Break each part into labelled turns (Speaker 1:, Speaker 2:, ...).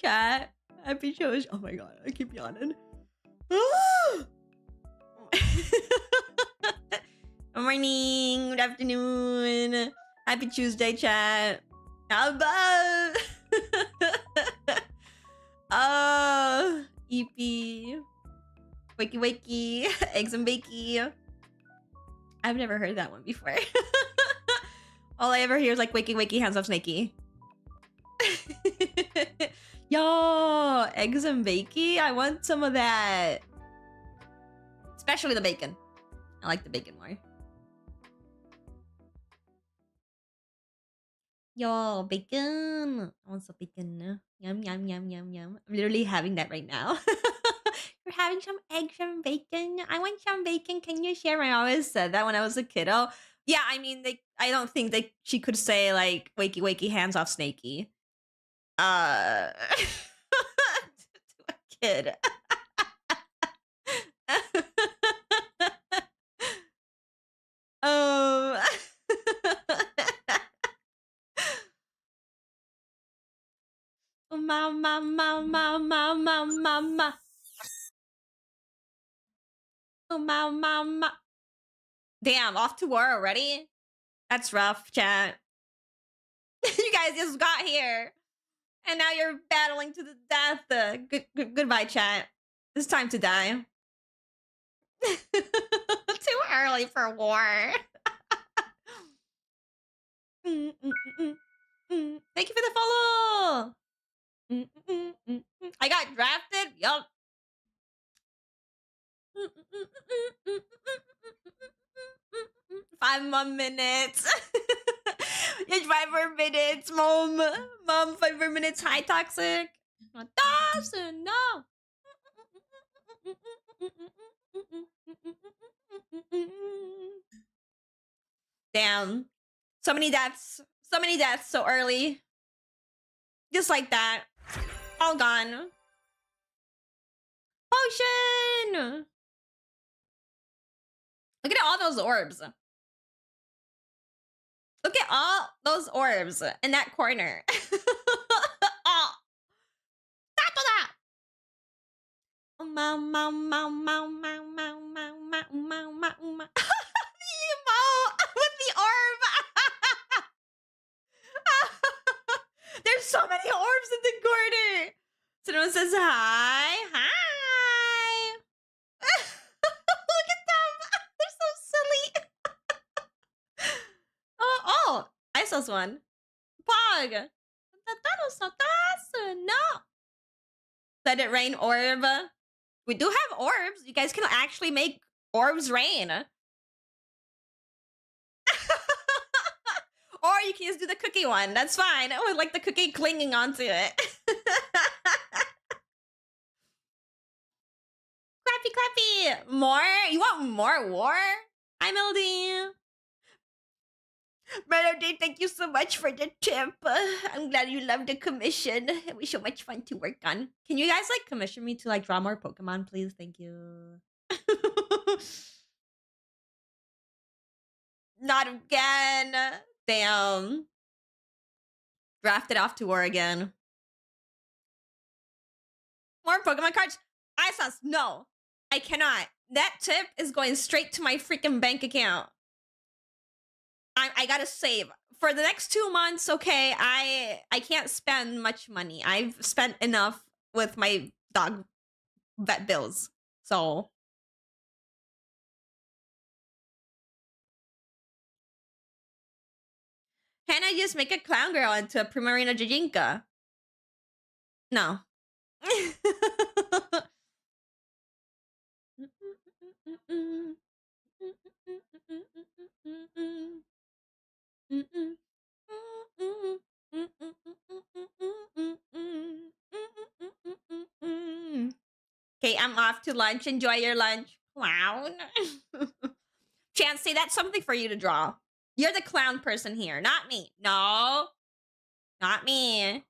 Speaker 1: chat. Happy shows. Oh my god, I keep yawning. Good morning, good afternoon. Happy Tuesday, chat. How about? EP. Wakey wakey. Eggs and bakey. I've never heard that one before. All I ever hear is like wakey wakey, hands off snakey. Yo, eggs and bakey. I want some of that. Especially the bacon. I like the bacon more. Yo, bacon. I want some bacon. Yum, yum, yum, yum, yum. I'm literally having that right now. You're having some eggs and bacon? I want some bacon. Can you share? I always said that when I was a kiddo. Yeah, I mean, I don't think she could say, like, wakey, wakey, hands off snakey. To a kid. Mama. Mama. Damn, off to war already? That's rough, chat. You guys just got here. And now you're battling to the death. Goodbye, chat. It's time to die. Too early for war. Thank you for the follow. I got drafted. Yup. 5 more minutes. It's 5 more minutes, mom. Mom, 5 more minutes. Hi, toxic. Dawson, no. Damn. So many deaths. So many deaths so early. Just like that. All gone. Potion! Look at all those orbs. Look at all those orbs in that corner. Oh. With the orb. There's so many orbs in the corner. Someone says hi. Hi. Look at them. They're so silly. Oh, I saw one. Pog. No. Let it rain orb. We do have orbs. You guys can actually make orbs rain. Or you can just do the cookie one. That's fine. With like the cookie clinging onto it. Clappy, clappy. More? You want more war? Hi, Melody. Melody, thank you so much for the tip. I'm glad you love the commission. It was so much fun to work on. Can you guys like commission me to like draw more Pokemon, please? Thank you. Not again. Damn. Drafted off to war again. More Pokemon cards? Isos, no. I cannot. That tip is going straight to my freaking bank account. I gotta save. For the next 2 months, okay, I can't spend much money. I've spent enough with my dog vet bills. So... Can I just make a clown girl into a Primarina Jajinka? No. Okay, I'm off to lunch. Enjoy your lunch. Clown. Chancey, that's something for you to draw. You're the clown person here, not me. No. Not me.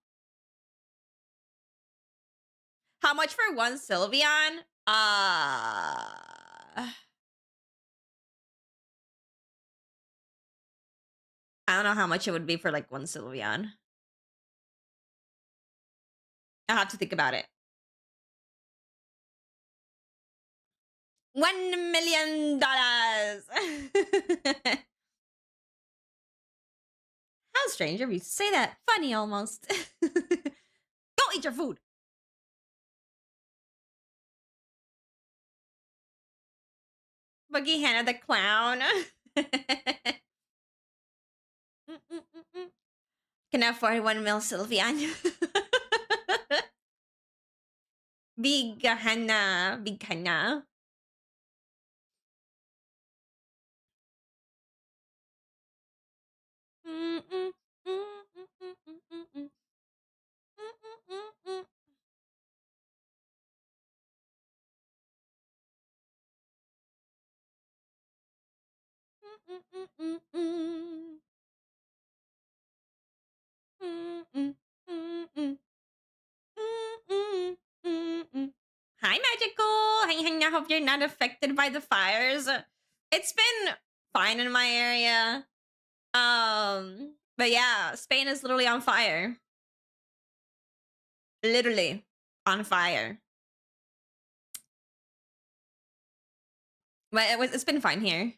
Speaker 1: How much for one Sylveon? I don't know how much it would be for like one Sylveon. I'll have to think about it. $1 million. How strange of you to say that. Funny almost. Go eat your food. Cookiehana the clown. Can afford 1 mil Sylvian. Big Hana. Big Hana. Hi, Magical. I hope you're not affected by the fires. It's been fine in my area. But yeah, Spain is literally on fire. Literally on fire. But it's been fine here.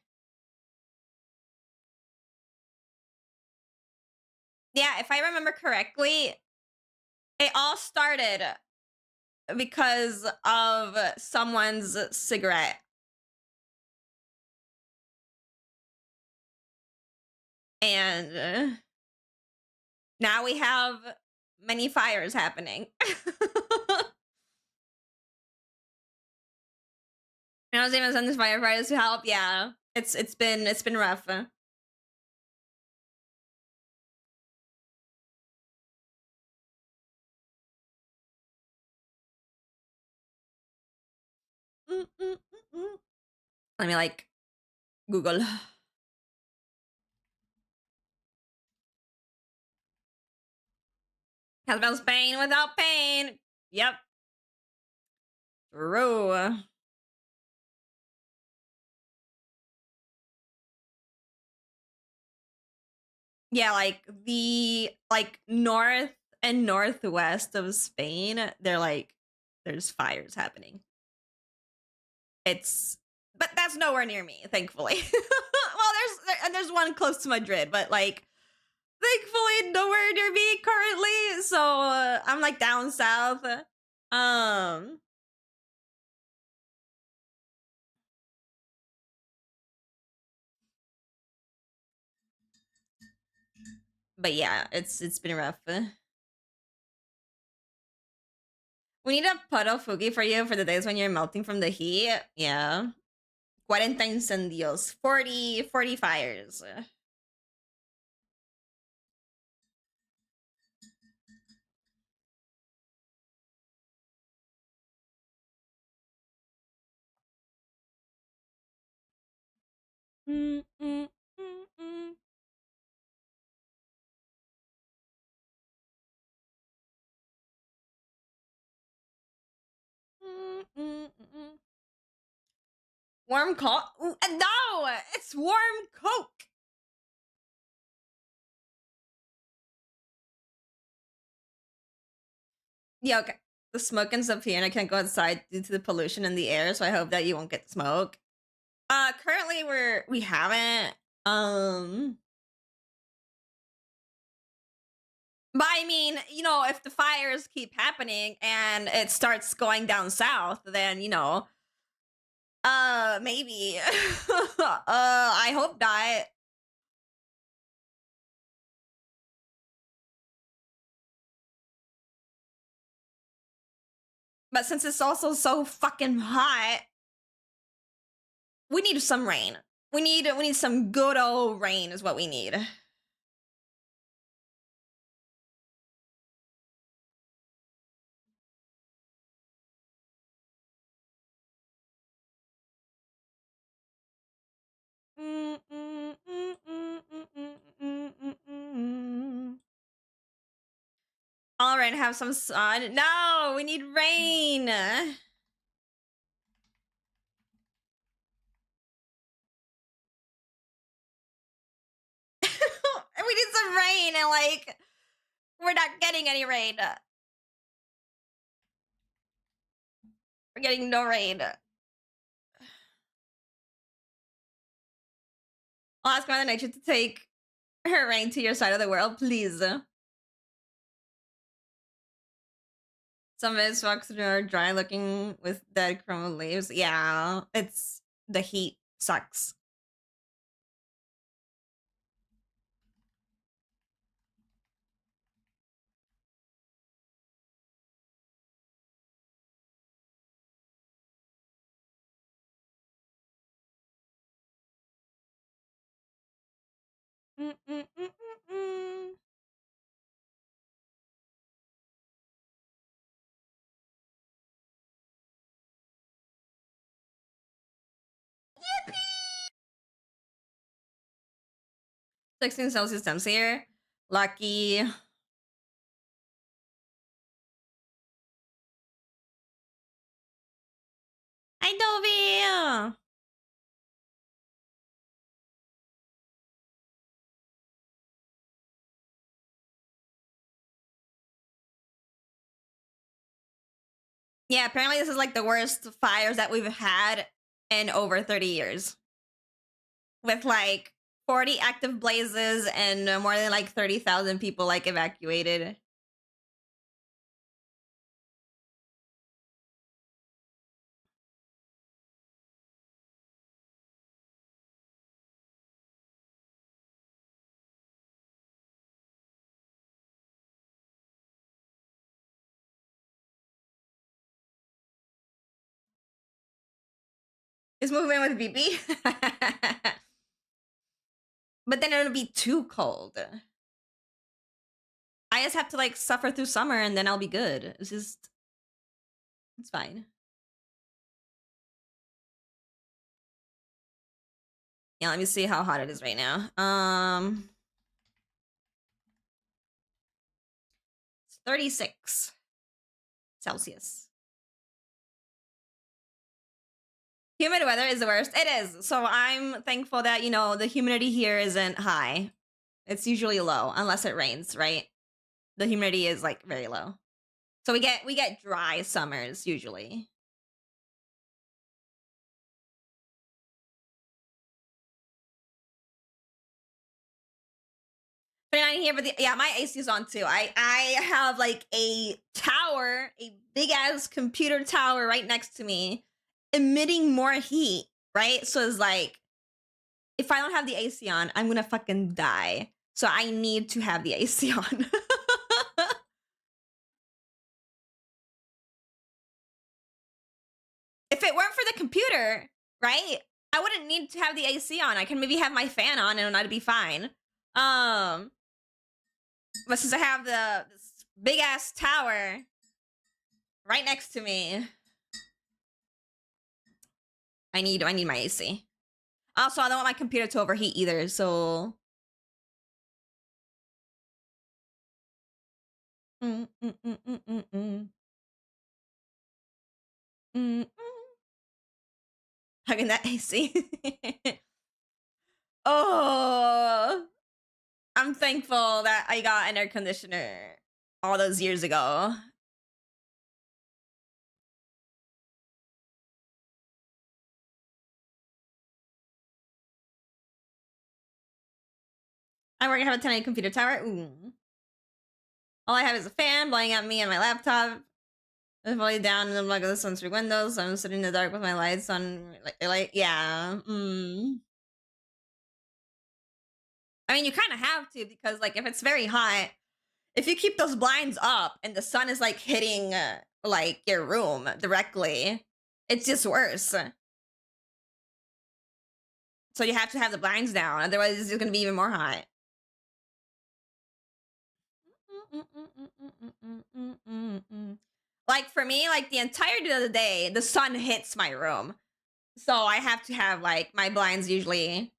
Speaker 1: Yeah, if I remember correctly, it all started because of someone's cigarette. And now we have many fires happening. I was even send this firefighters to help. Yeah, it's been rough. Let me like Google. How about Spain without pain? Yep. True. Yeah, like the north and northwest of Spain, they're like there's fires happening. But that's nowhere near me, thankfully. Well, there's one close to Madrid, but like thankfully nowhere near me currently. So I'm like down south. But yeah, it's been rough. We need a puddle fugi for you for the days when you're melting from the heat. Yeah. 40 incendios. 40 fires. Warm Coke? No! It's warm Coke! Yeah, okay. The smoke and stuff here, and I can't go outside due to the pollution in the air, so I hope that you won't get smoke. Currently we haven't. But I mean, you know, if the fires keep happening and it starts going down south, then maybe. I hope not. But since it's also so fucking hot, we need some rain. We need some good old rain is what we need. All right, have some sun. No, we need rain. We need some rain, and like we're not getting any rain. We're getting no rain. I'll ask Mother Nature to take her rain to your side of the world, please. Some of his rocks are dry looking with dead chrome leaves. Yeah, it's the heat sucks. Mm-mm-mm-mm-mm. 16 Celsius temps here. Lucky. Hi, Dobby! Yeah, apparently this is like the worst fires that we've had in over 30 years. With like 40 active blazes and more than like 30,000 people like evacuated. Is moving with BB. But then it'll be too cold. I just have to like suffer through summer and then I'll be good. It's fine. Yeah, let me see how hot it is right now. It's 36 Celsius. Humid weather is the worst. It is. So I'm thankful that, you know, the humidity here isn't high. It's usually low unless it rains, right? The humidity is like very low. So we get dry summers usually. 29 here, but yeah, my AC is on too. I have like a tower, a big ass computer tower right next to me, emitting more heat, right? So it's like, if I don't have the AC on, I'm gonna fucking die. So I need to have the AC on. If it weren't for the computer, right, I wouldn't need to have the AC on. I can maybe have my fan on and I'd be fine. But since I have this big ass tower right next to me, I need my AC. Also, I don't want my computer to overheat either, so Hugging that AC. Oh, I'm thankful that I got an air conditioner all those years ago. I work have a 10 computer tower. Ooh. All I have is a fan blowing at me and my laptop. I'm fully down and I'm like the sun's through windows. So I'm sitting in the dark with my lights on. Like yeah. I mean, you kind of have to because like if it's very hot, if you keep those blinds up and the sun is like hitting like your room directly, it's just worse. So you have to have the blinds down, otherwise it's just gonna be even more hot. Like for me, like the entirety of the day, the sun hits my room. So I have to have like my blinds usually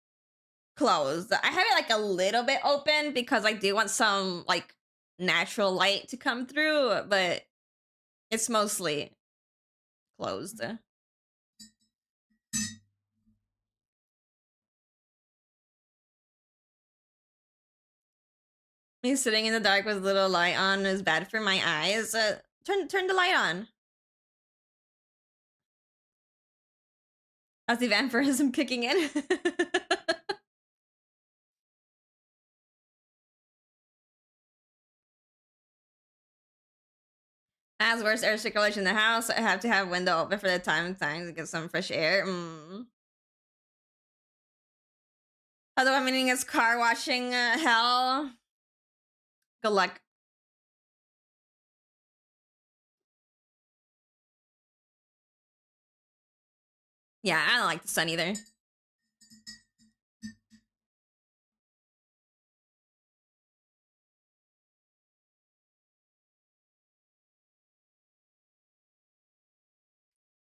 Speaker 1: closed. I have it like a little bit open because I do want some like natural light to come through, but it's mostly closed. Me sitting in the dark with a little light on is bad for my eyes. Turn the light on. As the vampirism kicking in. As worse air circulation in the house, I have to have window open for the time to get some fresh air. Although I'm meaning it's car washing hell. Good luck. Yeah, I don't like the sun either.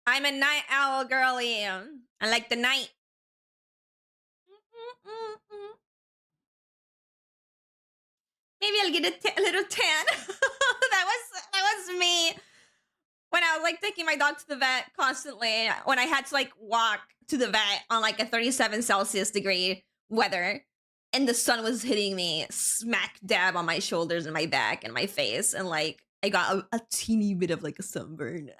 Speaker 1: I'm a night owl girly. I like the night. Maybe I'll get a little tan. that was me when I was like taking my dog to the vet constantly. When I had to like walk to the vet on like a 37 Celsius degree weather, and the sun was hitting me smack dab on my shoulders and my back and my face, and like I got a teeny bit of like a sunburn.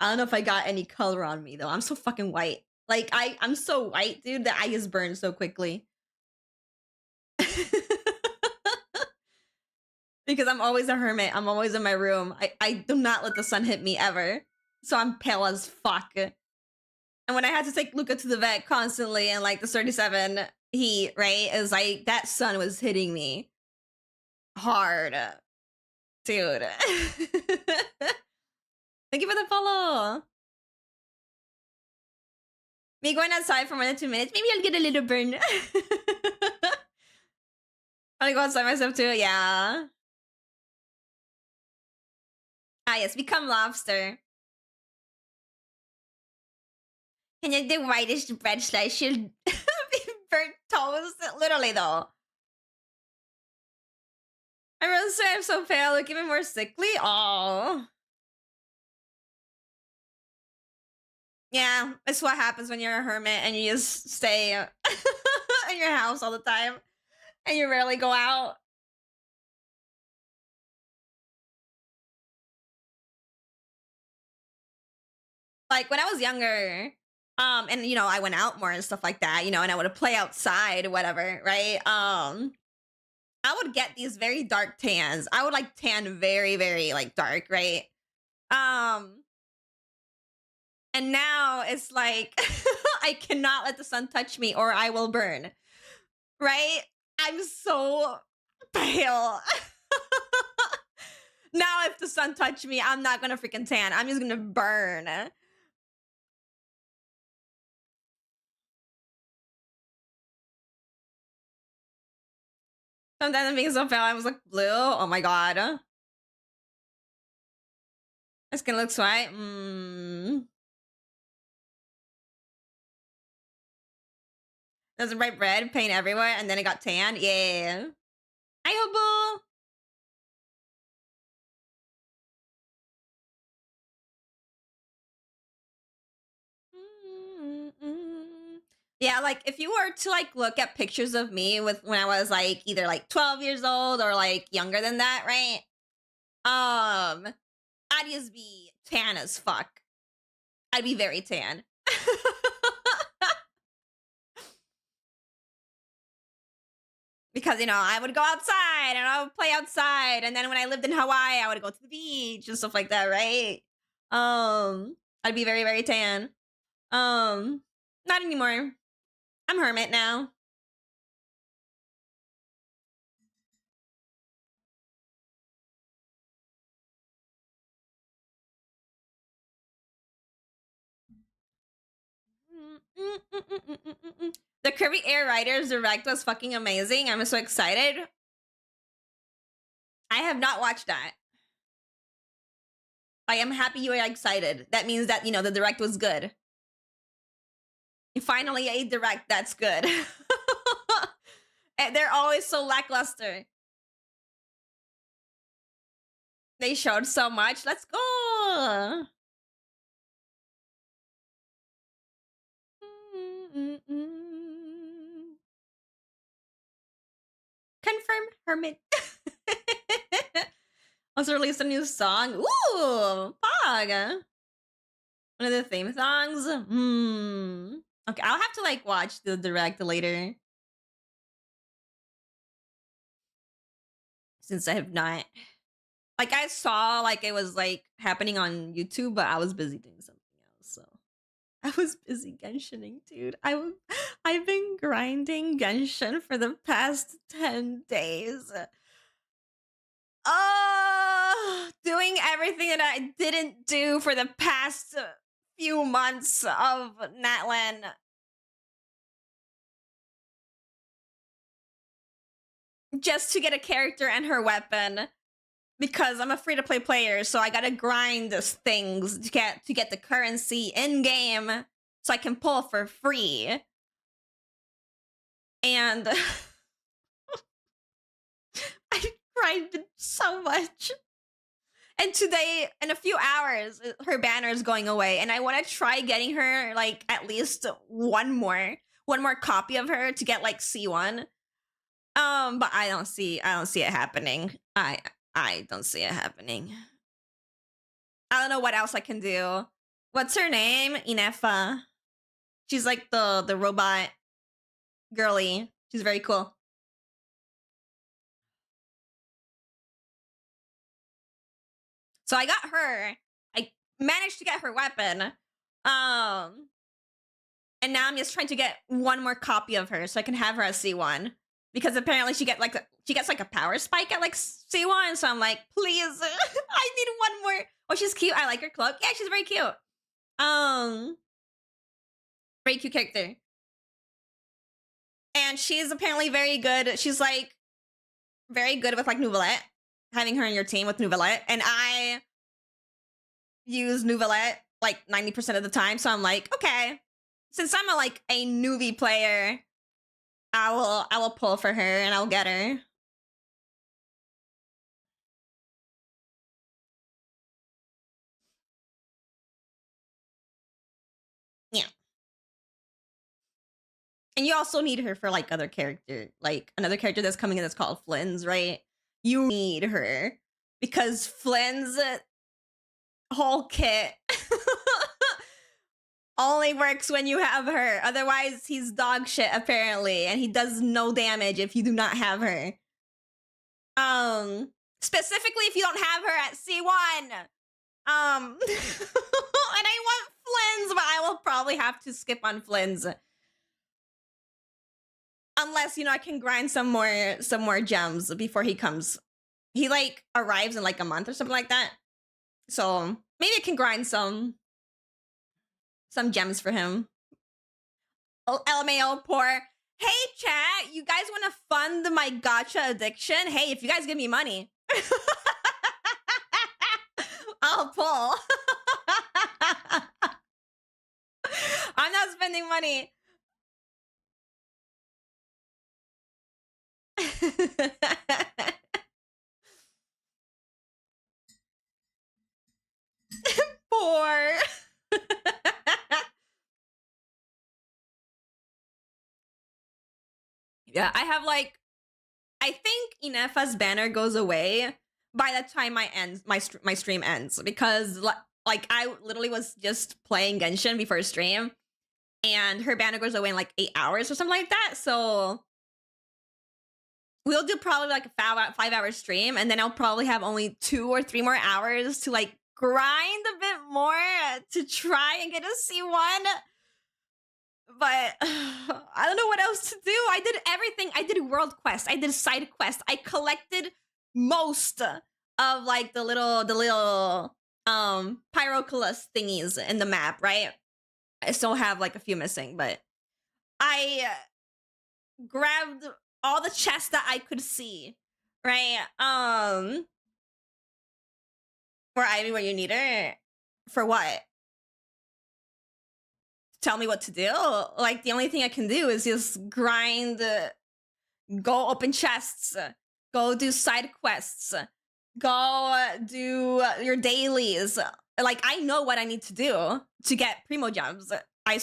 Speaker 1: I don't know if I got any color on me though. I'm so fucking white. Like I'm so white, dude, that I just burn so quickly. Because I'm always a hermit. I'm always in my room. I do not let the sun hit me ever. So I'm pale as fuck. And when I had to take Luca to the vet constantly and like the 37 heat, right? It was like that sun was hitting me hard. Dude. Thank you for the follow. Me going outside for 1 or 2 minutes. Maybe I'll get a little burn. I'll go outside myself too. Yeah. Ah, yes. Become lobster. And then the whitest bread slice should be burnt toast. Literally, though. I really say I'm so pale. Look even more sickly. Oh. Yeah, it's what happens when you're a hermit and you just stay in your house all the time and you rarely go out. Like when I was younger, and you know, I went out more and stuff like that, you know, and I would play outside or whatever, right? I would get these very dark tans. I would like tan very, very like dark, right? And now it's like I cannot let the sun touch me or I will burn. Right? I'm so pale. Now if the sun touch me, I'm not gonna freaking tan. I'm just gonna burn. Sometimes I'm being so pale, I was like blue. Oh my god. My skin looks white. There's a bright red paint everywhere, and then it got tan. Yeah. Hi, Hobo. Yeah, like if you were to like look at pictures of me with when I was like either like 12 years old or like younger than that, right? I'd just be tan as fuck. I'd be very tan. Because, you know, I would go outside and I would play outside. And then when I lived in Hawaii, I would go to the beach and stuff like that, right? I'd be very, very tan. Not anymore. I'm hermit now. The Kirby Air Riders direct was fucking amazing. I'm so excited. I have not watched that. I am happy you are excited. That means that, you know, the direct was good. Finally, a direct that's good. And they're always so lackluster. They showed so much. Let's go. Confirm hermit. Also released a new song. Ooh, Pog. One of the theme songs? Okay, I'll have to like watch the direct later. Since I have not. Like I saw like it was like happening on YouTube, but I was busy doing something else. So I was busy Genshining, dude. I've been grinding Genshin for the past 10 days. Doing everything that I didn't do for the past few months of Natlan. Just to get a character and her weapon. Because I'm a free-to-play player, so I gotta grind those things to get the currency in-game so I can pull for free. And I grinded so much. And today, in a few hours, her banner is going away, and I want to try getting her like at least one more copy of her to get like C1. But I don't see it happening. I don't see it happening. I don't know what else I can do. What's her name? Inefa. She's like the robot girly. She's very cool. So I got her. I managed to get her weapon. And now I'm just trying to get one more copy of her so I can have her as C1. Because apparently she gets like a power spike at like C1. So I'm like, please, I need one more. Oh, she's cute. I like her cloak. Yeah, she's very cute. Very cute character. And she's apparently very good. She's like very good with like Nouvellette. Having her in your team with Nouvellette. And I use Nouvellette like 90% of the time. So I'm like, okay. Since I'm a newbie player, I will pull for her and I'll get her. Yeah. And you also need her for like other character, like another character that's coming in that's called Flynn's, right? You need her because Flynn's whole kit only works when you have her. Otherwise, he's dog shit apparently, and he does no damage if you do not have her. Specifically if you don't have her at C1. And I want Flynn's, but I will probably have to skip on Flynn's. Unless, I can grind some more gems before he comes. He like arrives in like a month or something like that. So maybe I can grind some gems for him. Oh, LMAO poor. Hey chat, you guys want to fund my gacha addiction? Hey, if you guys give me money, I'll pull. I'm not spending money. Poor. Yeah, I have I think Inefa's banner goes away by the time my stream ends, because I literally was just playing Genshin before stream, and her banner goes away in like 8 hours or something like that. So we'll do probably like a 5-hour stream, and then I'll probably have only 2 or 3 more hours to like grind a bit more to try and get a C1. But I don't know what else to do. I did everything. I did world quest. I did side quest. I collected most of like the little pyroculus thingies in the map, right? I still have like a few missing, but I grabbed all the chests that I could see, right? For Ivy, what you need her for what? Tell me what to do. Like the only thing I can do is just grind, go open chests, go do side quests, go do your dailies. Like I know what I need to do to get primo gems. I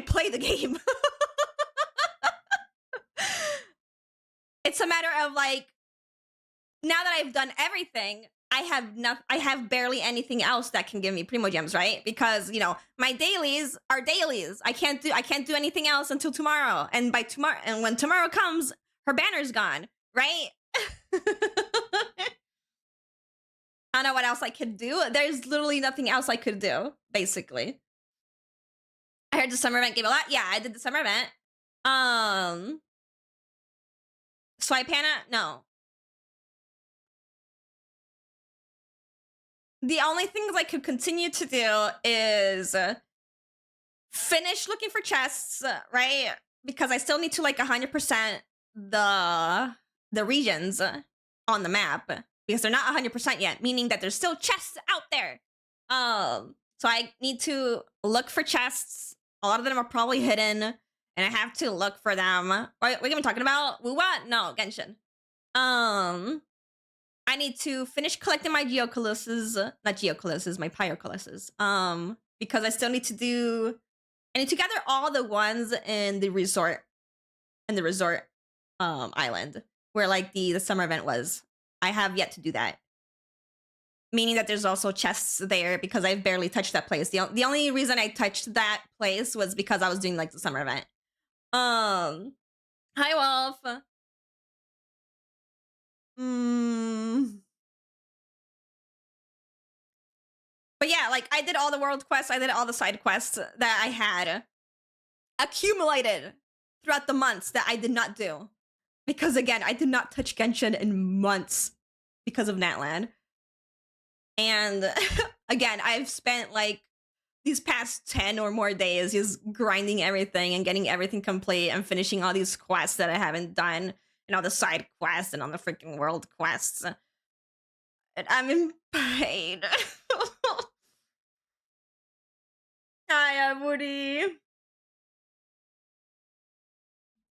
Speaker 1: play the game. It's a matter of like, now that I've done everything, I have barely anything else that can give me primo gems, right? Because, you know, my dailies are dailies. I can't do anything else until tomorrow. And by tomorrow, and when tomorrow comes, her banner's gone, right? I don't know what else I could do. There's literally nothing else I could do, basically. I heard the summer event gave a lot. Yeah, I did the summer event. Swipehana? No. The only things I could continue to do is finish looking for chests, right? Because I still need to like 100% the regions on the map because they're not 100% yet, meaning that there's still chests out there. So I need to look for chests. A lot of them are probably hidden, and I have to look for them. What are we talking about? Wuwa? No, Genshin. I need to finish collecting my Geocolossus, not Geocolossus, my Pyrocolossus. Because I still need to I need to gather all the ones in the resort, island, where like the summer event was. I have yet to do that. Meaning that there's also chests there because I've barely touched that place. The only reason I touched that place was because I was doing like the summer event. Hi Wolf. But yeah, like I did all the world quests, I did all the side quests that I had accumulated throughout the months that I did not do. Because again, I did not touch Genshin in months because of Natlan. And again, I've spent like these past 10 or more days just grinding everything and getting everything complete and finishing all these quests that I haven't done and all the side quests and all the freaking world quests. And I'm in pain. Hi, Woody.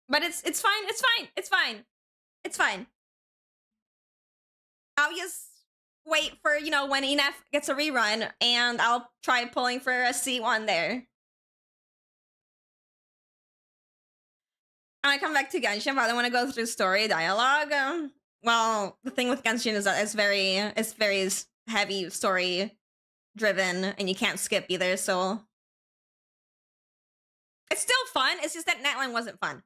Speaker 1: But it's fine. It's fine. It's fine. It's fine. I'll just wait for, you know, when ENF gets a rerun, and I'll try pulling for a C1 there. I come back to Genshin, but I want to go through story dialogue. Well, the thing with Genshin is that it's very heavy story driven, and you can't skip either. So it's still fun. It's just that Natlan wasn't fun.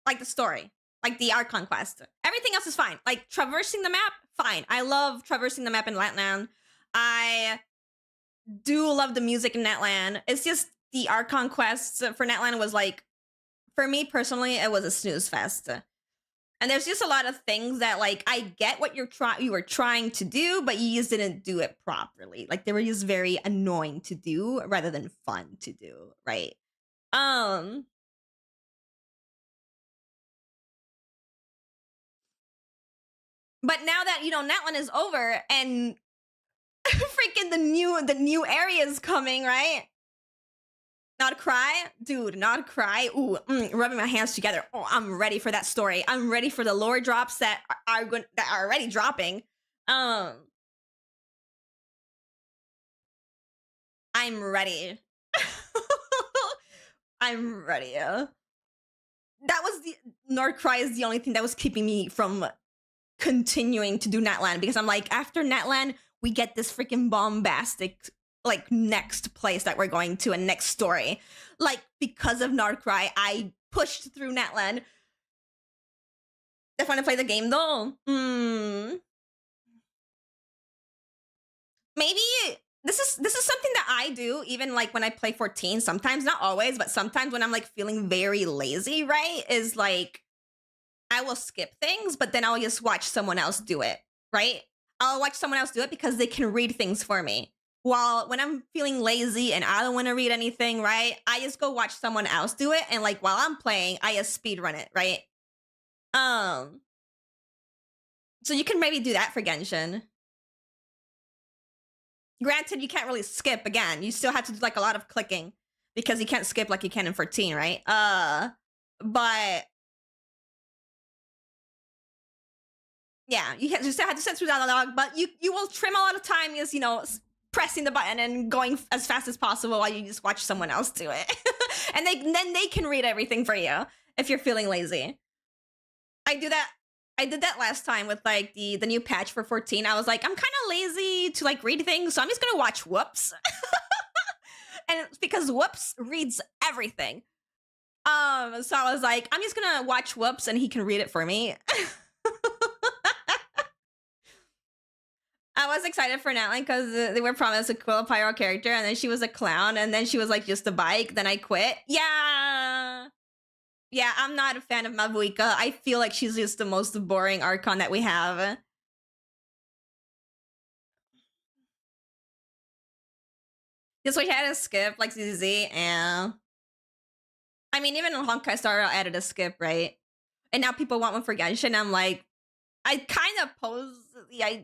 Speaker 1: Like the story, like the Archon quest. Everything else is fine. Like traversing the map, fine. I love traversing the map in Natlan. I do love the music in Natlan. It's just the Archon quests for Natlan was like, for me personally, it was a snooze fest. And there's just a lot of things that like I get what you were trying to do, but you just didn't do it properly. Like they were just very annoying to do rather than fun to do, right? But now that, you know, Natlan is over and freaking the new area is coming, right? Not cry? Dude, not cry. Ooh, rubbing my hands together. Oh, I'm ready for that story. I'm ready for the lore drops that are already dropping. I'm ready. I'm ready. That was Nordcry is the only thing that was keeping me from continuing to do Natlan, because I'm like, after Natlan, we get this freaking bombastic like next place that we're going to, a next story. Like because of Nordcry, I pushed through Natlan. If I want to play the game though, maybe this is something that I do even like when I play 14. Sometimes, not always, but sometimes when I'm like feeling very lazy, right? Is like I will skip things, but then I'll just watch someone else do it, right? I'll watch someone else do it because they can read things for me. While when I'm feeling lazy and I don't want to read anything, right? I just go watch someone else do it, and like while I'm playing, I just speed run it, right? So you can maybe do that for Genshin. Granted, you can't really skip again. You still have to do like a lot of clicking because you can't skip like you can in 14, right? But yeah, you still have to sit through that dialogue, but you will trim a lot of time as, you know, pressing the button and going as fast as possible while you just watch someone else do it. And then they can read everything for you if you're feeling lazy. I do that I did that last time with like the new patch for 14. I was like, I'm kind of lazy to like read things, so I'm just gonna watch Whoops. And it's because Whoops reads everything. So I was like, I'm just gonna watch Whoops and he can read it for me. I was excited for Natalie because they were promised a cool pyro character, and then she was a clown, and then she was like just a bike. Then I quit. Yeah, I'm not a fan of Mavuika. I feel like she's just the most boring Archon that we have. Just wish I had a skip like ZZ. And I mean, even in Honkai Star, I added a skip, right? And now people want one for Genshin. I'm like, I kind of pose the idea.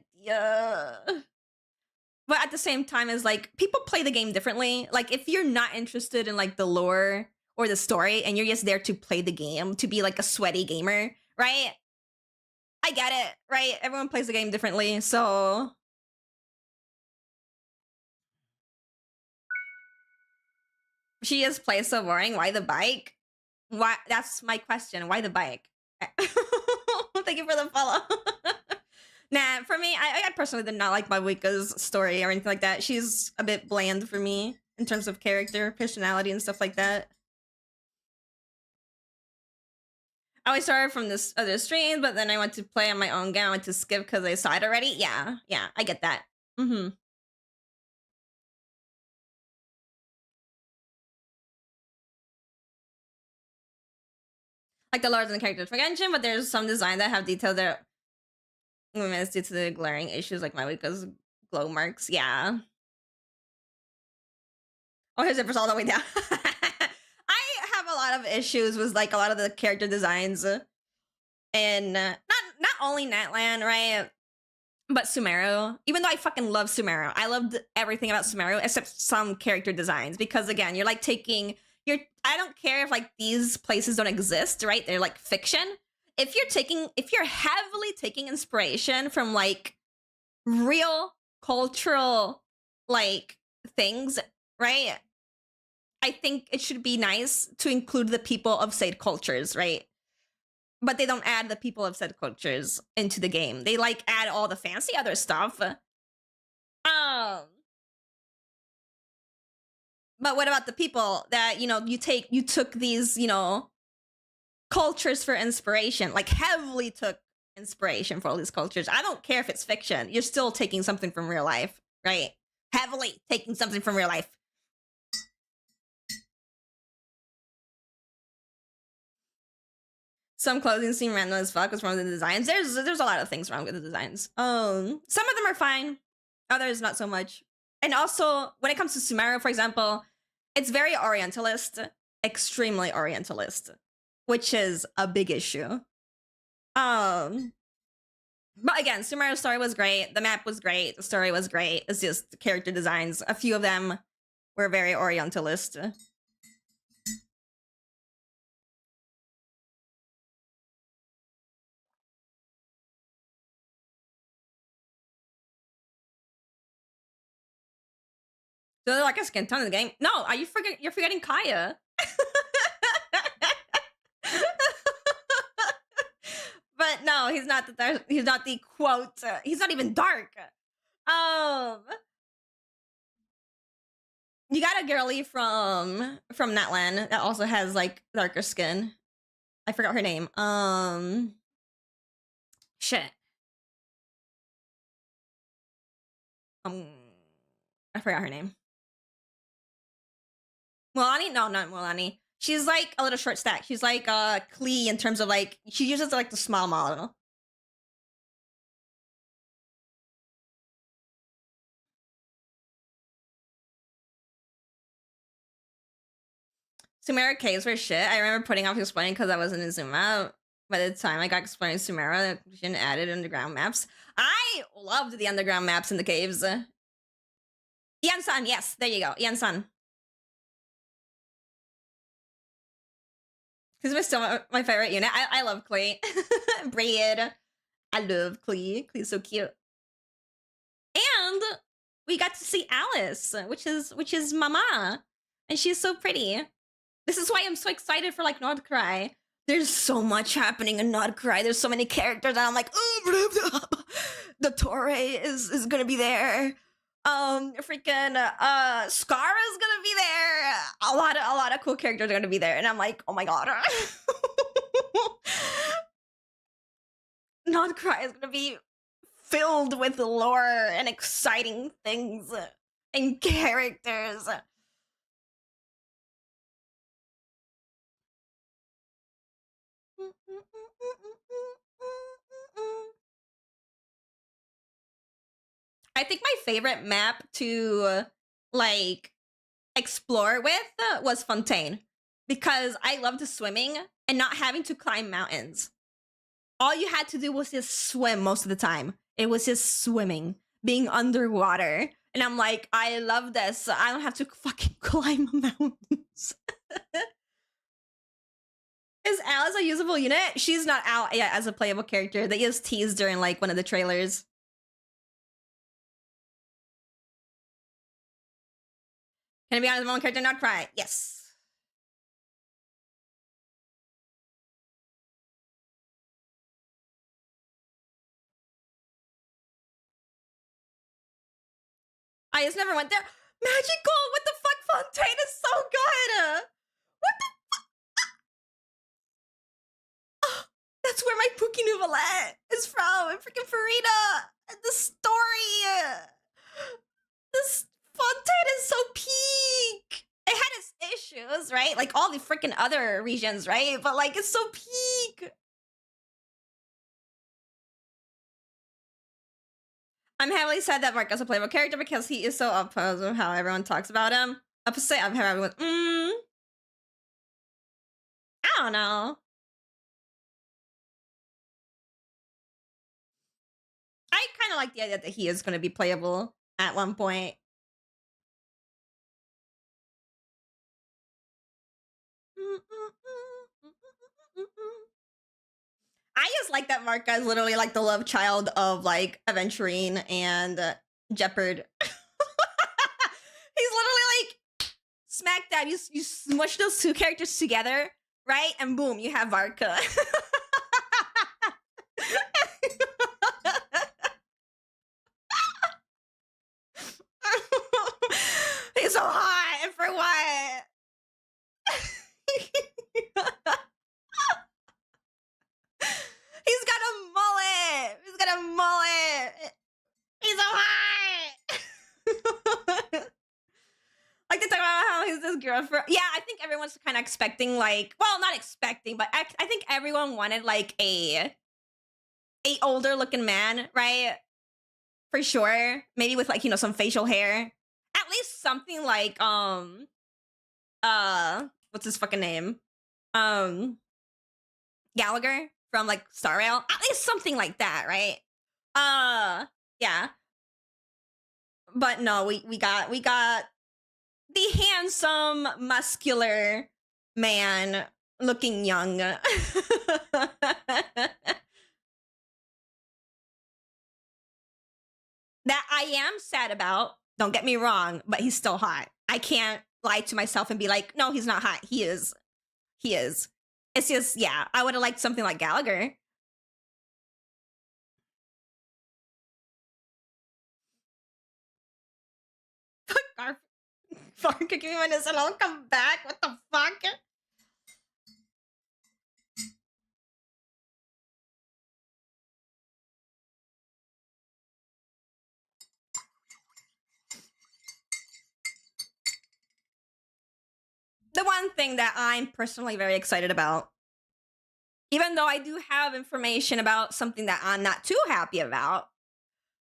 Speaker 1: But at the same time, is like, people play the game differently. Like, if you're not interested in like the lore or the story, and you're just there to play the game, to be like a sweaty gamer, right? I get it, right? Everyone plays the game differently, so... She just plays so boring. Why the bike? Why? That's my question. Why the bike? Thank you for the follow. Nah, for me, I personally did not like Mabuika's story or anything like that. She's a bit bland for me in terms of character, personality, and stuff like that. I always started from this other stream, but then I went to play on my own game. I went to skip because I saw it already. Yeah, I get that. Like the lords and the characters for Genshin, but there's some design that have detail that we missed due to the glaring issues like Mabuika's glow marks. Yeah. Oh, his zipper's all the way down. I have a lot of issues with like a lot of the character designs, and not only Natlan, right? But Sumeru. Even though I fucking love Sumeru, I loved everything about Sumeru except some character designs, because again, you're like taking I don't care if like these places don't exist, right? They're like fiction. If you're heavily taking inspiration from like real cultural like things, right? I think it should be nice to include the people of said cultures, right? But they don't add the people of said cultures into the game. They like add all the fancy other stuff. But what about the people that, you took these, cultures for inspiration, like heavily took inspiration for all these cultures. I don't care if it's fiction. You're still taking something from real life, right? Heavily taking something from real life. Some clothing seem random as fuck. What's wrong with the designs? There's a lot of things wrong with the designs. Some of them are fine. Others not so much. And also, when it comes to Sumeru, for example, it's very Orientalist, extremely Orientalist, which is a big issue. But again, Sumeru's story was great. The map was great. The story was great. It's just the character designs. A few of them were very Orientalist. So they're like a skin tone in the game. No, you're forgetting Kaya. But no, he's not the quote. He's not even dark. You got a girly from Natlan that also has like darker skin. I forgot her name. Shit. I forgot her name. Mulani? No, not Mulani. She's like a little short stack. She's like Klee in terms of like, she uses like the small model. Sumeru Caves were shit. I remember putting off explaining because I wasn't in Zuma. By the time I got explaining Sumeru, she didn't added underground maps. I loved the underground maps in the caves. Yan-san, yes, there you go. Yan-san. He's still my favorite unit. I love Klee. Braid. I love Klee. Klee's so cute. And we got to see Alice, which is Mama. And she's so pretty. This is why I'm so excited for like Nordcry. There's so much happening in Not Cry. There's so many characters, and I'm like, oh, the Torre is gonna be there. Freaking Scar's gonna be there. A lot of cool characters are gonna be there, and I'm like, oh my god. Not Cry is gonna be filled with lore and exciting things and characters. I think my favorite map to like explore with was Fontaine because I loved swimming and not having to climb mountains. All you had to do was just swim most of the time. It was just swimming, being underwater. And I'm like, I love this. I don't have to fucking climb mountains. Is Alice a usable unit? She's not out yet as a playable character. They just teased her in like one of the trailers. Can it be on one character not cry? Yes. I just never went there. Magical! What the fuck? Fontaine is so good! What the fuck? That's where my Pookie Nouvellette is from. And freaking Farida! The story! This Fontaine is so peak! It had its issues, right? Like all the freaking other regions, right? But like, it's so peak! I'm heavily sad that Mark is a playable character because he is so opposed of how everyone talks about him. Opposite of how everyone. I don't know. I kind of like the idea that he is going to be playable at one point. I just like that Marka is literally like the love child of like Aventurine and Jeopard. He's literally like smack dab. You smush those two characters together, right? And boom, you have Varka. He's so hot, and for what? He's got a mullet. He's got a mullet. He's so hot. Like they talk about how he's this girlfriend. Yeah, I think everyone's kind of expecting like, well, not expecting, but I think everyone wanted like a older looking man, right? For sure. Maybe with like, you know, some facial hair. At least something like what's his fucking name? Gallagher from like Star Rail. At least something like that, right? Yeah. But no, we got the handsome, muscular man looking young. That I am sad about. Don't get me wrong, but he's still hot. I can't lie to myself and be like, no, he's not hot. He is. He is. It's just, yeah, I would have liked something like Gallagher. Fuck, give me my minutes and I'll come back. What the fuck? The one thing that I'm personally very excited about, even though I do have information about something that I'm not too happy about,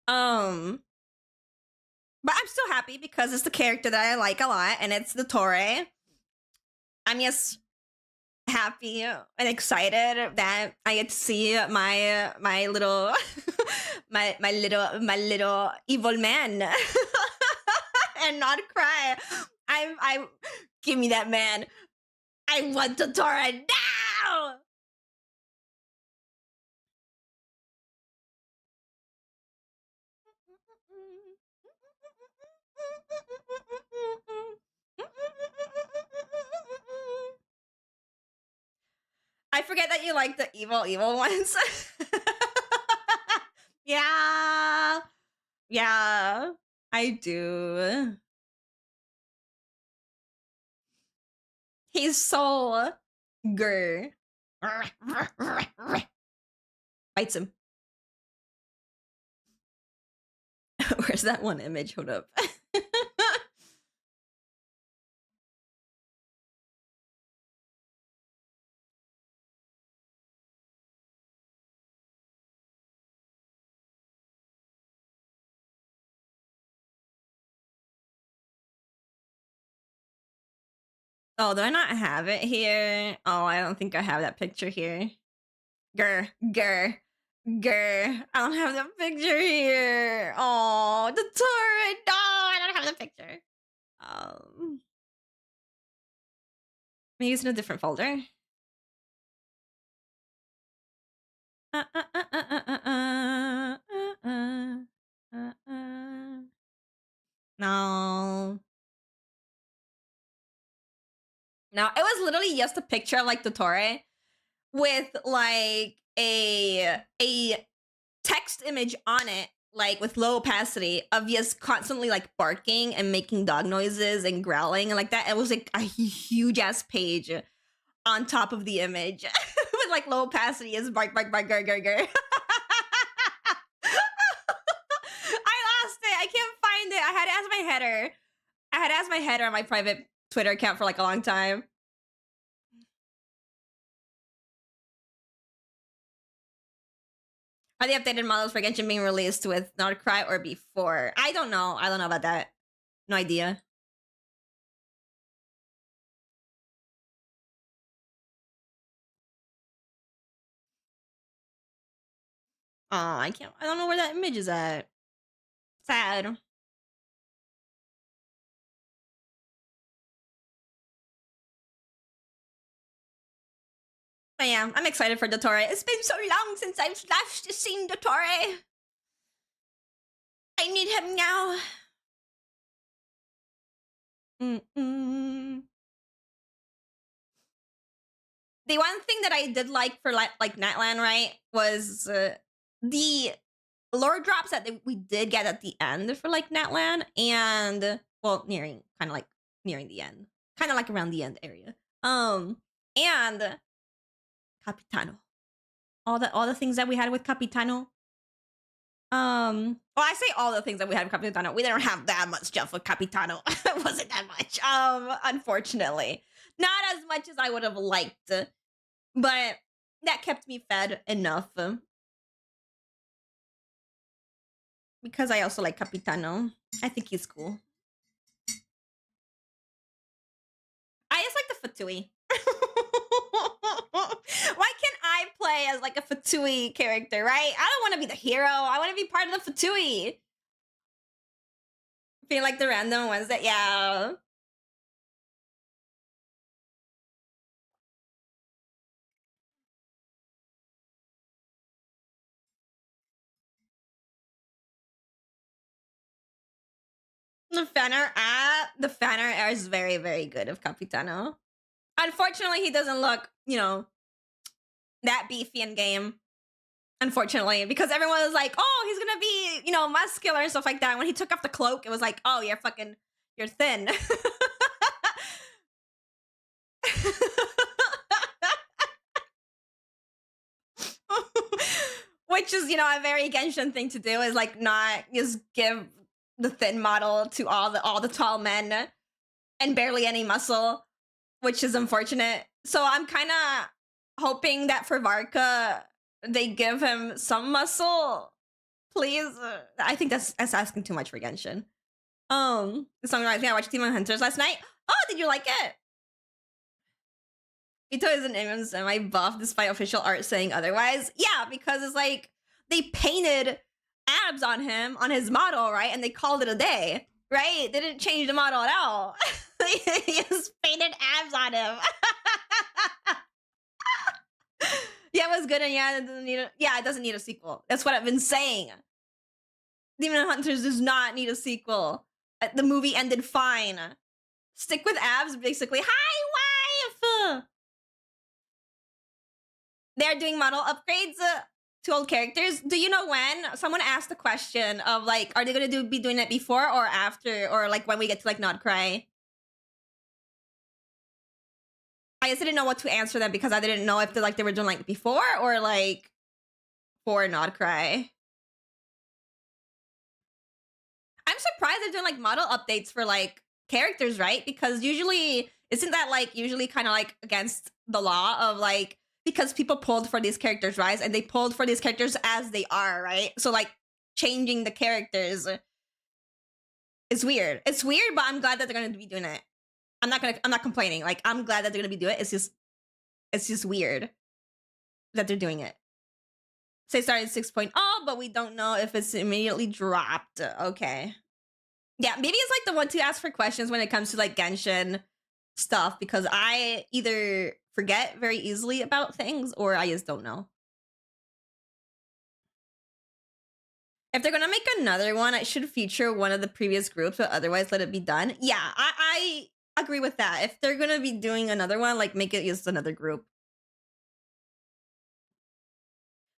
Speaker 1: but I'm still happy because it's the character that I like a lot, and it's the Torre. I'm just happy and excited that I get to see my little my little evil man and not cry. I give me that man. I want the Torre now. I forget that you like the evil ones. Yeah. Yeah. I do. He's so grr. Bites him. Where's that one image? Hold up. Oh, do I not have it here? Oh, I don't think I have that picture here. Grr, grr, grr. I don't have that picture here. Oh, the turret. No, I don't have the picture. Maybe it's in a different folder. No. No, it was literally just a picture of like the Torre with like a text image on it, like with low opacity, of just constantly like barking and making dog noises and growling and like that. It was like a huge ass page on top of the image with like low opacity is bark, bark, bark, grr, grr, grr. I lost it. I can't find it. I had to ask my header. I had to ask my header on my private Twitter account for like a long time. Are the updated models for Genshin being released with Nordcry or before? I don't know. I don't know about that. No idea. Oh, I can't. I don't know where that image is at. Sad. But yeah, I'm excited for Dottore. It's been so long since I've last seen Dottore. I need him now. The one thing that I did like for like Natlan, right, was the lore drops that we did get at the end for like Natlan, and well, nearing the end, kind of like around the end area. And Capitano, all the things that we had with Capitano. Well, I say all the things that we had with Capitano. We didn't have that much stuff with Capitano. It wasn't that much. Unfortunately, not as much as I would have liked, but that kept me fed enough. Because I also like Capitano. I think he's cool. I just like the Fatui. Why can't I play as like a Fatui character, right? I don't want to be the hero. I want to be part of the Fatui. Feel like the random ones that, yeah. The fan art is very, very good of Capitano. Unfortunately, he doesn't look, that beefy in game. Unfortunately, because everyone was like, "Oh, he's gonna be, muscular and stuff like that." When he took off the cloak, it was like, "Oh, you're thin." Which is, a very Genshin thing to do, is like not just give the thin model to all the tall men and barely any muscle, which is unfortunate. So I'm kind of hoping that for Varka they give him some muscle, please. I think that's asking too much for Genshin. The song reminds me, I watched Demon Hunters last night. Oh, did you like it? Ito is an image and I buff despite official art saying otherwise. Yeah, because it's like they painted abs on him, on his model, right? And they called it a day, right? They didn't change the model at all. They just painted abs on him. Yeah, it was good, and yeah, it doesn't need a sequel. That's what I've been saying. Demon Hunters does not need a sequel. The movie ended fine. Stick with abs, basically. Hi, wife! they're doing model upgrades to old characters. Do you know when? Someone asked the question of like, are they gonna be doing it before or after, or like when we get to like Not Cry? I just didn't know what to answer them because I didn't know if they were doing like before or like for Not Cry. I'm surprised they're doing like model updates for like characters, right? Because usually, isn't that like usually kind of like against the law of like, because people pulled for these characters, right? And they pulled for these characters as they are, right? So like changing the characters is weird. It's weird, but I'm glad that they're gonna be doing it. I'm not complaining. Like, I'm glad that they're gonna be doing it. It's just weird that they're doing it. Say started 6.0, but we don't know if it's immediately dropped. Okay. Yeah, maybe it's like the one to ask for questions when it comes to like Genshin stuff, because I either forget very easily about things or I just don't know. If they're gonna make another one, it should feature one of the previous groups, but otherwise let it be done. Yeah, I agree with that. If they're gonna be doing another one, like make it just another group.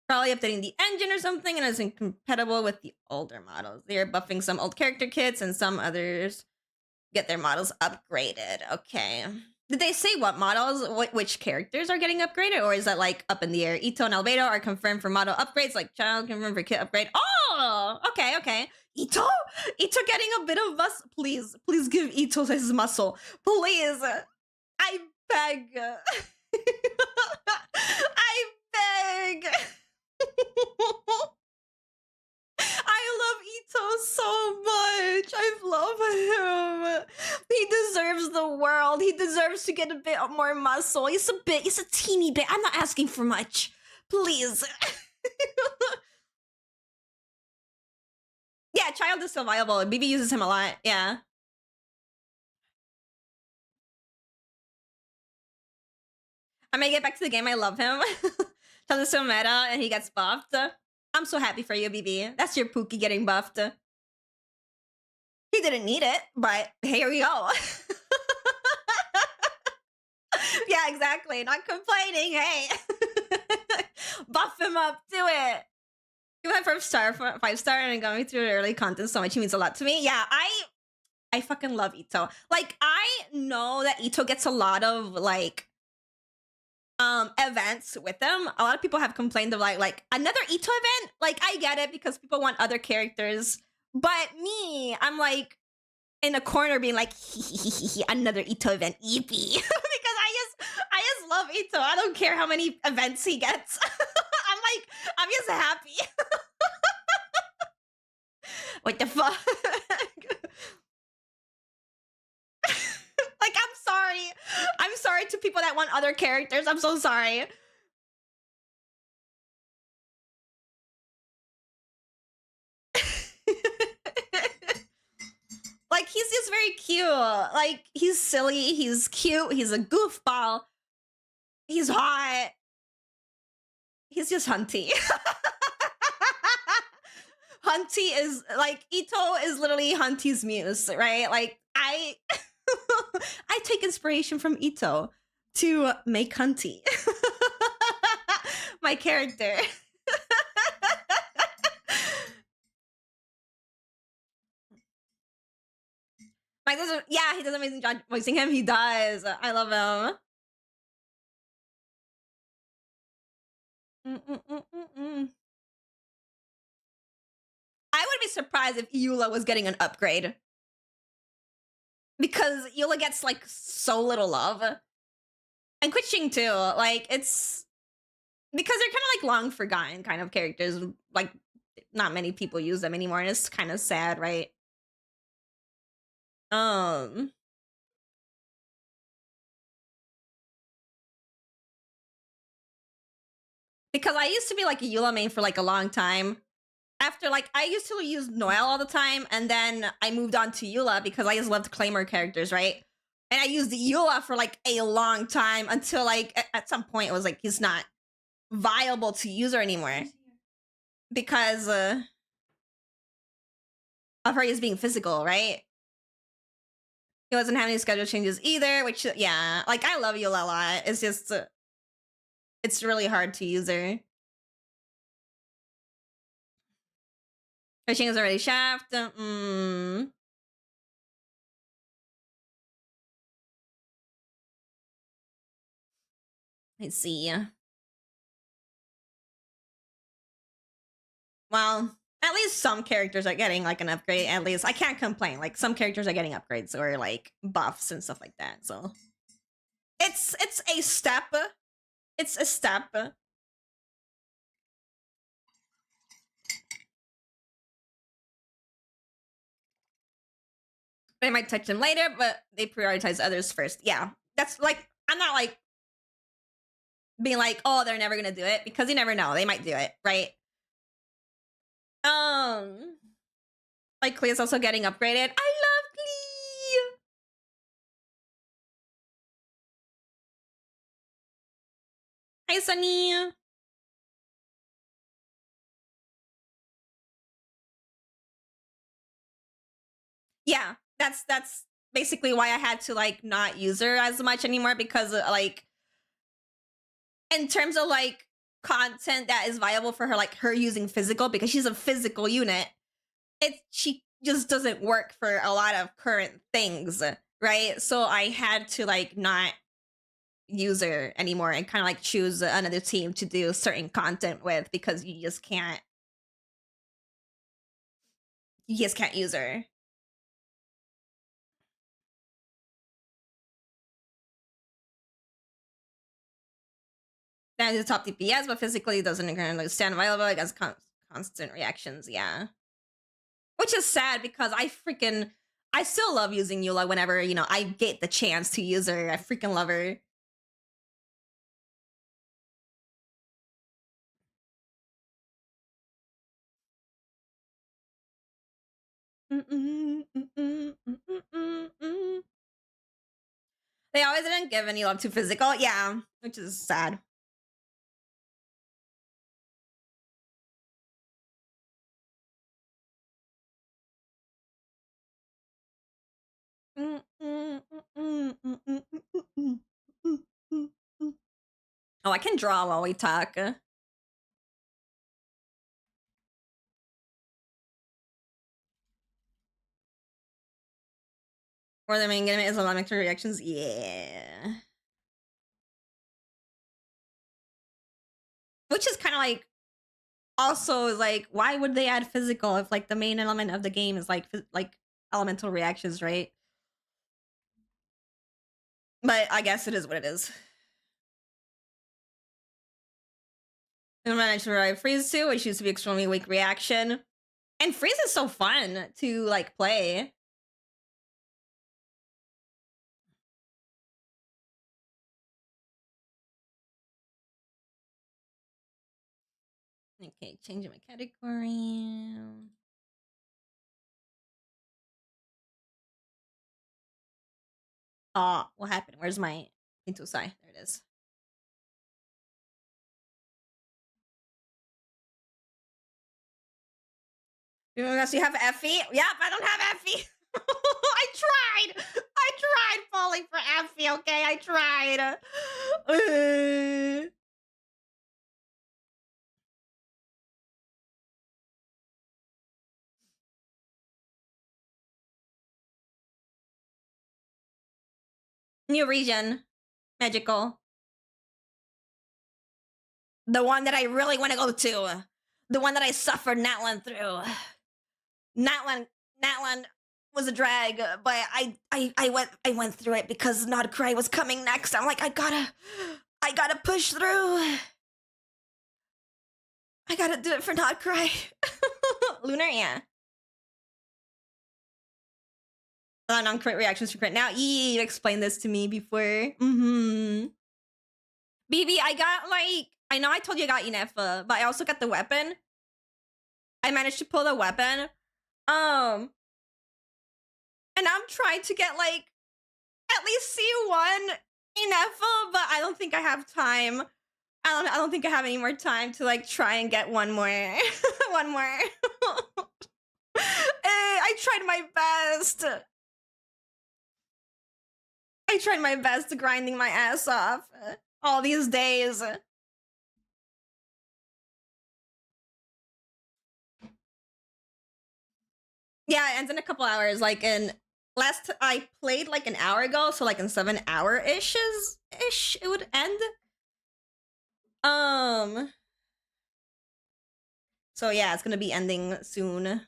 Speaker 1: Probably updating the engine or something and is incompatible with the older models. They're buffing some old character kits and some others get their models upgraded. Okay. Did they say what models, which characters are getting upgraded, or is that like up in the air? Ito and Albedo are confirmed for model upgrades, like child confirmed for kit upgrade. Oh, okay. Ito getting a bit of muscle. Please give Ito his muscle. Please. I beg. I beg. I love Ito so much. I love him. He deserves the world. He deserves to get a bit more muscle. He's a teeny bit. I'm not asking for much. Please. Yeah, child is still viable. BB uses him a lot. Yeah. I may get back to the game. I love him. Child is so meta and he gets buffed. I'm so happy for you, BB. That's your Pookie getting buffed. He didn't need it, but here we go. Yeah, exactly. Not complaining. Hey, buff him up. Do it. He went from 5-star, and going through early content so much. He means a lot to me. Yeah, I fucking love Ito. Like, I know that Ito gets a lot of like events with them. A lot of people have complained of like another Ito event. Like, I get it because people want other characters, but me, I'm like in a corner being like, another Ito event, yippee. Because I just love Ito. I don't care how many events he gets. I'm just happy. What the fuck? Like, I'm sorry. I'm sorry to people that want other characters. I'm so sorry. Like, he's just very cute. Like, he's silly, he's cute, he's a goofball, he's hot. He's just Hunty. Hunty is like, Ito is literally Hunty's muse, right? Like, I take inspiration from Ito to make Hunty my character. Like, yeah, he does an amazing job voicing him. He does. I love him. I would be surprised if Eula was getting an upgrade, because Eula gets like so little love, and Quitching too. Like, it's because they're kind of like long forgotten kind of characters. Like, not many people use them anymore, and it's kind of sad, right? Because I used to be like a Eula main for like a long time. After like, I used to use Noelle all the time, and then I moved on to Eula because I just loved Claymore characters, right? And I used Eula for like a long time until like at some point it was like, he's not viable to use her anymore because of her just being physical, right? He wasn't having any schedule changes either, which, yeah, like, I love Eula a lot. It's just It's really hard to use her. Fishing is already shaft. Let's see. Well, at least some characters are getting like an upgrade. At least I can't complain. Like some characters are getting upgrades or like buffs and stuff like that. So it's a step. It's a step. They might touch them later, but they prioritize others first. Yeah, that's like I'm not like being like, oh, they're never gonna do it because you never know. They might do it, right? Like Clee's also getting upgraded. I love Clee. Hi, Sunny. Yeah, that's basically why I had to like not use her as much anymore because like in terms of like content that is viable for her, like her using physical because she's a physical unit, she just doesn't work for a lot of current things, right? So I had to like not use her anymore and kind of like choose another team to do certain content with because you just can't use her. That is top DPS, but physically doesn't currently stand available against constant reactions. Yeah, which is sad because I still love using Eula whenever I get the chance to use her. I freaking love her. They always didn't give any love to physical. Yeah, which is sad. Oh, I can draw while we talk. Or the main gimmick is elementary reactions. Yeah. Which is kind of like also like why would they add physical if like the main element of the game is like elemental reactions, right? But I guess it is what it is. And managed to revive Freeze too, which used to be extremely weak reaction. And Freeze is so fun to like play. Okay, changing my category. Oh, what happened? Where's my Pintusai? There it is. Unless you have Effie? Yep, I don't have Effie. I tried falling for Effie, okay? I tried. New region. Magical. The one that I really want to go to. The one that I suffered Natlan through. Natlan was a drag, but I went through it because Nodcry was coming next. I'm like, I gotta push through. I gotta do it for Nodcry. Lunar, yeah. Non-crit reactions to crit. Now, you explained this to me before. BB, I got like, I know I told you I got Inefa, but I also got the weapon. I managed to pull the weapon. And I'm trying to get like at least C1 Inefa, but I don't think I have time. I don't think I have any more time to like try and get one more. One more. I tried my best. I tried my best grinding my ass off all these days. Yeah, it ends in a couple hours. Like in last I played like an hour ago, so like in 7 hour ish it would end. So yeah, it's gonna be ending soon.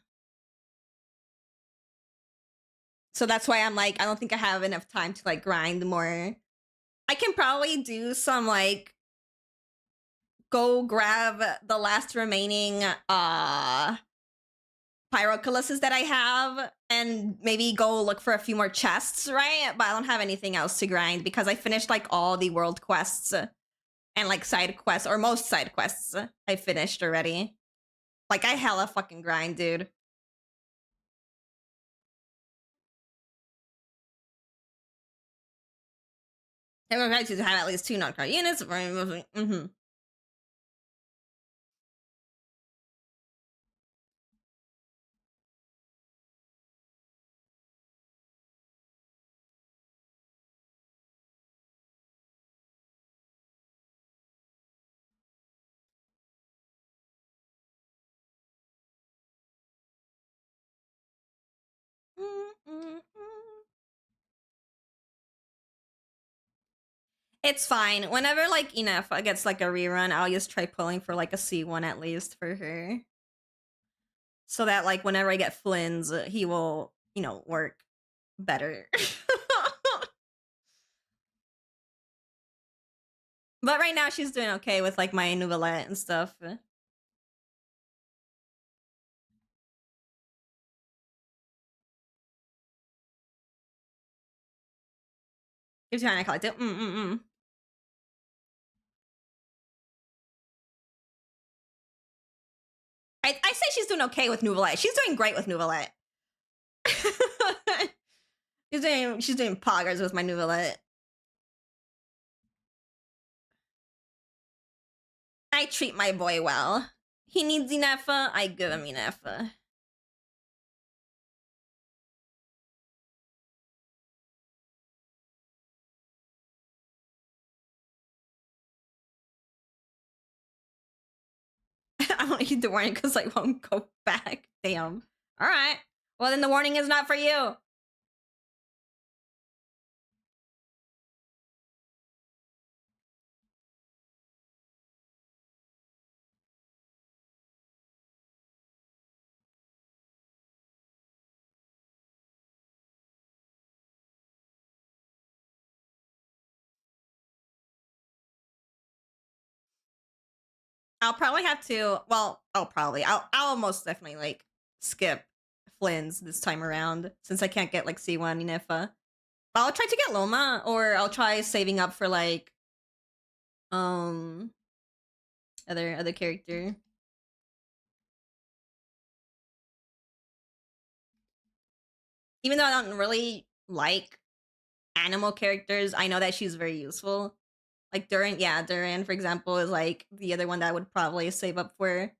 Speaker 1: So that's why I'm like, I don't think I have enough time to like grind more. I can probably do some like go grab the last remaining pyrocalysis that I have and maybe go look for a few more chests, right? But I don't have anything else to grind because I finished like all the world quests and like side quests, or most side quests I finished already. Like I hella fucking grind, dude. Everyone tries to have at least 2 non-card units. Mm-hmm. It's fine. Whenever like Inefa gets like a rerun, I'll just try pulling for like a C1 at least for her. So that like whenever I get Flynn's, he will, work better. But right now she's doing okay with like my Nouvellette and stuff. Gives you an collect it. I say she's doing okay with Nouvellette. She's doing great with Nouvellette. she's doing poggers with my Nouvellette. I treat my boy well. He needs Inefa, I give him Inefa. I don't need the warning because I won't go back. Damn. Alright. Well, then the warning is not for you. I'll probably have to. Well, I'll most definitely like skip Flynn's this time around since I can't get like C1 Inefa. But I'll try to get Loma, or I'll try saving up for like other character. Even though I don't really like animal characters, I know that she's very useful. Like Duran, for example, is like the other one that I would probably save up for.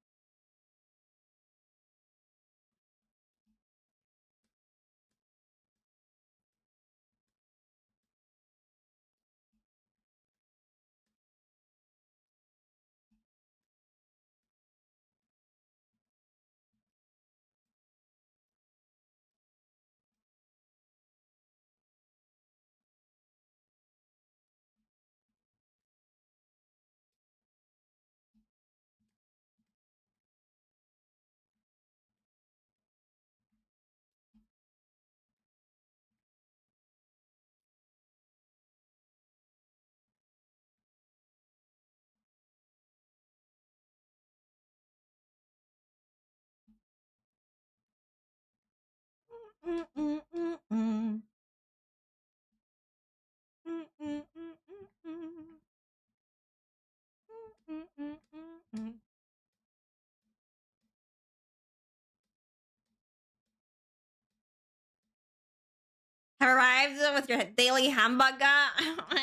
Speaker 1: Have arrived with your daily hamburger.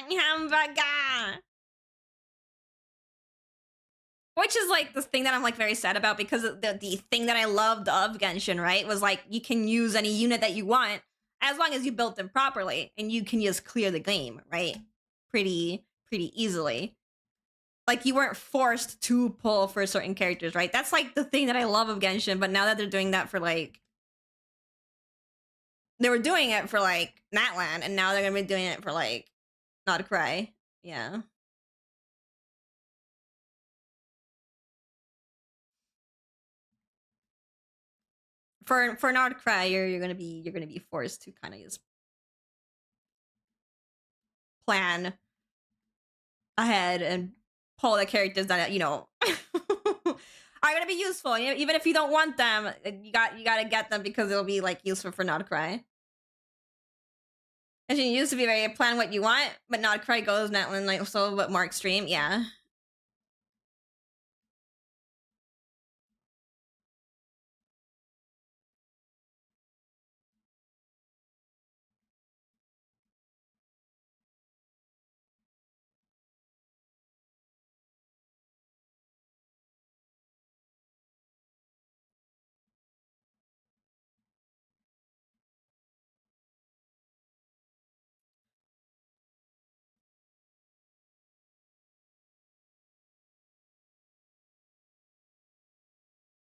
Speaker 1: Hamburger. Which is like the thing that I'm like very sad about, because the thing that I loved of Genshin, right, was like you can use any unit that you want as long as you built them properly, and you can just clear the game, right? Pretty easily. Like you weren't forced to pull for certain characters, right? That's like the thing that I love of Genshin. But now that they're doing that for like They were doing it for like Natland, and now they're gonna be doing it for like Not a Cry. Yeah. For Not a Cry, you're gonna be forced to kind of just plan ahead and pull the characters that are gonna be useful. Even if you don't want them, you gotta get them because it'll be like useful for Not a Cry. And she used to be very plan what you want, but Not a Cry goes Natland like so, but more extreme. Yeah.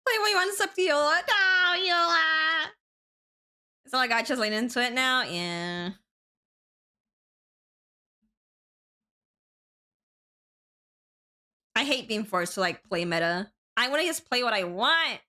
Speaker 1: Wait, wait, what's up to Yola? No, Yola. So I got just lean into it now. Yeah. I hate being forced to like play meta. I want to just play what I want.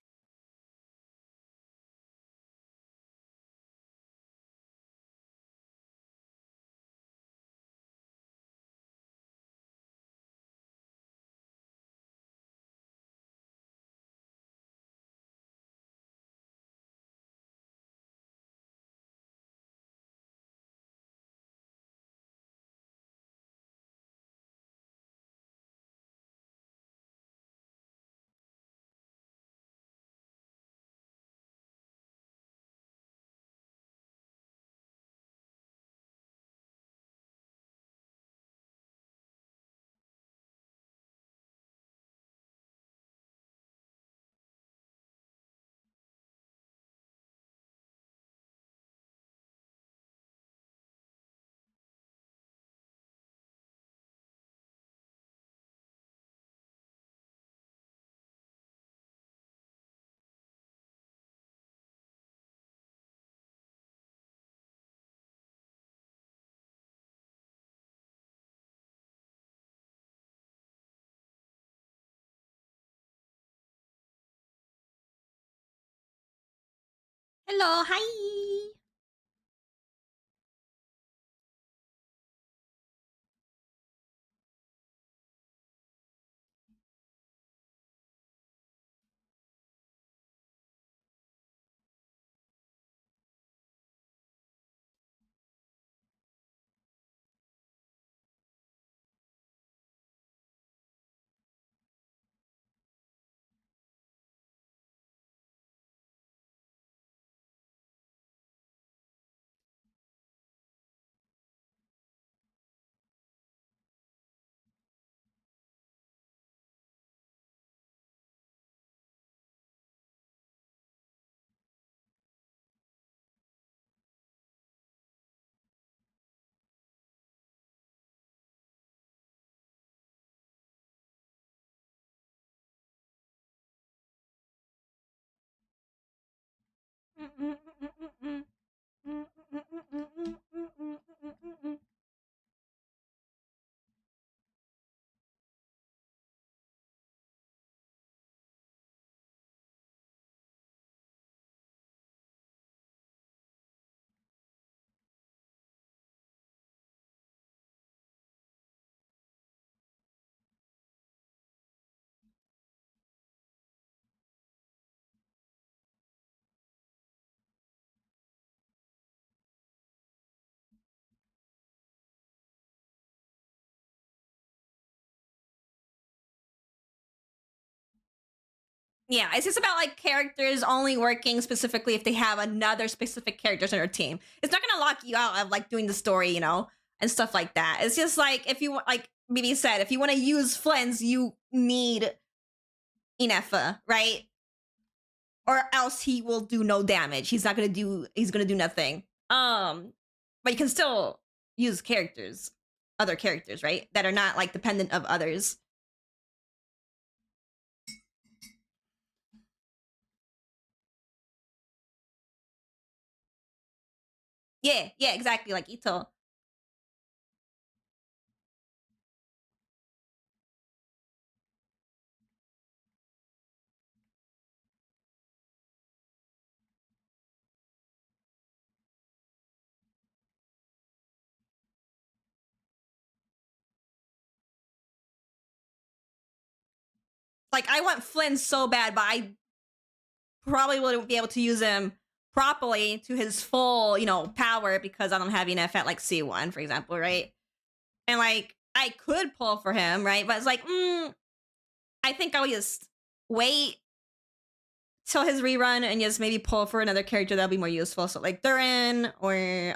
Speaker 1: Hello, hi. Yeah, it's just about like characters only working specifically if they have another specific characters on their team. It's not gonna lock you out of like doing the story, and stuff like that. It's just like if you like BB said, if you want to use Flens, you need Inefa, right? Or else he will do no damage. He's gonna do nothing. But you can still use other characters, right? That are not like dependent of others. Yeah, yeah, exactly, like Ito. Like, I want Flynn so bad, but I probably wouldn't be able to use him properly to his full, power because I don't have enough at like C1, for example, right? And like, I could pull for him, right? But it's like, I think I'll just wait till his rerun and just maybe pull for another character that'll be more useful. So like Durin or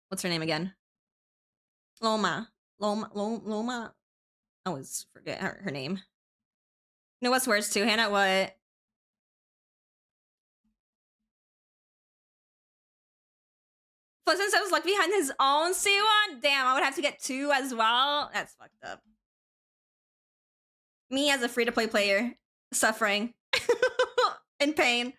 Speaker 1: what's her name again? Loma. I always forget her name. You know what's worse too, Hannah? What? But since I was like behind his own C1, damn, I would have to get two as well. That's fucked up. Me as a free to play player, suffering in pain.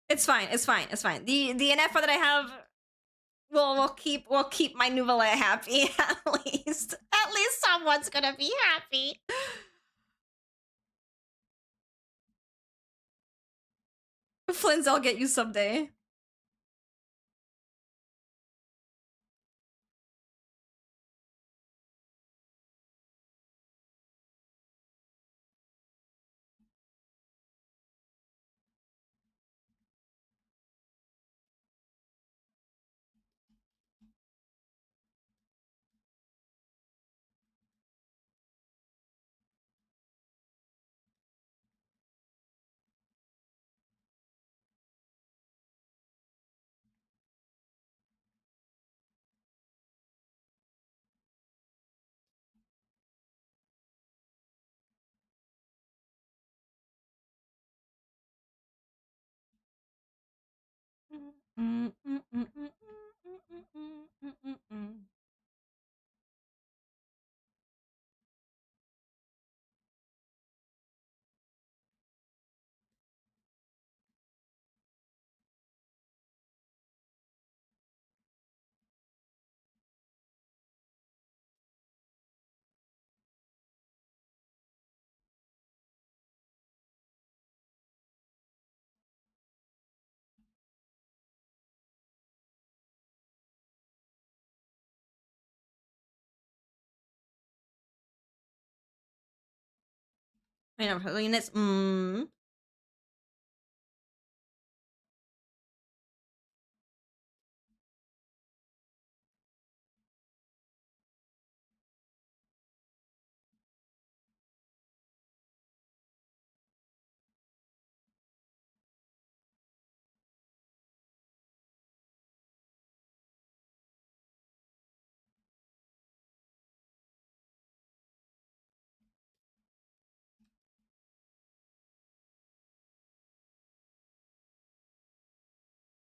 Speaker 1: It's fine. It's fine. It's fine. The NFO that I have will keep my Nouvelle happy at least. At least someone's gonna be happy. Flynn's, I'll get you someday. I know her units.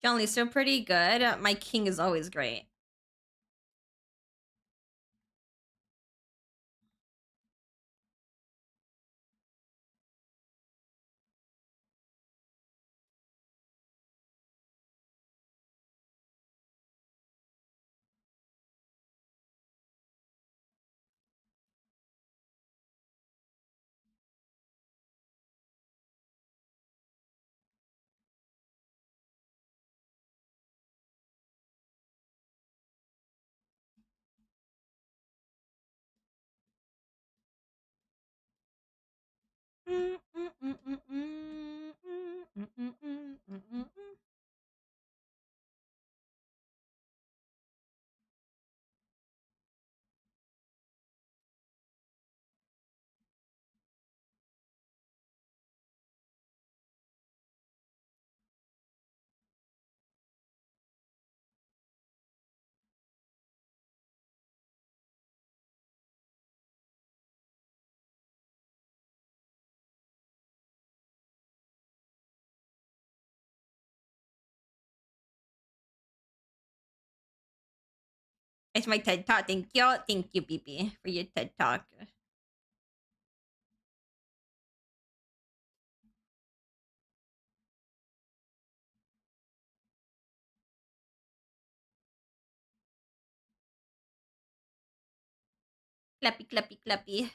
Speaker 1: John Lee's still pretty good. My king is always great. It's my TED Talk. Thank you. Thank you, PP, for your TED Talk. Clappy, clappy, clappy.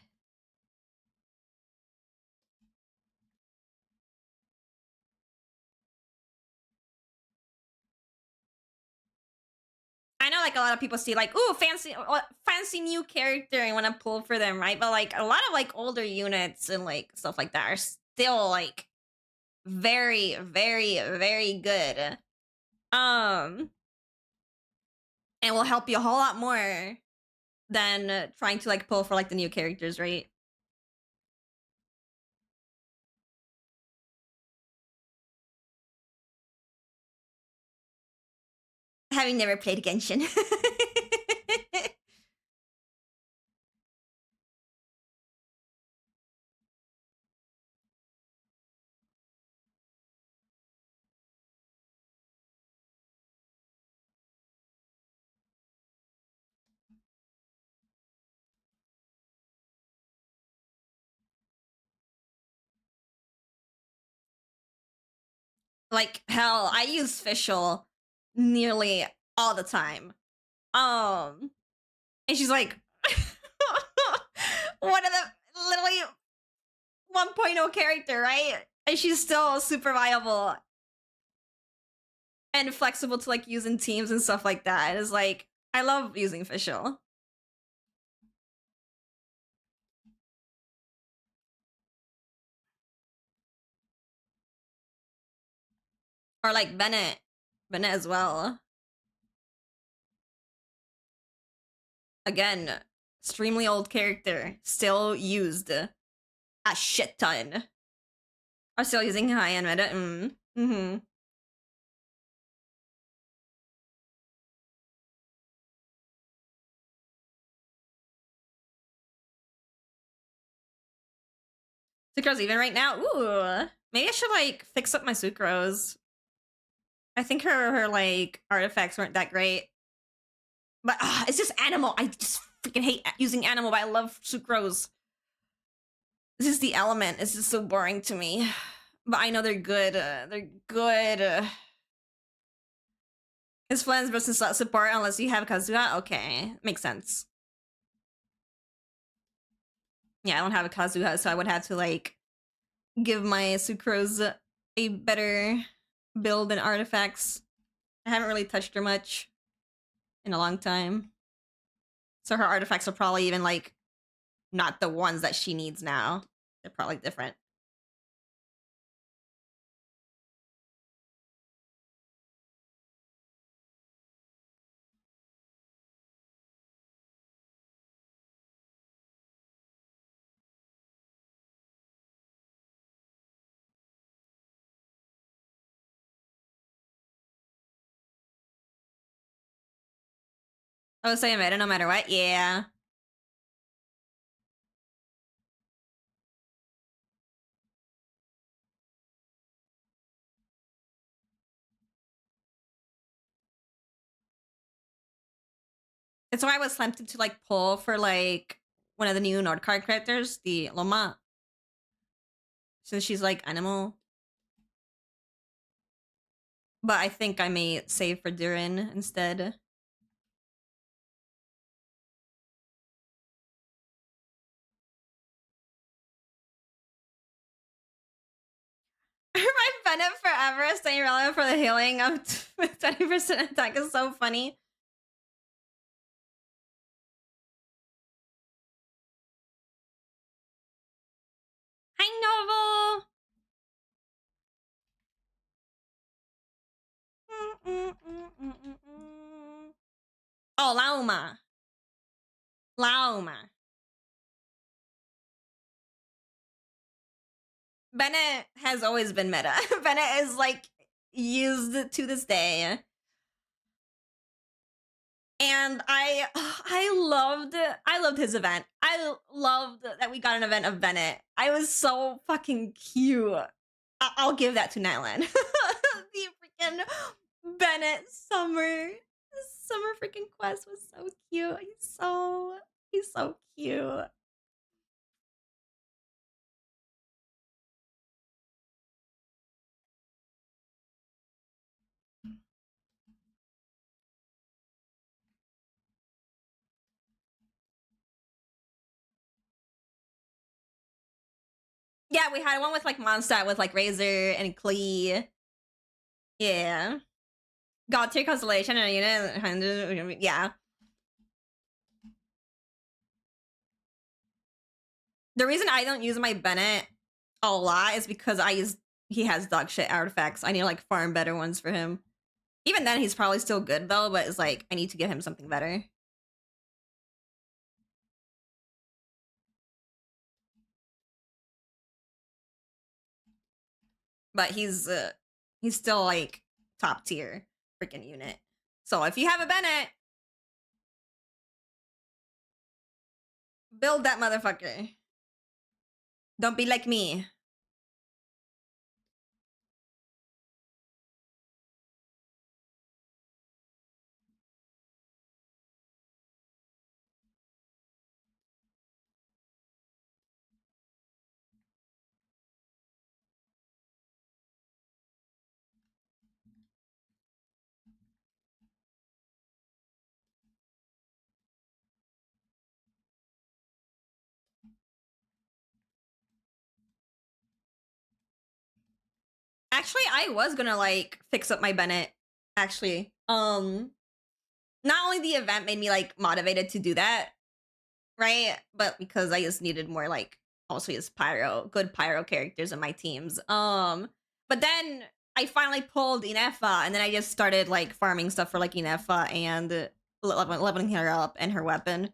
Speaker 1: I know, like, a lot of people see, like, ooh, fancy new character and want to pull for them, right? But, like, a lot of, like, older units and, like, stuff like that are still, like, very, very, very good. And will help you a whole lot more than trying to, like, pull for, like, the new characters, right? Having never played Genshin. Like, hell, I use Fischl nearly all the time. And she's like, one of the literally 1.0 character, right? And she's still super viable and flexible to, like, use in teams and stuff like that. It's like, I love using Fischl. Or like Bennett. Bennett as well. Again, extremely old character. Still used a shit ton. Are still using high-end meta. Mm-hmm. Sucrose even right now? Ooh. Maybe I should, like, fix up my Sucrose. I think her like, artifacts weren't that great. But it's just animal. I just freaking hate using animal, but I love Sucrose. This is the element. It's just so boring to me. But I know they're good. They're good. His friends versus support unless you have Kazuha? Okay. Makes sense. Yeah, I don't have a Kazuha, so I would have to, like, give my Sucrose a better build and artifacts. I haven't really touched her much in a long time. So her artifacts are probably even, like, not the ones that she needs now. They're probably different. I would say a meta no matter what. Yeah. It's why I was tempted to, like, pull for, like, one of the new Nord card characters, the Loma. Since she's, like, animal. But I think I may save for Durin instead. My Bennett forever staying relevant for the healing of 20% attack is so funny. Hi, Noble! Oh, Lauma. Lauma. Bennett has always been meta. Bennett is, like, used to this day. And I loved his event. I loved that we got an event of Bennett. I was so fucking cute. I'll give that to Nyland. The freaking Bennett summer. Summer freaking Quest was so cute. He's so cute. Yeah, we had one with like Mondstadt with like Razor and Klee. Yeah. God tier constellation and unit. Yeah. The reason I don't use my Bennett a lot is because he has dog shit artifacts. I need to like farm better ones for him. Even then, he's probably still good though, but it's like I need to give him something better. But he's still like top tier freaking unit. So if you have a Bennett, build that motherfucker. Don't be like me. Actually, I was gonna like fix up my Bennett. Actually, not only the event made me like motivated to do that, right? But because I just needed more like also just good pyro characters in my teams. But then I finally pulled Inefa, and then I just started like farming stuff for like Inefa and leveling her up and her weapon,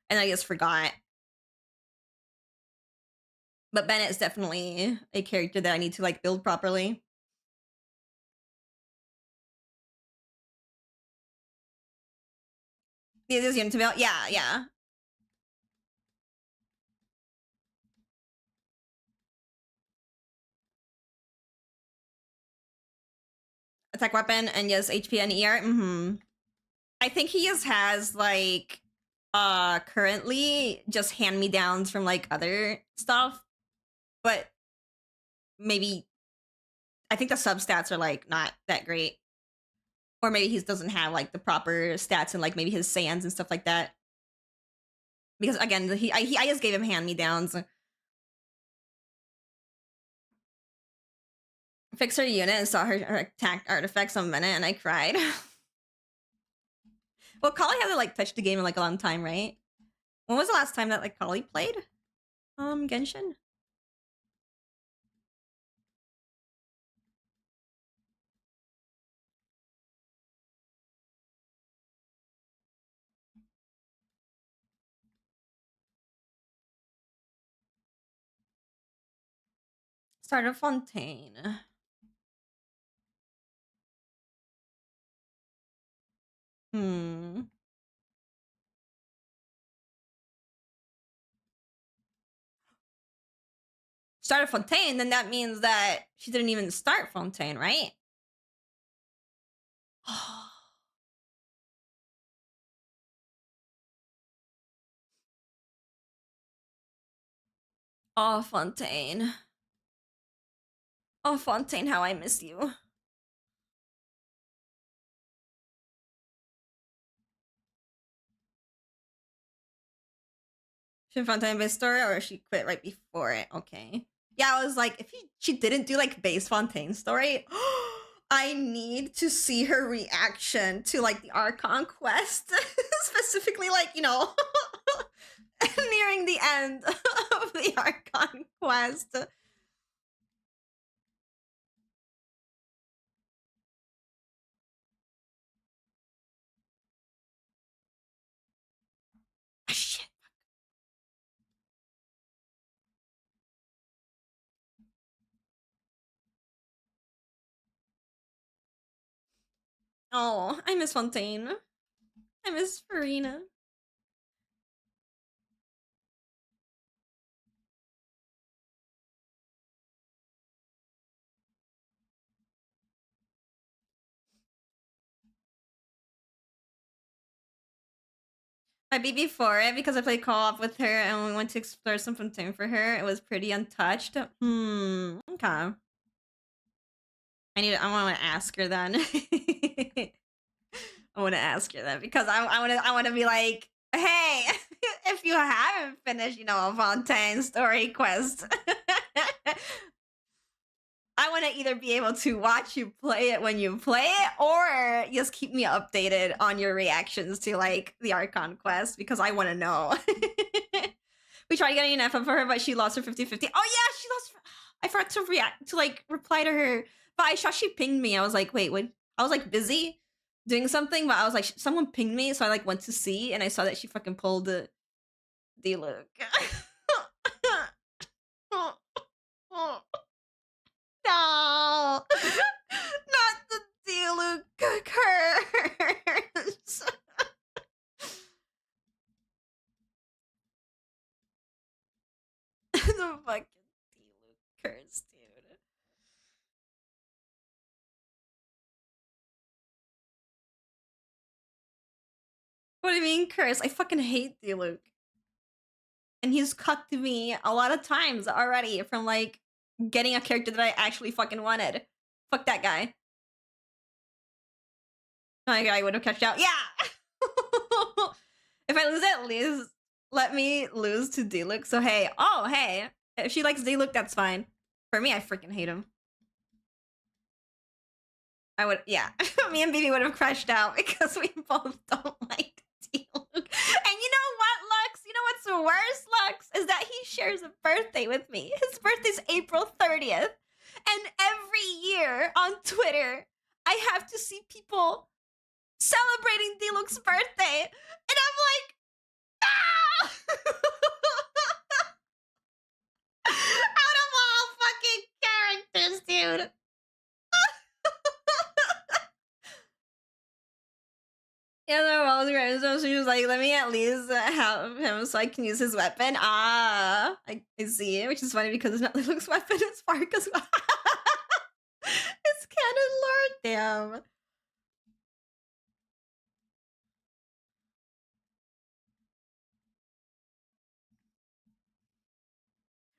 Speaker 1: and I just forgot. But Bennett is definitely a character that I need to like build properly. Yeah, this unit to build. Yeah, yeah. Attack weapon and yes, HP and ER. I think he just has like currently just hand me downs from like other stuff, but maybe I think the substats are like not that great, or maybe he doesn't have like the proper stats and like maybe his sands and stuff like that. Because again, I just gave him hand me downs. Fix her unit and saw her attack artifacts on minute, and I cried. Well, Kali hasn't like touched the game in like a long time, right? When was the last time that like Kali played? Genshin. Started Fontaine. Started Fontaine, then that means that she didn't even start Fontaine, right? Oh, Fontaine. Oh, Fontaine, how I miss you. She Fontaine base story, or she quit right before it? Okay. Yeah, I was like, if she didn't do like base Fontaine story, I need to see her reaction to like the Archon quest, specifically like nearing the end of the Archon quest. Shit. Oh, I miss Fontaine. I miss Farina. I beat before it because I played co-op with her and we went to explore something for her. It was pretty untouched. Okay. I want to ask her then. I want to ask her that because I want to be like, hey, if you haven't finished, a Fontaine story quest, I want to either be able to watch you play it when you play it, or just keep me updated on your reactions to like the Archon quest because I want to know. We tried getting an F up for her, but she lost her 50-50. Oh yeah, she lost. I forgot to react to like reply to her, but I saw she pinged me. I was like, wait, what? I was like busy doing something, but I was like, someone pinged me, so I like went to see, and I saw that she fucking pulled the look. No, not the Diluc curse. The fucking Diluc curse, dude. What do you mean curse? I fucking hate Diluc. And he's cucked me a lot of times already from like getting a character that I actually fucking wanted. Fuck that guy. I would have catched out. Yeah. If I lose at least let me lose to Diluc. So hey, if she likes Diluc, that's fine. For me, I freaking hate him. I would, yeah. Me and BB would have crashed out because we both don't like Diluc. And you know what, Lux? You know what's worse, Lux? Is that he shares a birthday with me. His birthday's April 30th. And every year on Twitter, I have to see people celebrating Diluc's birthday. And I'm like, ah! Out of all fucking characters, dude. Yeah, no, well, right. So she was like, let me at least have him so I can use his weapon. I see it, which is funny because it's not Lilux's weapon, it's Farca's weapon. It's canon lore, damn.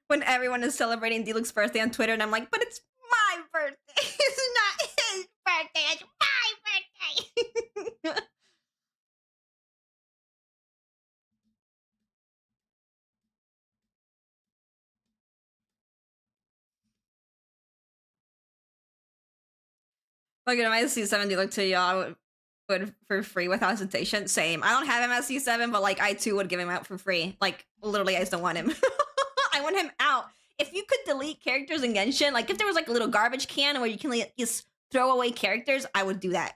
Speaker 1: When everyone is celebrating Diluc's birthday on Twitter, and I'm like, but it's my birthday. It's not his birthday, it's my birthday. Like, if I see 7 Diluc to y'all, would for free without hesitation. Same. I don't have him as C7, but like I too would give him out for free. Like literally, I just don't want him. I want him out. If you could delete characters in Genshin, like if there was like a little garbage can where you can like, just throw away characters, I would do that.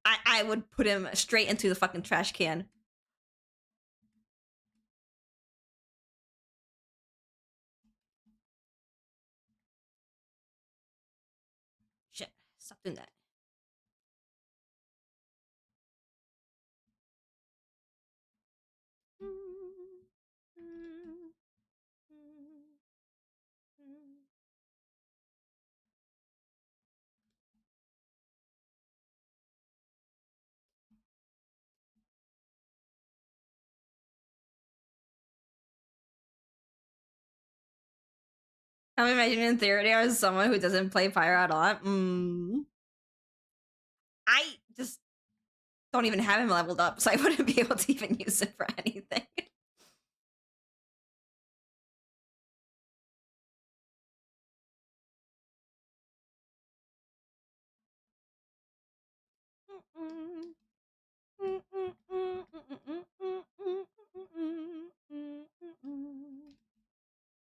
Speaker 1: I would put him straight into the fucking trash can. Shit, stop doing that. I'm imagining in theory as someone who doesn't play Pyro at all. I just don't even have him leveled up, so I wouldn't be able to even use it for anything.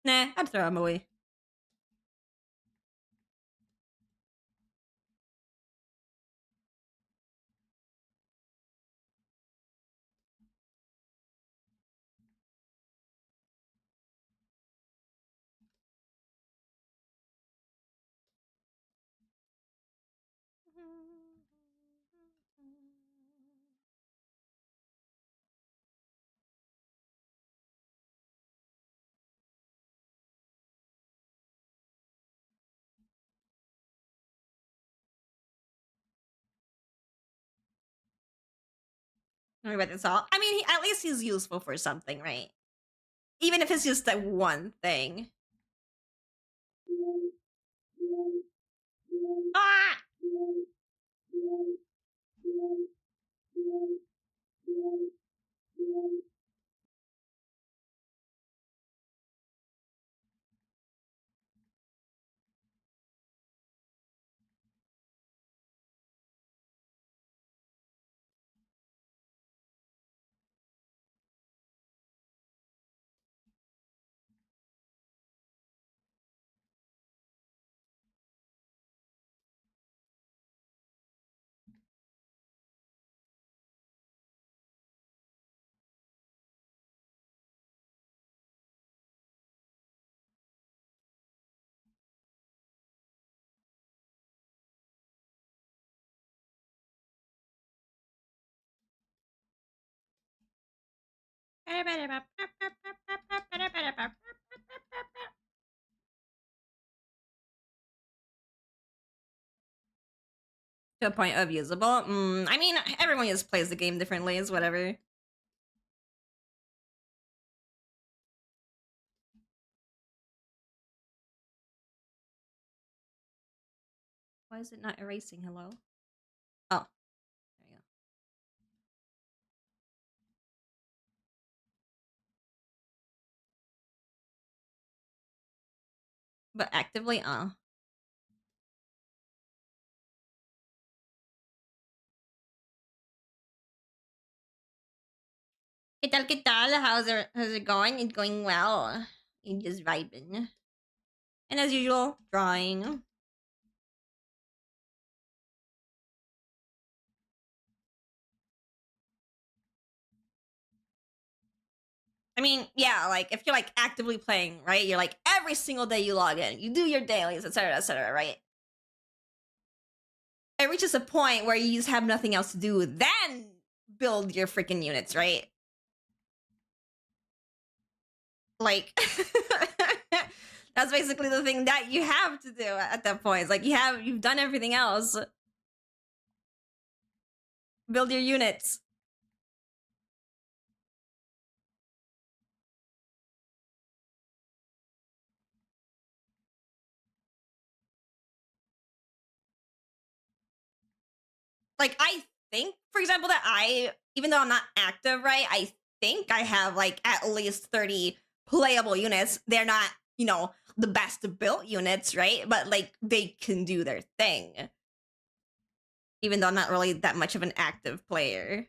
Speaker 1: Nah, I'd throw him away. But it's all. I mean, at least he's useful for something, right? Even if it's just that one thing. Ah! To a point of usable. I mean, everyone just plays the game differently. It's whatever. Why is it not erasing? Hello? Oh, there you go. But actively, ¿Qué tal? How's it going? It's going well. You're just vibing. And as usual, drawing. I mean, yeah, like if you're like actively playing, right? You're like every single day you log in, you do your dailies, etc., right? It reaches a point where you just have nothing else to do, then build your freaking units, right? Like that's basically the thing that you have to do at that point. It's like you've done everything else. Build your units. Like I think, for example, that even though I'm not active, right, I think I have like at least 30 playable units. They're not, the best built units, right? But like they can do their thing. Even though I'm not really that much of an active player.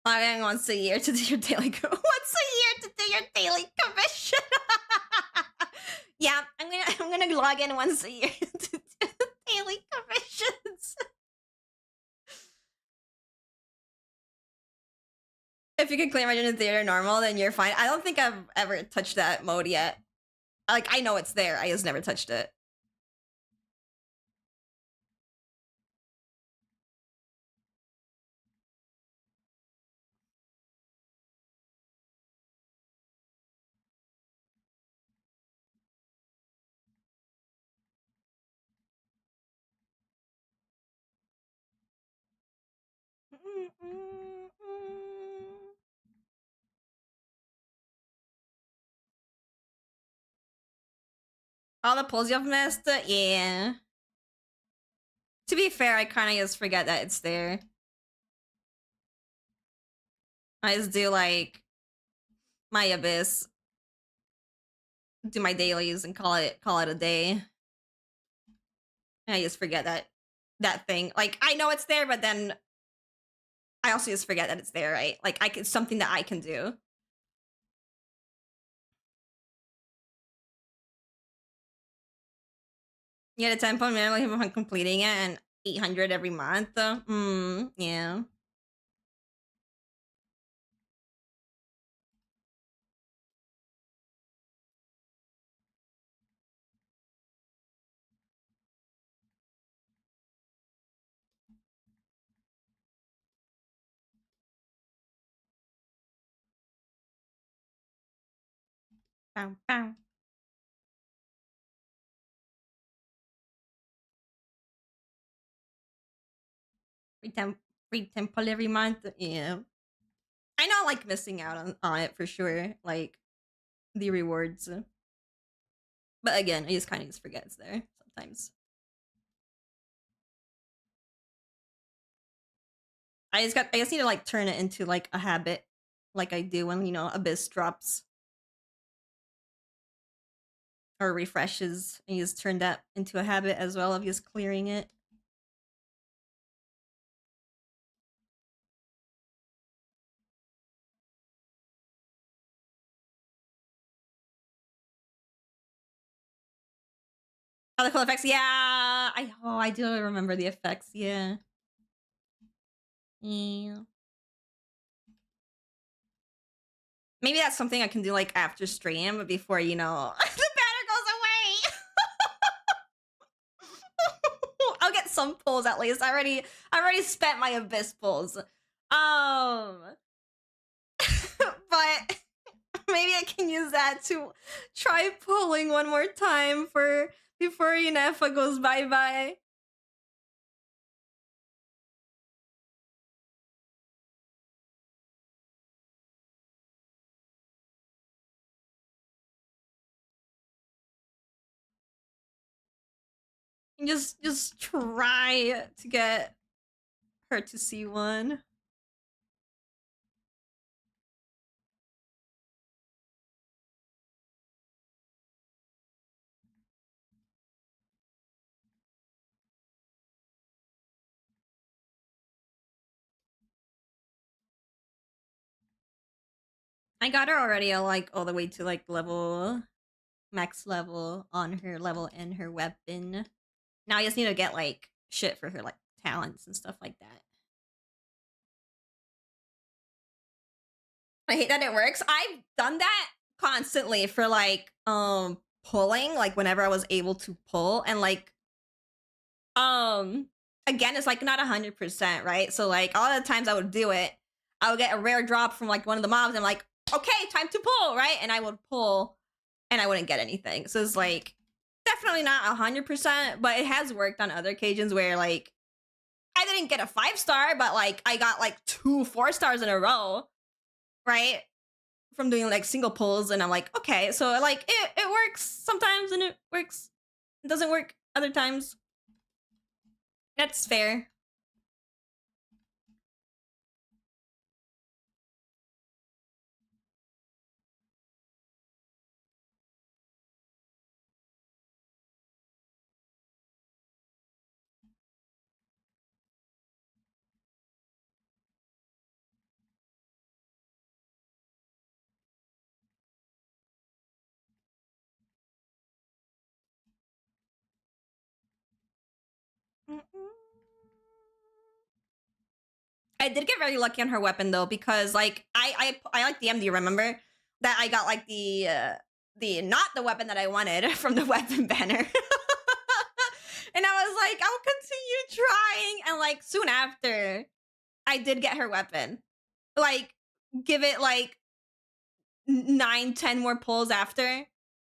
Speaker 1: Logging once a year to do your daily once a year to do your daily commission. Yeah, I'm gonna log in once a year to do the daily commissions. If you can claim it in theater normal, then you're fine. I don't think I've ever touched that mode yet. Like I know it's there, I just never touched it. All the pulls you've missed, yeah. To be fair, I kind of just forget that it's there. I just do like my abyss, do my dailies, and call it a day. And I just forget that thing. Like I know it's there, but then I also just forget that it's there, right? Like it's something that I can do. You get a 10 point minimum upon completing it and 800 every month. Yeah. Bow, bow. free temple every month. Yeah. I know, like, missing out on it for sure. Like, the rewards. But again, I just kind of just forget it's there sometimes. I just need to, like, turn it into, like, a habit. Like I do when, Abyss drops. Or refreshes. And you just turn that into a habit as well of just clearing it. Oh, the cool effects. Yeah. I do remember the effects. Yeah. Yeah. Maybe that's something I can do, like, after stream before, the banner goes away. I'll get some pulls at least. I already spent my Abyss pulls. But maybe I can use that to try pulling one more time before Yunefa goes bye-bye. Just try to get her to C1. I got her already, like, all the way to, like, max level on her level and her weapon. Now I just need to get, like, shit for her, like, talents and stuff like that. I hate that it works. I've done that constantly for, like, pulling, like, whenever I was able to pull, and, like, again, it's, like, not 100%, right? So, like, all the times I would do it, I would get a rare drop from, like, one of the mobs, and I'm like, okay, time to pull, right? And I would pull, and I wouldn't get anything. So it's, like, definitely not 100%, but it has worked on other occasions where, like, I didn't get a 5-star, but, like, I got, like, 2 4-stars in a row, right? From doing, like, single pulls, and I'm like, okay, so, like, it works sometimes, and it doesn't work other times. That's fair. I did get very lucky on her weapon though, because, like, I like the MD. Remember that I got, like, the not the weapon that I wanted from the weapon banner, and I was like, I'll continue trying, and, like, soon after, I did get her weapon. Like, give it, like, 9, 10 more pulls after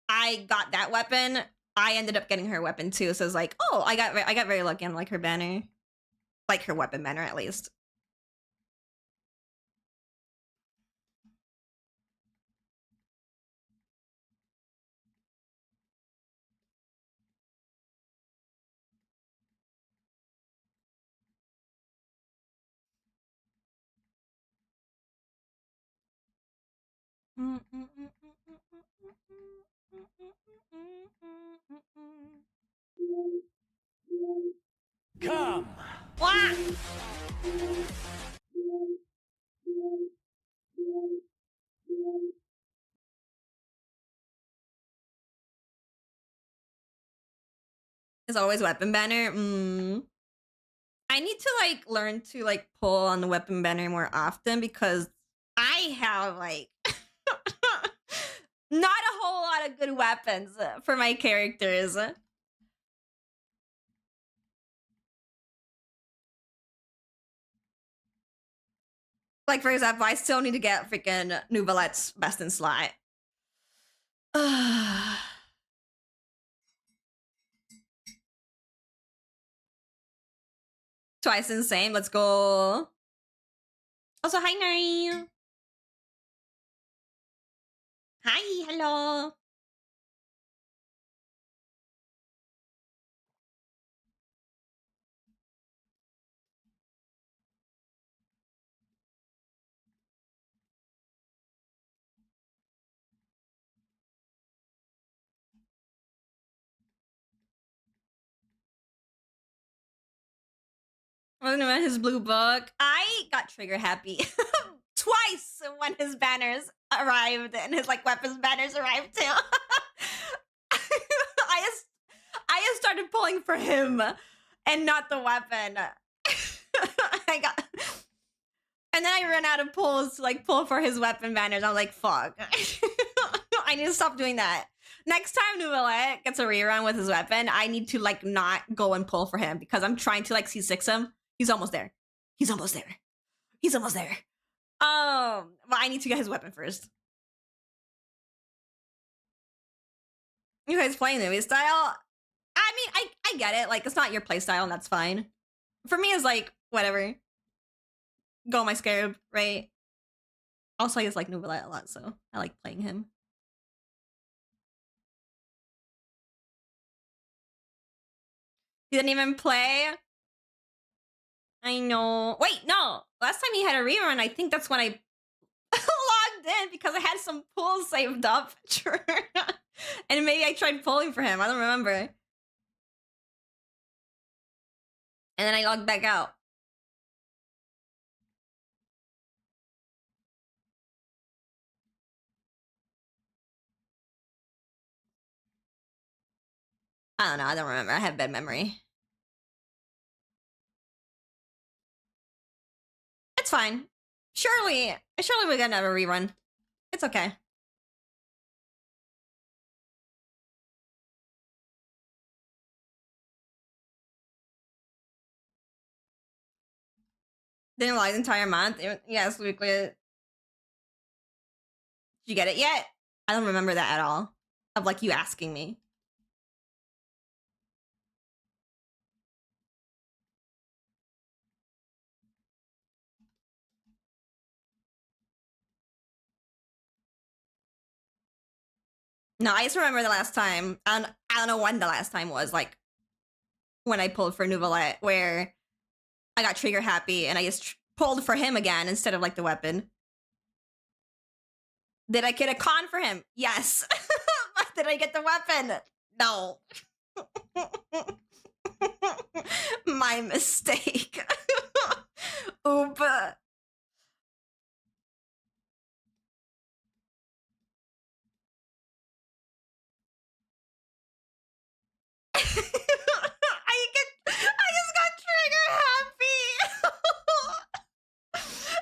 Speaker 1: I got that weapon. I ended up getting her weapon too. So it's like, oh, I got very lucky on, like, her banner, like, her weapon banner at least.
Speaker 2: Come!
Speaker 1: Wah! Is always weapon banner. I need to, like, learn to, like, pull on the weapon banner more often, because I have, like, not a whole lot of good weapons for my characters. Like, for example, I still need to get freaking Nouvelette's best in slot. Twice in the same. Let's go. Also, hi, Nari. Hi, hello. Wasn't about his blue book. I got trigger happy twice when his banners arrived and his like weapons banners arrived too. I just started pulling for him and not the weapon. I got, and then I ran out of pulls to like pull for his weapon banners. I was like, fuck. I need to stop doing that. Next time Nouvelle gets a rerun with his weapon, I need to like not go and pull for him because I'm trying to like C6 him. He's almost there. He's almost there. He's almost there. But I need to get his weapon first. You guys playing movie style? I mean, I get it. Like, it's not your play style, and that's fine. For me, it's like, whatever. Go my scarab, right? Also, I just like Nouvelle a lot, so I like playing him. He didn't even play? I know. Wait, no. Last time he had a rerun, I think that's when I logged in because I had some pulls saved up. And maybe I tried pulling for him. I don't remember. And then I logged back out. I don't know. I don't remember. I have bad memory. It's fine. Surely we're gonna have a rerun. It's okay. Didn't log the entire month. Yes, weekly. Did you get it yet? I don't remember that at all. Of like you asking me. No, I just remember the last time. I don't know when the last time was. Like when I pulled for Nouvelle, where I got trigger happy and I just pulled for him again instead of like the weapon. Did I get a con for him? Yes. Did I get the weapon? No. My mistake. Oop. I just got trigger happy.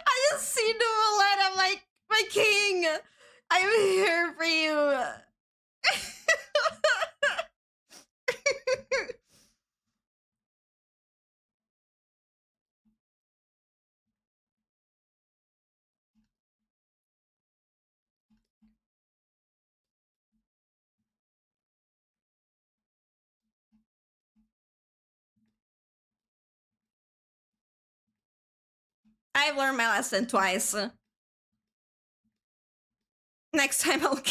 Speaker 1: I just see Nouvelle. I'm like, my king, I'm here for you. I've learned my lesson twice. Next time I'll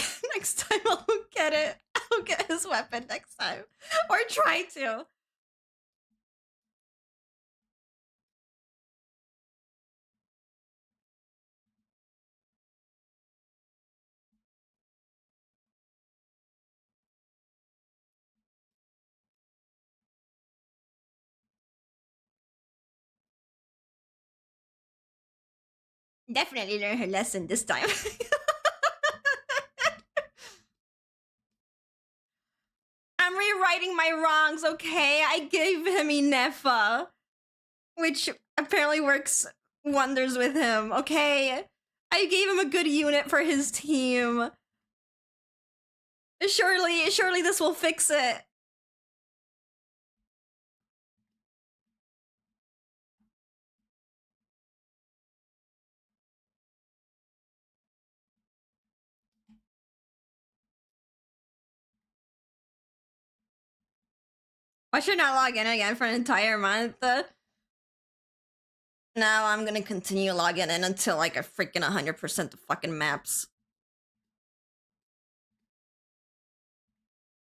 Speaker 1: get it. I'll get his weapon next time. Or try to. Definitely learn her lesson this time. I'm rewriting my wrongs, okay? I gave him Inefa, which apparently works wonders with him, okay? I gave him a good unit for his team. Surely this will fix it. Why should I not log in again for an entire month? Now I'm gonna continue logging in until like I freaking 100% the fucking maps.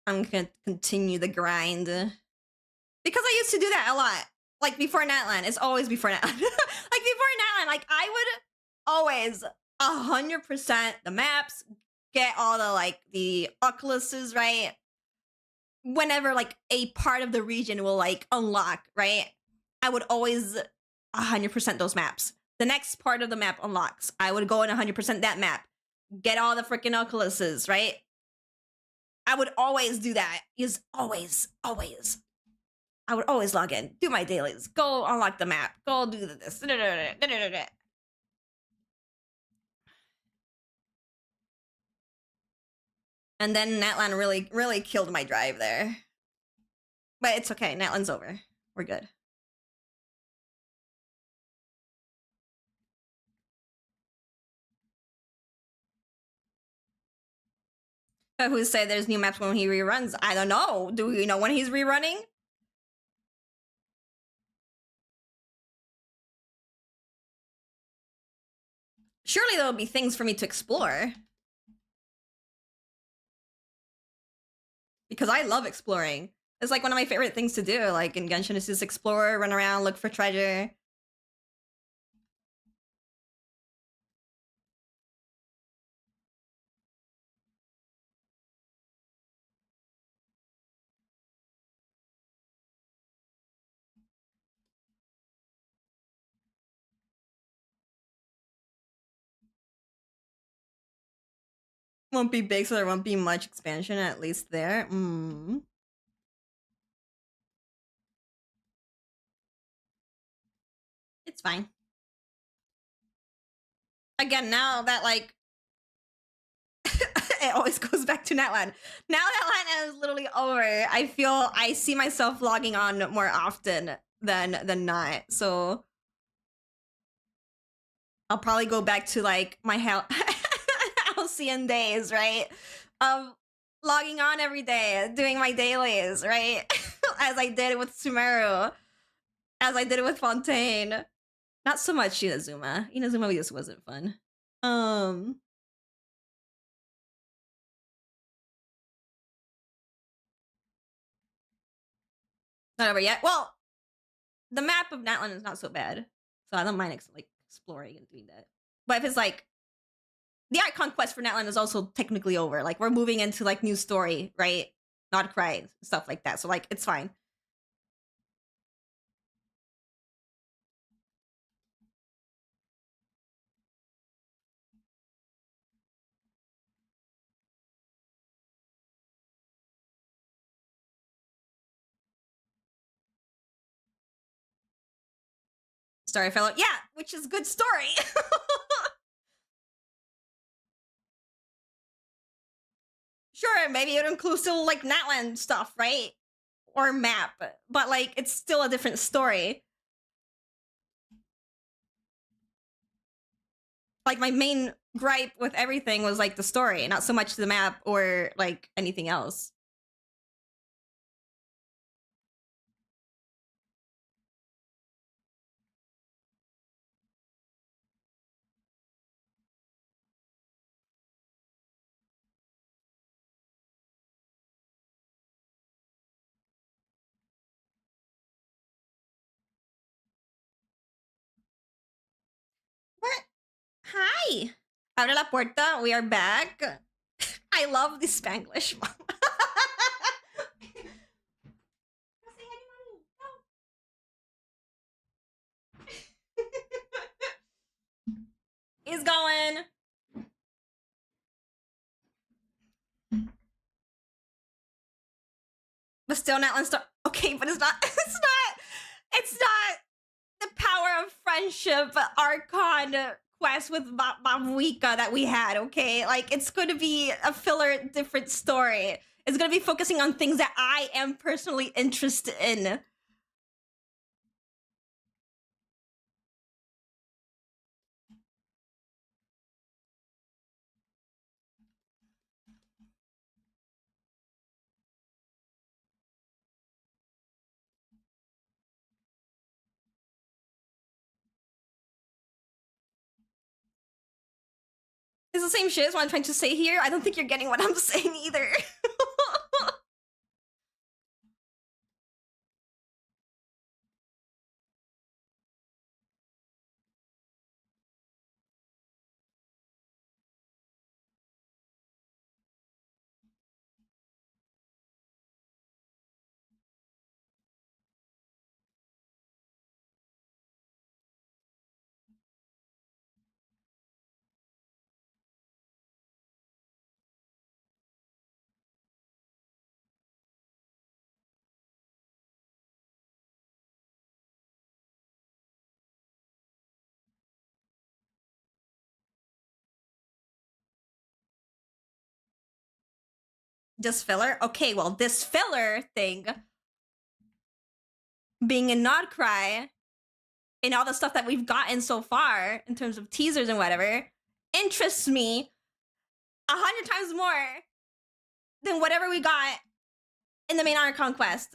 Speaker 1: I'm gonna continue the grind. Because I used to do that a lot. Like before Natlan. It's always before Natlan. Like before Natlan, like I would always 100% the maps, get all the like the oculuses, right? Whenever like a part of the region will like unlock, right? I would always 100% those maps. The next part of the map unlocks. I would go in 100% that map. Get all the freaking oculuses, right? I would always do that. Is always. I would always log in, do my dailies, go unlock the map, go do this. And then Natlan really killed my drive there. But it's okay, Natlan's over. We're good. Who say there's new maps when he reruns? I don't know. Do we know when he's rerunning? Surely there'll be things for me to explore. Because I love exploring. It's like one of my favorite things to do. Like in Genshin, is just explore, run around, look for treasure. Won't be big, so there won't be much expansion, at least there. It's fine. Again, now that like it always goes back to Netland. Now that Netland is literally over, I see myself logging on more often than not. So I'll probably go back to like my halcyon days, right? Of logging on every day, doing my dailies, right? As I did it with Sumeru, as I did it with Fontaine. Not so much Inazuma. Inazuma just wasn't fun. Not over yet. Well, the map of Natlan is not so bad, so I don't mind like exploring and doing that. But if it's like the icon quest for Natlan is also technically over. Like we're moving into like new story, right? Not cry stuff like that. So like it's fine. Story fellow, yeah, which is good story. Sure, maybe it includes still like Natlan stuff, right? Or map, but like it's still a different story. Like my main gripe with everything was like the story, not so much the map or like anything else. What? Hi. Abre la puerta. We are back. I love the Spanglish. He's going. But still not one star. Okay, but it's not. It's not the power of friendship Archon quest with Babuika that we had. Okay, like it's going to be a filler, different story. It's going to be focusing on things that I am personally interested in. the same shit as what I'm trying to say here. I don't think you're getting what I'm saying either. Just filler? Okay, well, this filler thing, being a nod cry, and all the stuff that we've gotten so far in terms of teasers and whatever, interests me 100 times more than whatever we got in the main arc conquest.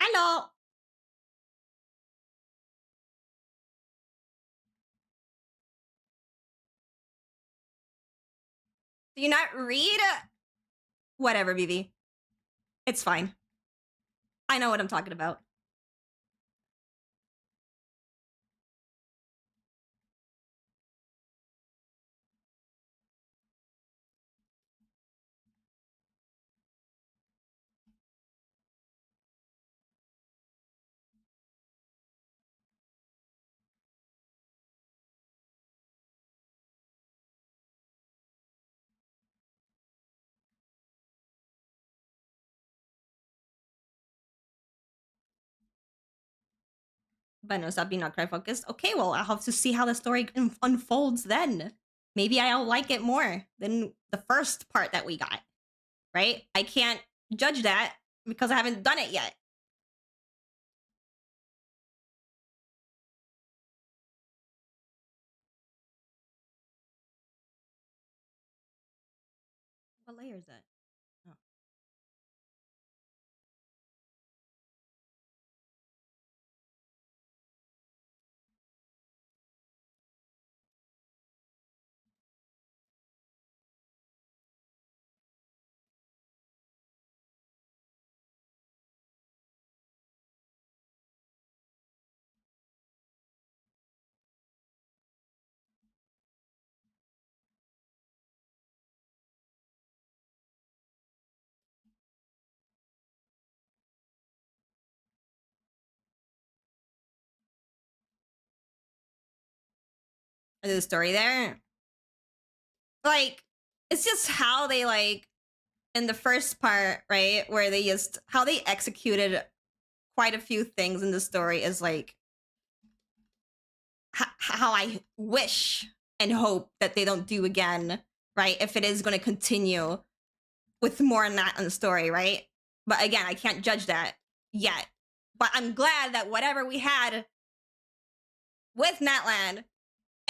Speaker 1: Hello. Do you not read? Whatever, BB. It's fine. I know what I'm talking about. But no, stop being not cry focused. Okay, well, I'll have to see how the story unfolds then. Maybe I'll like it more than the first part that we got, right? I can't judge that because I haven't done it yet. What layer is that? Oh. Is the story there? Like, it's just how they like in the first part, right? Where they just how they executed quite a few things in the story is like how I wish and hope that they don't do again, right? If it is going to continue with more than that in the story, right? But again, I can't judge that yet. But I'm glad that whatever we had with Natland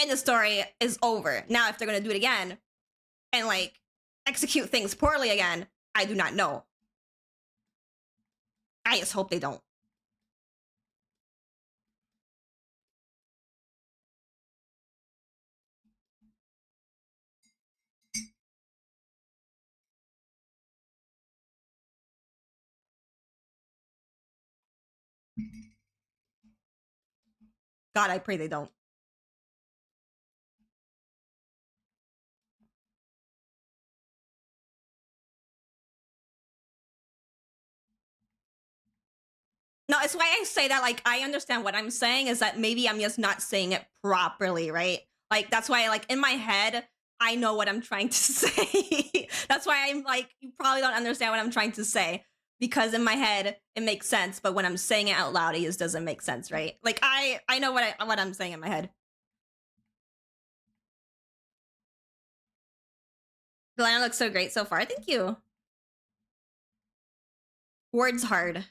Speaker 1: in the story is over. Now, if they're going to do it again and like execute things poorly again, I do not know. I just hope they don't. God, I pray they don't. No, it's why I say that. Like, I understand what I'm saying is that maybe I'm just not saying it properly, right? Like, that's why, like, in my head, I know what I'm trying to say. That's why I'm like, you probably don't understand what I'm trying to say because in my head it makes sense, but when I'm saying it out loud, it just doesn't make sense, right? Like, I know what I'm saying in my head. Glenna looks so great so far. Thank you. Words hard.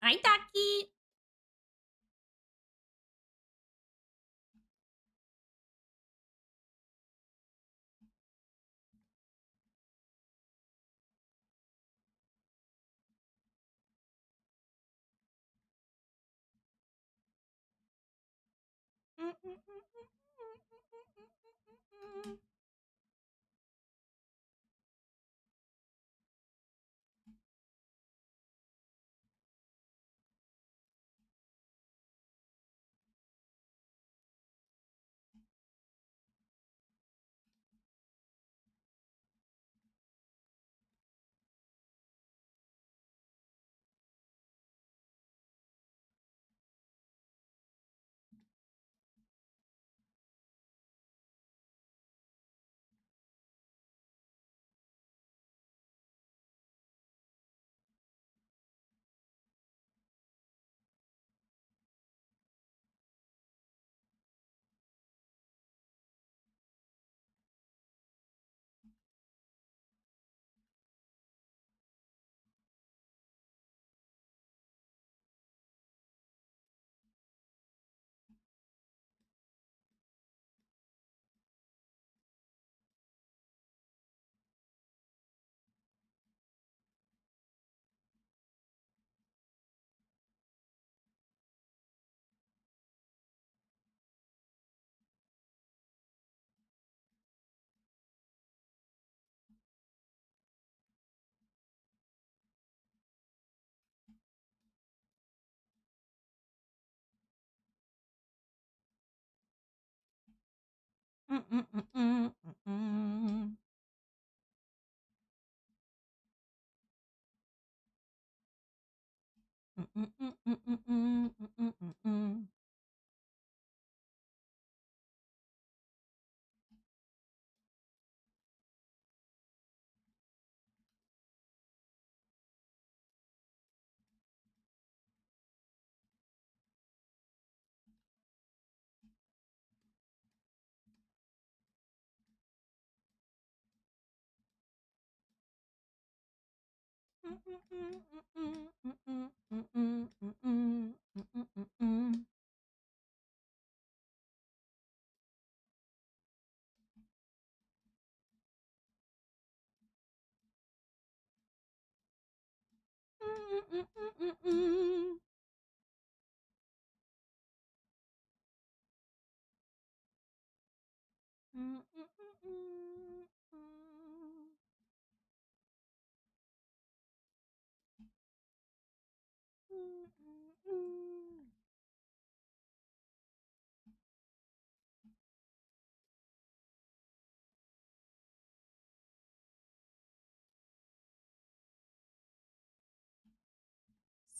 Speaker 1: Hi, Ducky.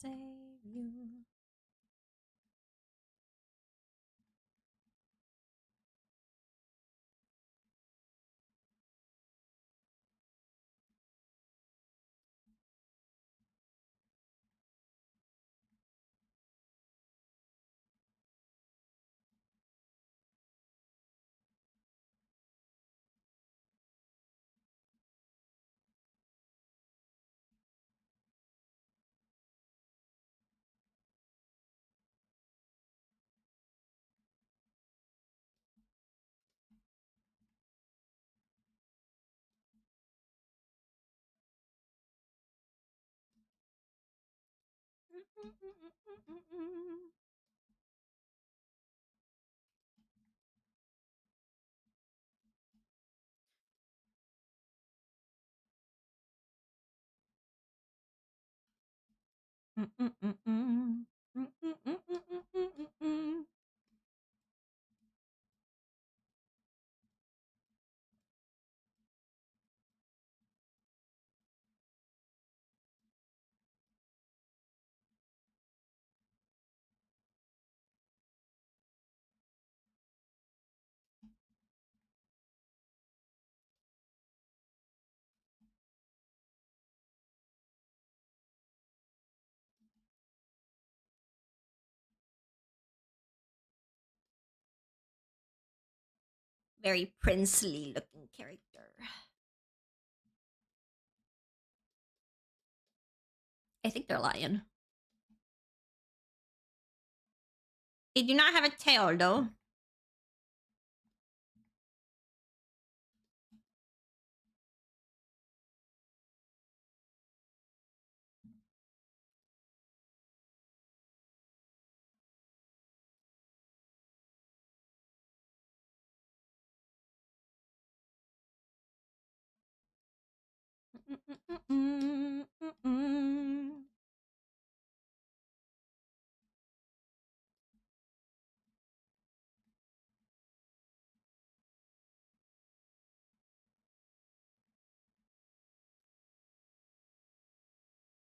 Speaker 1: Save you. Very princely looking character. I think they're lying. They do not have a tail though.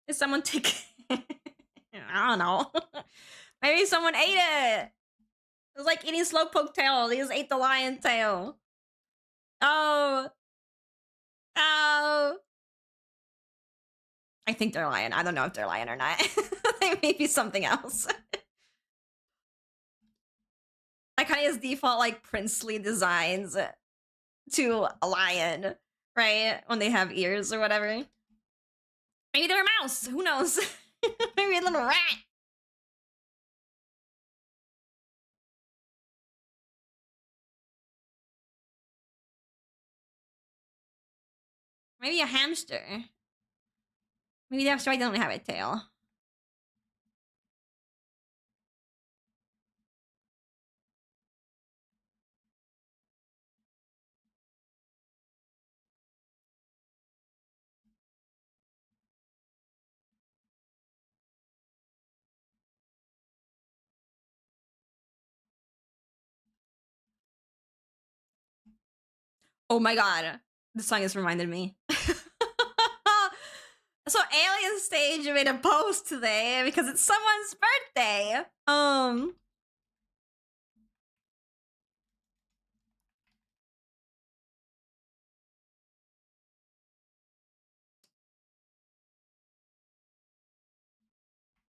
Speaker 1: Is someone take? I don't know. Maybe someone ate it. It was like eating slowpoke tail. They just ate the lion tail. Oh. Oh. I think they're lying. I don't know if they're lying or not. They may be something else. Like Kanye's default like princely designs to a lion, right? When they have ears or whatever. Maybe they're a mouse. Who knows? Maybe a little rat. Maybe a hamster. Maybe that's why they don't have a tail. Oh my god. This song has reminded me. So Alien Stage made a post today because it's someone's birthday.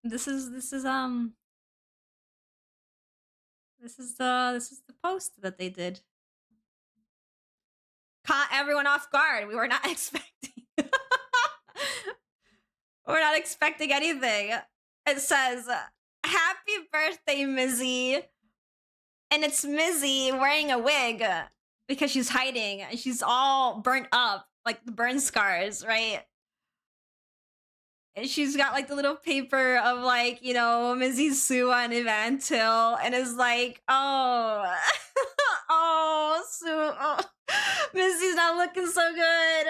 Speaker 1: This is the post that they did. Caught everyone off guard. We were not expecting. We're not expecting anything. It says, "Happy birthday, Mizzy." And it's Mizzy wearing a wig because she's hiding and she's all burnt up, like the burn scars, right? And she's got like the little paper of like, you know, Mizzy Sua and Evan Till, and is like, oh, Oh, so Missy's not looking so good.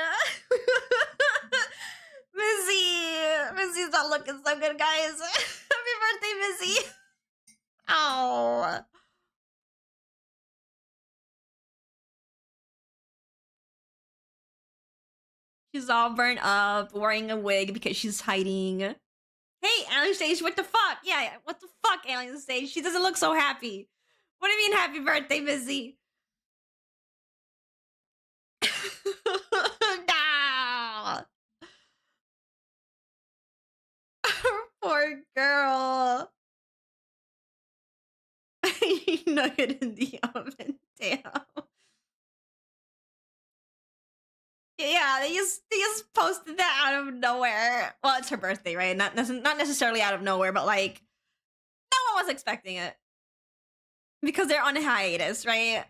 Speaker 1: Missy's not looking so good, guys. Happy birthday, Missy. Oh. She's all burnt up, wearing a wig because she's hiding. Hey, Alien Stage, what the fuck? Yeah, what the fuck, Alien Stage? She doesn't look so happy. What do you mean, happy birthday, Missy? Nah. Poor girl. Nugget in the oven. Damn. Yeah, they just posted that out of nowhere. Well, it's her birthday, right? Not necessarily out of nowhere, but like no one was expecting it because they're on hiatus, right?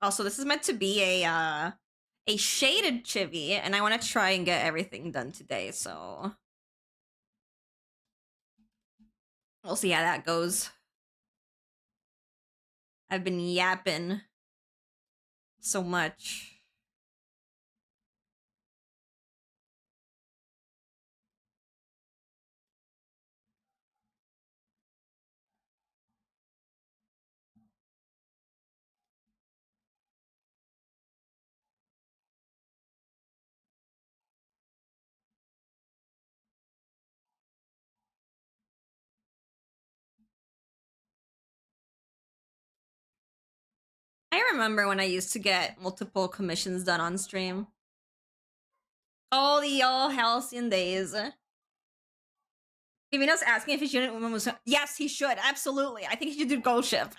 Speaker 1: Also, this is meant to be a shaded chibi, and I want to try and get everything done today, so we'll see how that goes. I've been yapping so much. I remember when I used to get multiple commissions done on stream. Oh, the all halcyon days. Vivino's asking if he shouldn't. Yes, he should. Absolutely. I think he should do gold ship.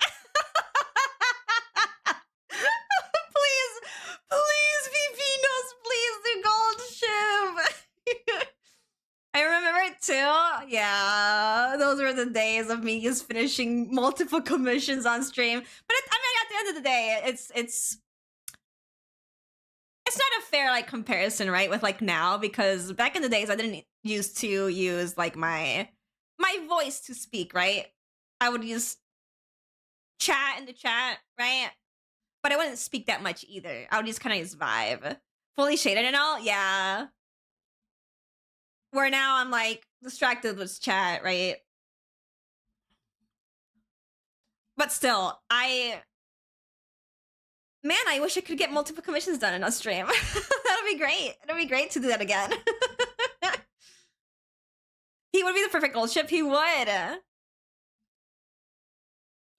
Speaker 1: Please, Vivinos, please do gold ship. I remember it too. Yeah, those were the days of me just finishing multiple commissions on stream. But I mean, at the end of the day, it's not a fair like comparison, right? With like now, because back in the days, I didn't used to use like my voice to speak, right? I would use chat in the chat, right? But I wouldn't speak that much either. I would just kind of use vibe, fully shaded and all. Yeah. Where now I'm like distracted with chat, right? But still, I wish I could get multiple commissions done in a stream. That'd be great. It'd be great to do that again. He would be the perfect gold ship. He would.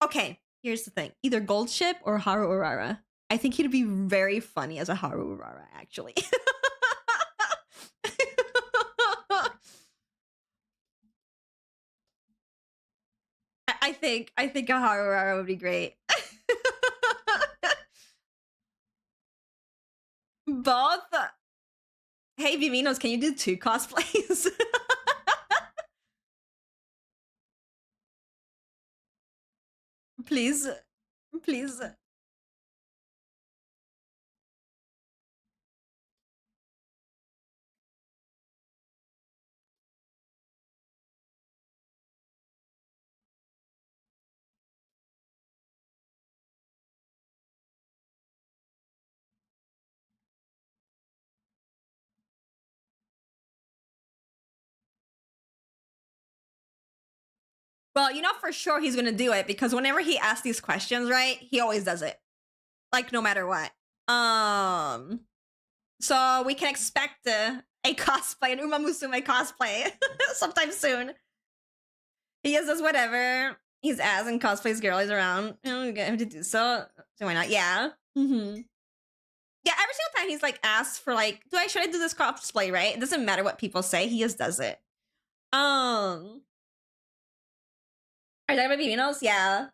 Speaker 1: Okay, here's the thing. Either gold ship or Haru Urara. I think he'd be very funny as a Haru Urara, actually. I think a Harurara would be great. Both. Hey, Viminos, can you do 2 cosplays? Please, please. Well, you know for sure he's gonna do it because whenever he asks these questions, right, he always does it. Like no matter what. So we can expect a cosplay, an Uma Musume cosplay sometime soon. He does whatever he's as and cosplays girlies around. We get him to do so. So why not? Yeah. Mm-hmm. Yeah, every single time he's like asked for like, should I do this cosplay, right? It doesn't matter what people say, he just does it. Are there maybe Minos? Yeah.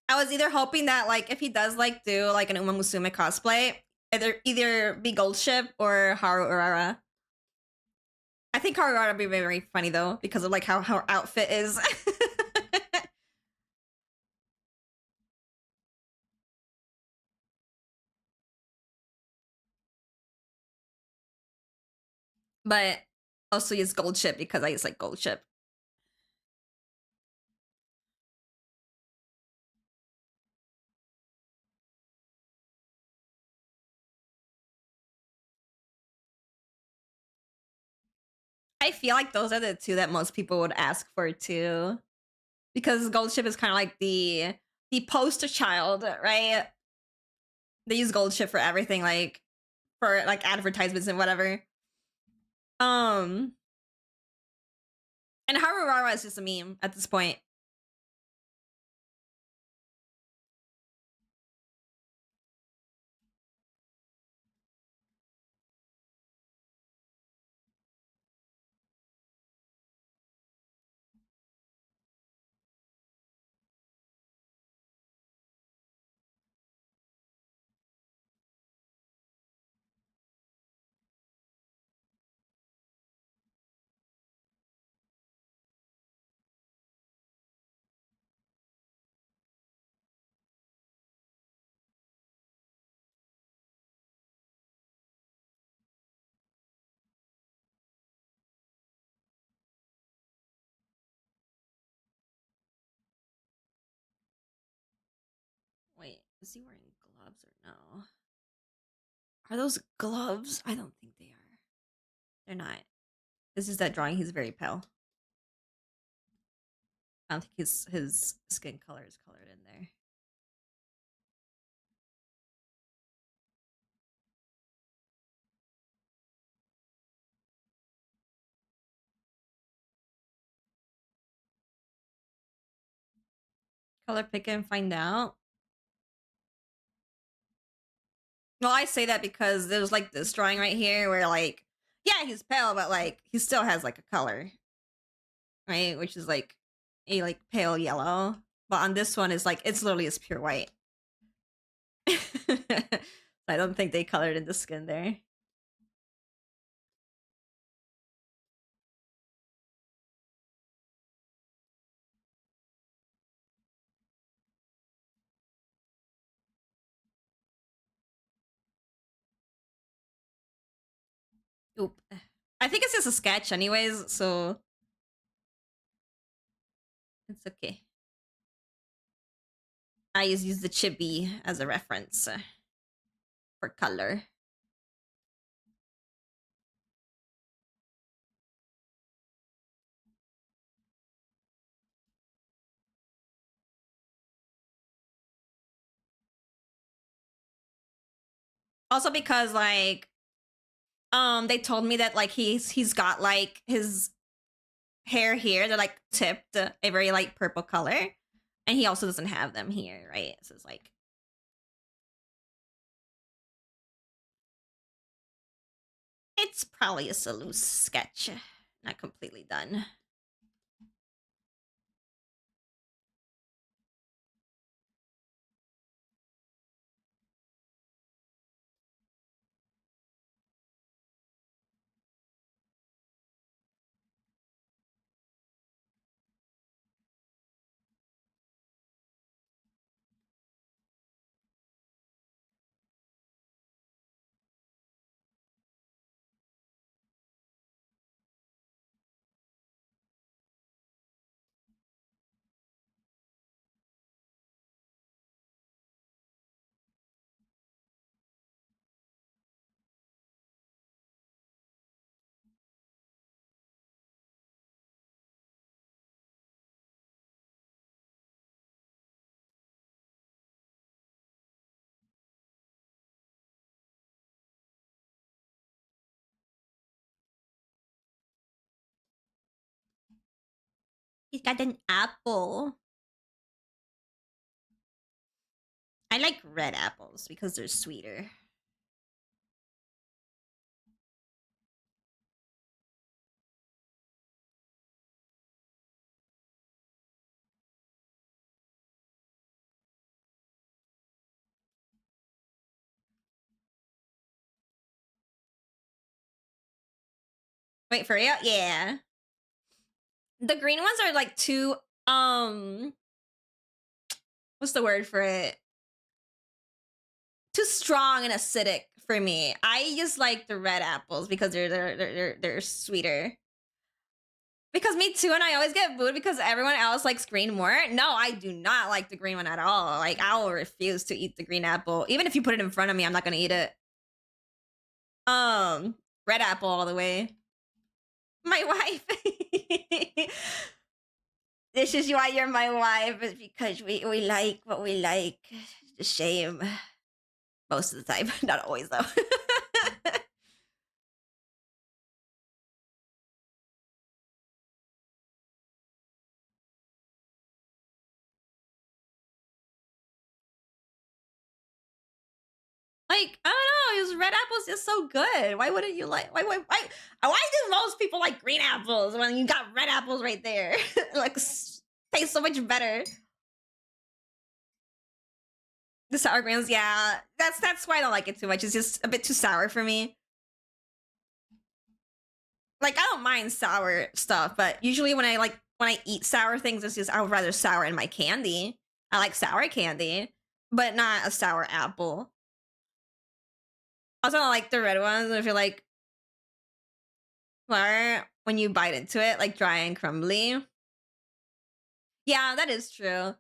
Speaker 1: I was either hoping that like if he does like do like an Uma Musume cosplay, either be Gold Ship or Haru Urara. I think Haru Urara would be very, very funny though, because of like how her outfit is. But also use Gold Ship because I use like Gold Ship. I feel like those are the two that most people would ask for too. Because Gold Ship is kind of like the poster child, right? They use Gold Ship for everything, like for like advertisements and whatever. And Harurara is just a meme at this point. Wait, is he wearing gloves or no? Are those gloves? I don't think they are. They're not. This is that drawing. He's very pale. I don't think his skin color is colored in there. Color pick and find out. Well, I say that because there's like this drawing right here where like, yeah, he's pale, but like he still has like a color, right? Which is like a like pale yellow. But on this one, it's like it's literally is pure white. I don't think they colored in the skin there. Oop. I think it's just a sketch, anyways, so it's okay. I just use the chibi as a reference for color. Also because like they told me that like he's got like his hair here. They're like tipped a very light purple color. And he also doesn't have them here, right? So it's like, it's probably just a loose sketch, not completely done. He's got an apple. I like red apples because they're sweeter. Wait, for real? Yeah. The green ones are like too, what's the word for it? Too strong and acidic for me. I just like the red apples because they're sweeter. Because me too, and I always get booed because everyone else likes green more. No, I do not like the green one at all. Like, I will refuse to eat the green apple. Even if you put it in front of me, I'm not gonna eat it. Red apple all the way. My wife. This is why you're my wife, is because we like what we like. It's a shame. Most of the time. Not always, though. Like, I don't know, his red apple's just so good. Why wouldn't you like, why do most people like green apples when you got red apples right there? Like, tastes so much better. The sour greens, yeah. That's why I don't like it too much. It's just a bit too sour for me. Like, I don't mind sour stuff, but usually when I eat sour things, it's just I would rather sour in my candy. I like sour candy, but not a sour apple. Also, I like the red ones. I feel like flour when you bite into it, like dry and crumbly. Yeah, that is true.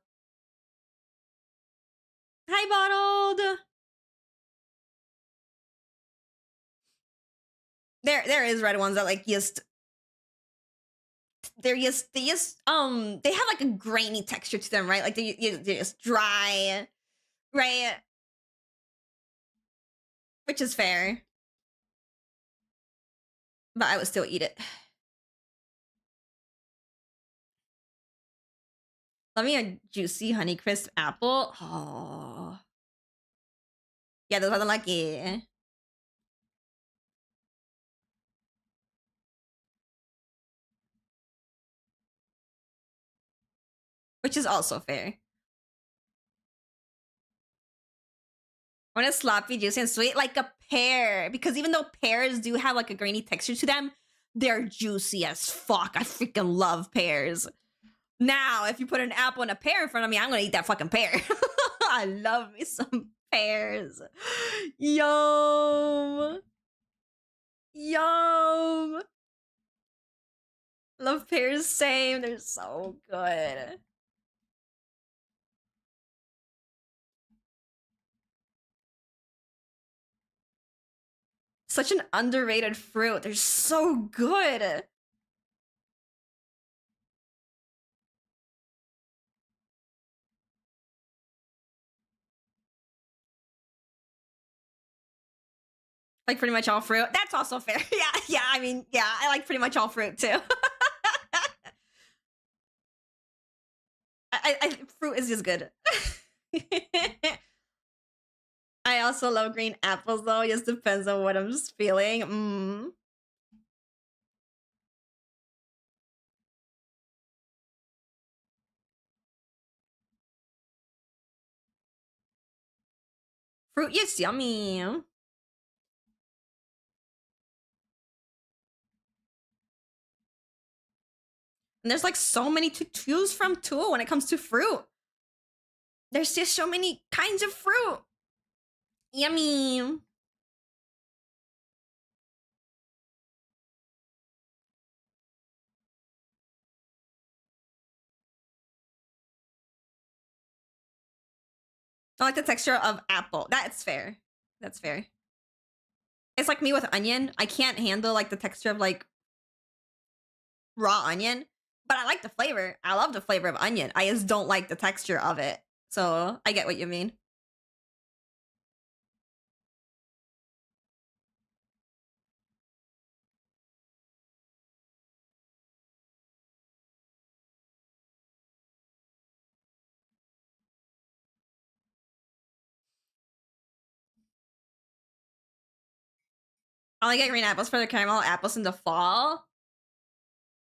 Speaker 1: Hi, bottled. There is red ones that like just they just they have like a grainy texture to them, right? Like they're just dry, right? Which is fair, but I would still eat it. Love me a juicy Honeycrisp apple. Oh, yeah, those are the lucky. Which is also fair. When it's sloppy, juicy, and sweet, like a pear. Because even though pears do have like a grainy texture to them, they're juicy as fuck. I freaking love pears. Now, if you put an apple and a pear in front of me, I'm gonna eat that fucking pear. I love me some pears. Yum. Yum. Love pears, same. They're so good. Such an underrated fruit. They're so good. Like pretty much all fruit. That's also fair. Yeah, I mean, yeah, I like pretty much all fruit too. fruit is just good. I also love green apples though. It just depends on what I'm just feeling. Fruit is yummy. And there's like so many to choose from too when it comes to fruit. There's just so many kinds of fruit. Yummy. I like the texture of apple. That's fair. That's fair. It's like me with onion. I can't handle like the texture of like raw onion, but I like the flavor. I love the flavor of onion. I just don't like the texture of it. So I get what you mean. I only get green apples for the caramel apples in the fall.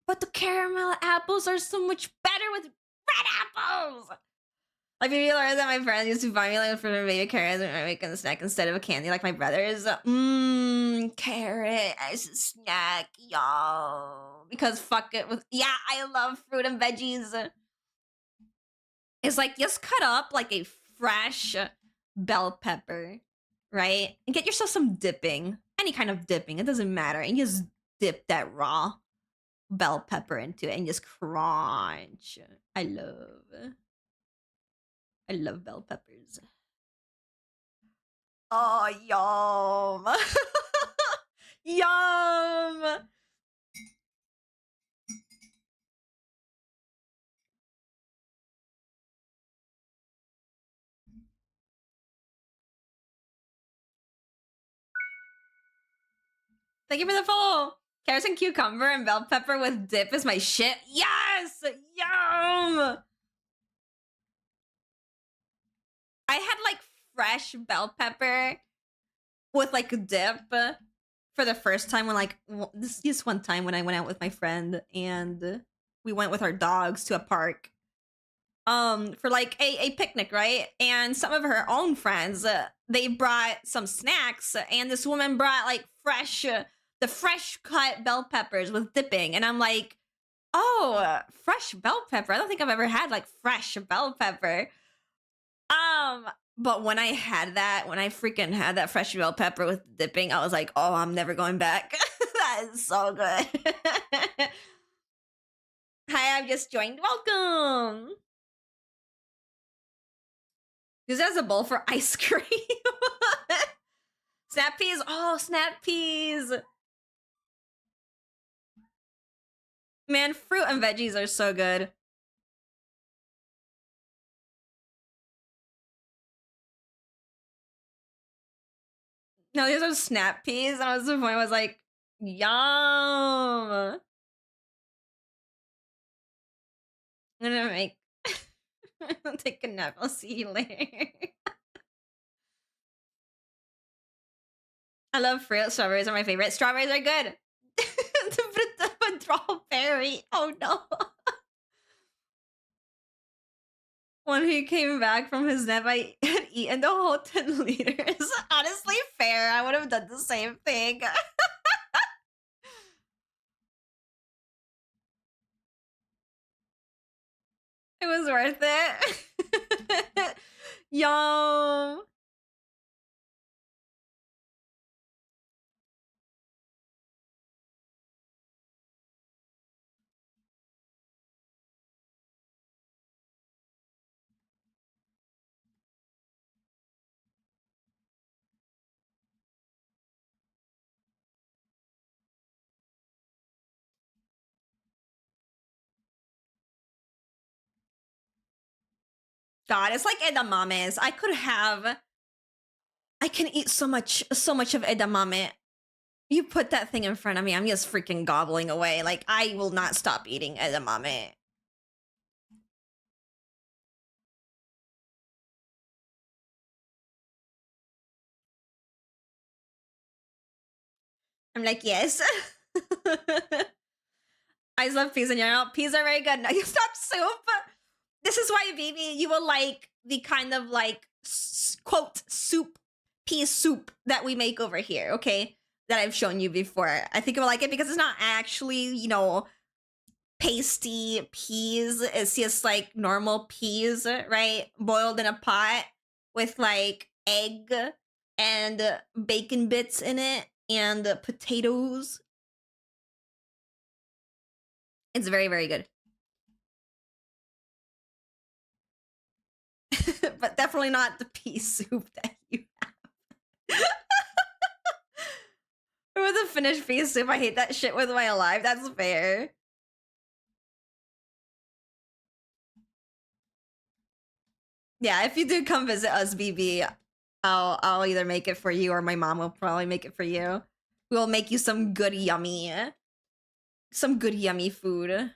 Speaker 1: But the caramel apples are so much better with red apples. Like maybe learned that my friends used to buy me like for baby carrots and I make a snack instead of a candy like my brothers. Carrot as a snack, y'all. Because fuck it with I love fruit and veggies. It's like just cut up like a fresh bell pepper, right? And get yourself some dipping. Any kind of dipping, it doesn't matter. And just dip that raw bell pepper into it and just crunch. I love bell peppers. Oh, yum. Yum. Thank you for the follow. Carrots and cucumber and bell pepper with dip is my shit. Yes! Yum! I had like fresh bell pepper with like a dip for the first time when like this one time when I went out with my friend and we went with our dogs to a park for like a picnic, right? And some of her own friends they brought some snacks and this woman brought like the fresh cut bell peppers with dipping and I'm like, oh, fresh bell pepper. I don't think I've ever had like fresh bell pepper. But when I freaking had that fresh bell pepper with dipping, I was like, oh, I'm never going back. That is so good. Hi, I've just joined. Welcome. Use it as a bowl for ice cream. Snap peas. Oh, snap peas. Man, fruit and veggies are so good. No, these are snap peas, and I was the point I was like, yum. I'm gonna make I'll take a nap. I'll see you later. I love fruit. Strawberries are my favorite. Strawberries are good. The strawberry. Oh no. When he came back from his nap, I had eaten the whole 10 liters. Honestly, fair. I would have done the same thing. It was worth it. Yum. God, it's like edamames. I can eat so much of edamame. You put that thing in front of me, I'm just freaking gobbling away. Like, I will not stop eating edamame. I'm like, yes. I just love peas in general. Peas are very good. No, you stop soup. This is why, baby, you will like the kind of like quote soup, pea soup that we make over here. Okay, that I've shown you before. I think you'll like it because it's not actually, you know, pasty peas. It's just like normal peas, right? Boiled in a pot with like egg and bacon bits in it and potatoes. It's very, very good. But definitely not the pea soup that you have. Or the finished pea soup. I hate that shit with my life. That's fair. Yeah, if you do come visit us, BB, I'll either make it for you or my mom will probably make it for you. We'll make you some good yummy food.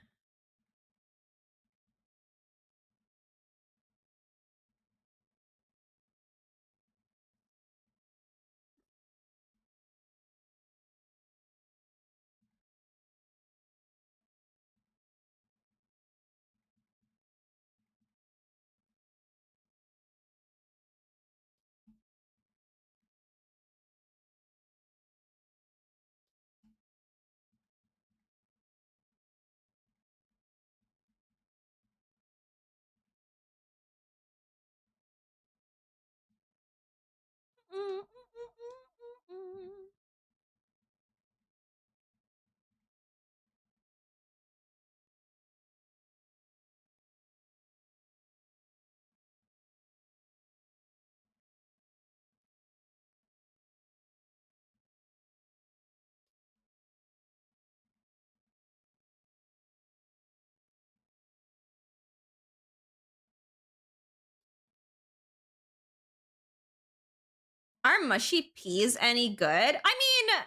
Speaker 1: Are mushy peas any good? I mean,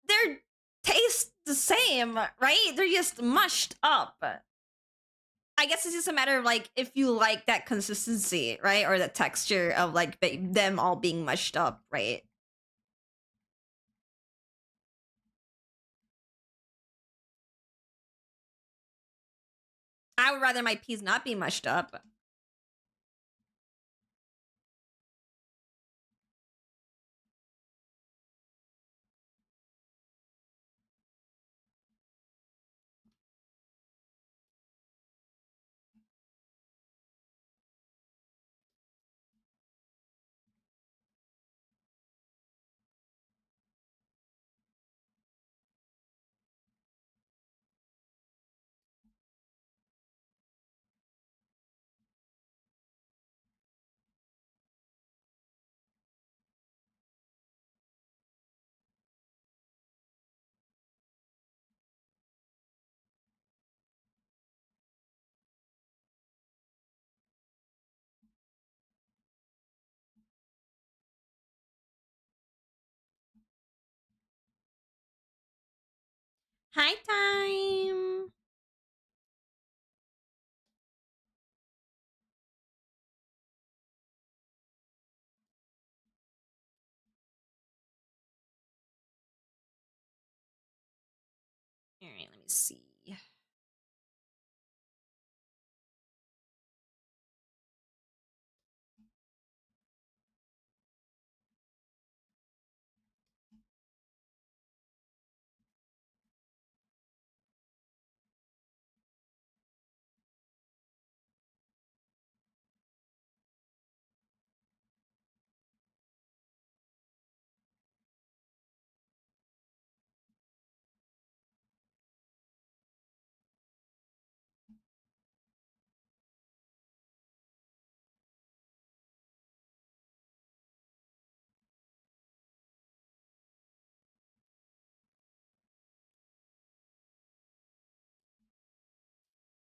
Speaker 1: they're taste the same, right? They're just mushed up. I guess it's just a matter of like if you like that consistency, right? Or the texture of like them all being mushed up, right? I would rather my peas not be mushed up. Hi, time. All right, let me see.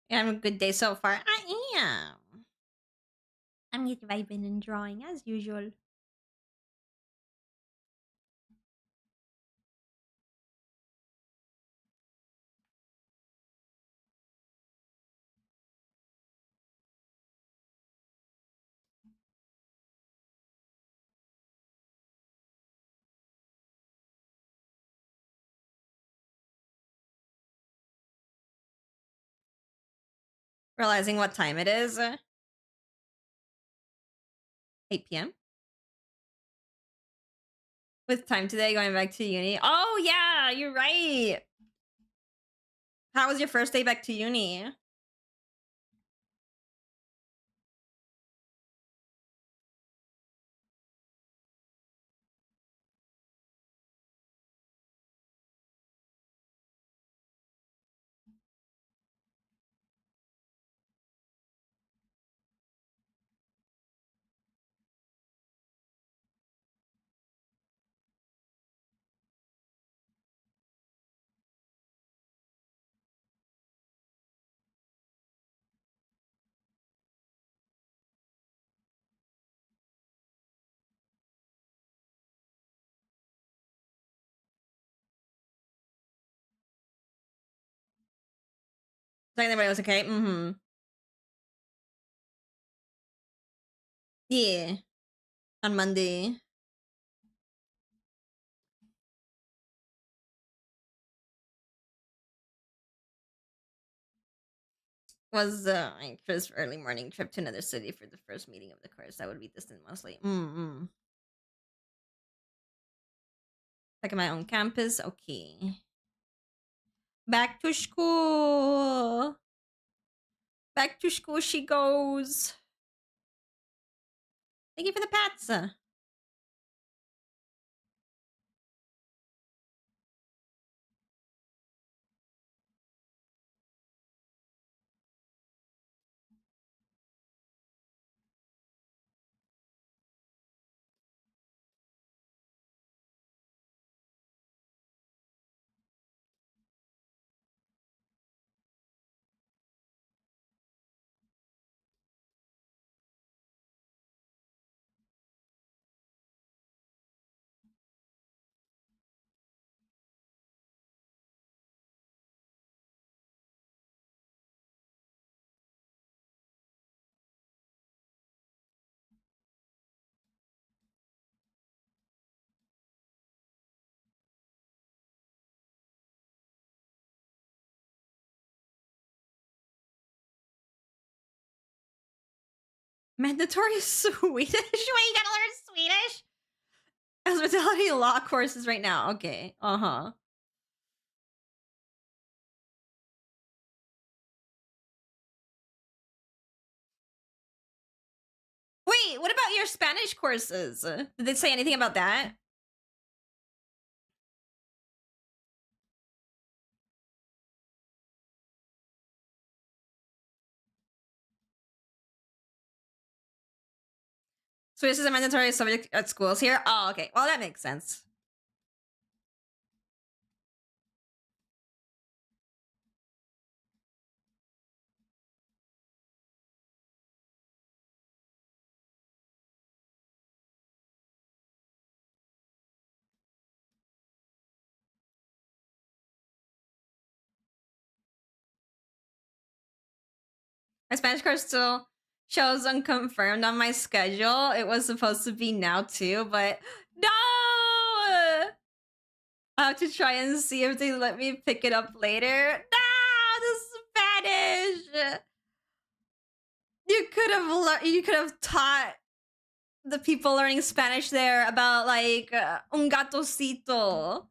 Speaker 1: You having a good day so far? I am. I'm just vibing and drawing as usual. Realizing what time it is. 8 p.m. With time today, going back to uni. Oh yeah, you're right. How was your first day back to uni? Like everybody was okay. Mm-hmm. Yeah. On Monday. Was my first early morning trip to another city for the first meeting of the course. That would be distant mostly. Mm-hmm. Like my own campus. Okay. Back to school. Back to school she goes. Thank you for the pats. Mandatory Swedish? Wait, you gotta learn Swedish? Hospitality law courses right now. Okay. Uh-huh. Wait, what about your Spanish courses? Did they say anything about that? Swedish is a mandatory subject at schools here? Oh, okay. Well, that makes sense. My Spanish course still shows unconfirmed on my schedule. It was supposed to be now too, but no! I have to try and see if they let me pick it up later. No, the Spanish. You could have taught the people learning Spanish there about like un gatocito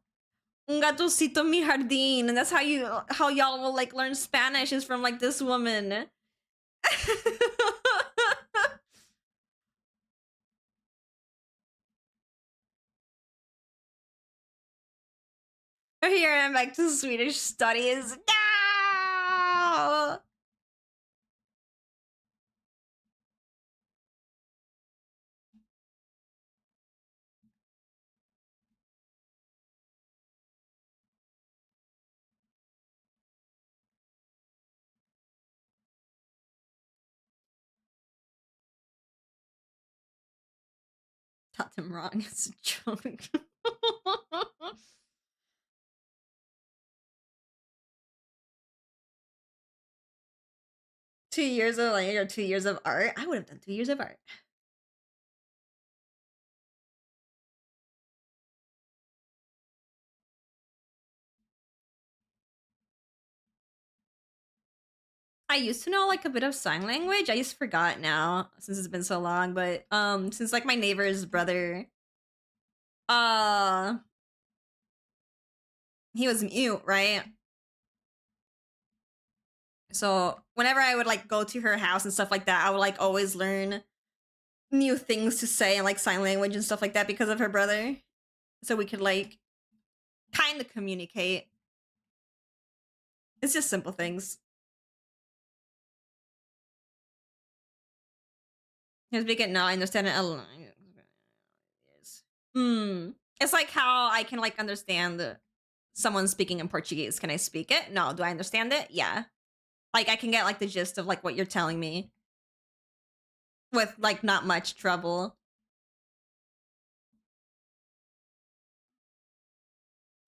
Speaker 1: mi jardín, and that's how y'all will like learn Spanish is from like this woman. Here I'm back to Swedish studies. No! Taught them wrong. It's a joke. 2 years of language or 2 years of art? I would have done 2 years of art. I used to know like a bit of sign language. I just forgot now since it's been so long. But since like my neighbor's brother, uh, he was mute, right? So whenever I would like go to her house and stuff like that, I would like always learn new things to say and like sign language and stuff like that because of her brother. So we could like kind of communicate. It's just simple things. Because we get now I understand it a lot. It's like how I can like understand someone speaking in Portuguese. Can I speak it? No. Do I understand it? Yeah. Like I can get like the gist of like what you're telling me with like not much trouble.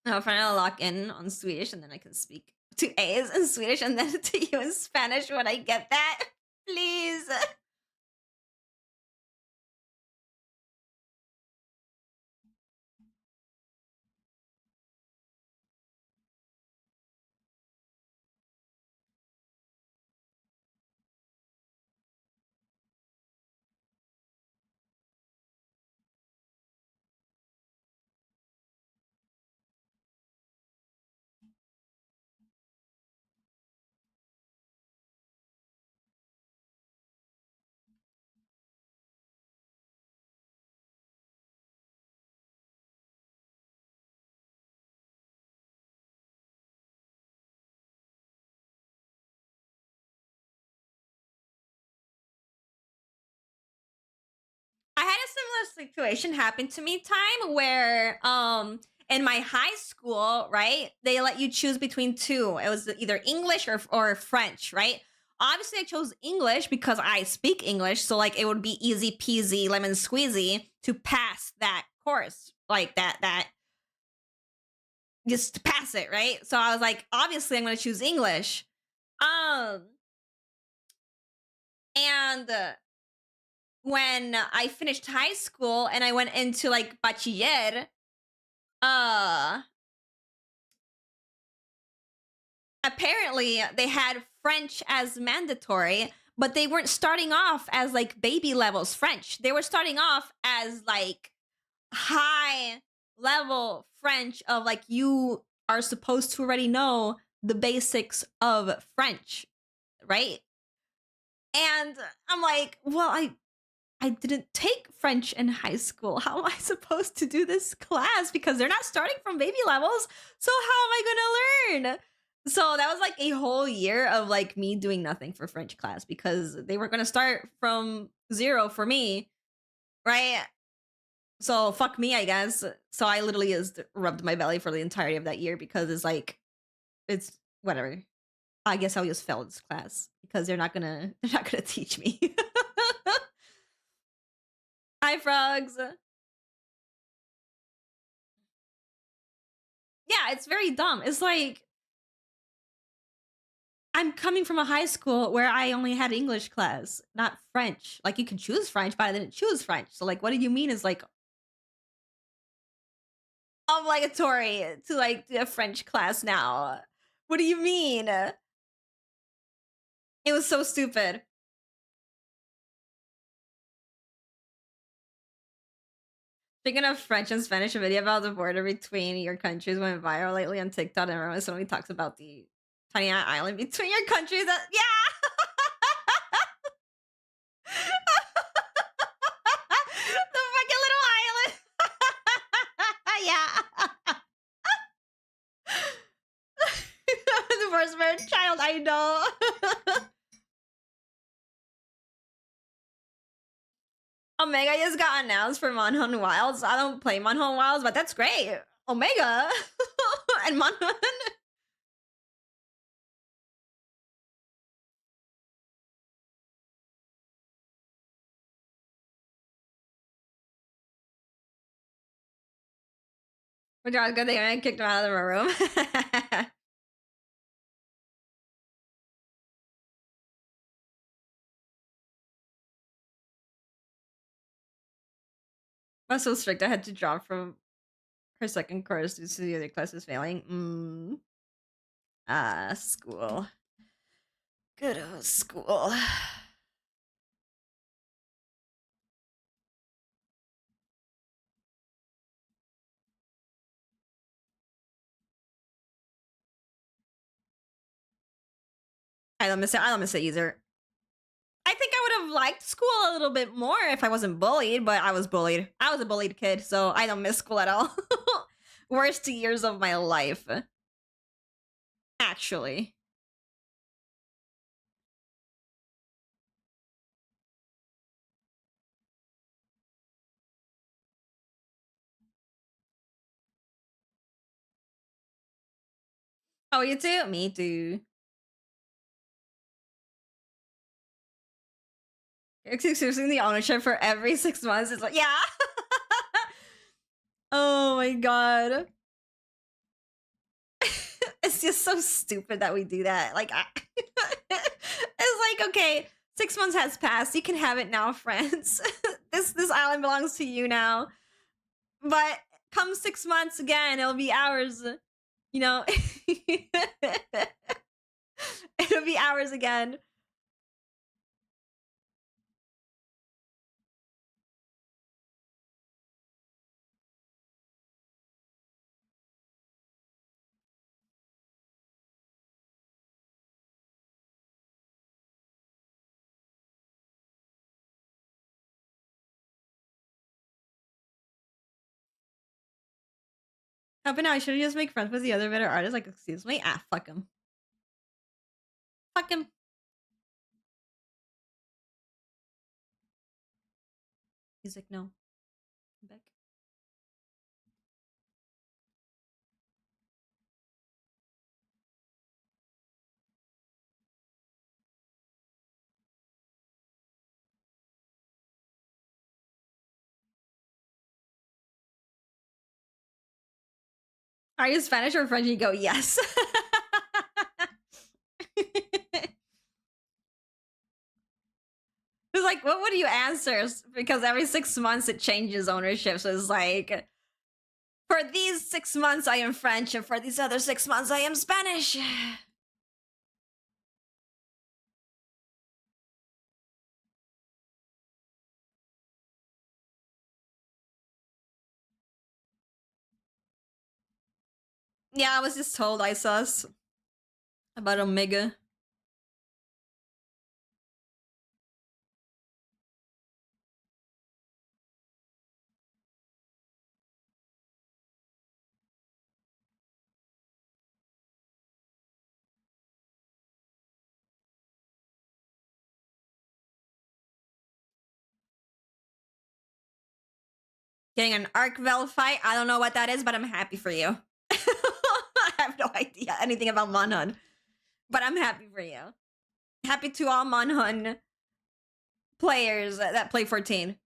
Speaker 1: I'll finally lock in on Swedish and then I can speak to A's in Swedish and then to you in Spanish when I get that. Please. I had a similar situation happen to me time where in my high school, right? They let you choose between two. It was either English or French, right? Obviously I chose English because I speak English, so like it would be easy peasy lemon squeezy to pass that course. Like that just to pass it, right? So I was like, obviously I'm going to choose English. Um and when I finished high school and I went into like bachiller, uh apparently they had French as mandatory, but they weren't starting off as like baby levels French. They were starting off as like high level French of like you are supposed to already know the basics of French, right? And I'm like, well, I didn't take French in high school. How am I supposed to do this class? Because they're not starting from baby levels. So how am I going to learn? So that was like a whole year of like me doing nothing for French class because they were going to start from zero for me, right? So fuck me, I guess. So I literally just rubbed my belly for the entirety of that year because it's like, it's whatever. I guess I'll just fail this class because they're not gonna teach me. Hi, frogs. Yeah, it's very dumb. It's like I'm coming from a high school where I only had English class, not French. Like you can choose French, but I didn't choose French. So like, what do you mean is like obligatory to like do a French class now? What do you mean? It was so stupid. Speaking of French and Spanish, a video about the border between your countries went viral lately on TikTok, and everyone suddenly talks about the tiny island between your countries. That yeah, the fucking little island. Yeah, the first bird child. I know. Omega just got announced for Monhun Wilds. I don't play Monhun Wilds, but that's great. Omega and Monhun. Which was good. They kicked him out of the room. I was so strict. I had to drop from her second course due to the other classes failing. School. Good old school. I don't miss it. I don't miss it either. I think I would have liked school a little bit more if I wasn't bullied, but I was bullied. I was a bullied kid, so I don't miss school at all. Worst years of my life. Actually. Oh, you too? Me too. Excusing the ownership for every 6 months is like, yeah. Oh my god. It's just so stupid that we do that. Like, it's like, okay, 6 months has passed. You can have it now, friends. This island belongs to you now. But come 6 months again, it'll be ours. You know, it'll be ours again. How about now? I should just make friends with the other better artists. Like, excuse me? Ah, fuck him. Fuck him. He's like, no. I'm back. Are you Spanish or French? You go, yes. It's like, what would you answer? Because every 6 months it changes ownership. So it's like, for these 6 months I am French, and for these other 6 months I am Spanish. Yeah, I was just told I sus about Omega. Getting an Arcvel fight. I don't know what that is, but I'm happy for you. I have no idea anything about Monhun, but I'm happy for you. Happy to all Monhun players that play 14.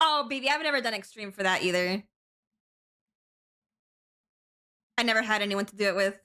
Speaker 1: Oh, baby, I've never done extreme for that either. I never had anyone to do it with.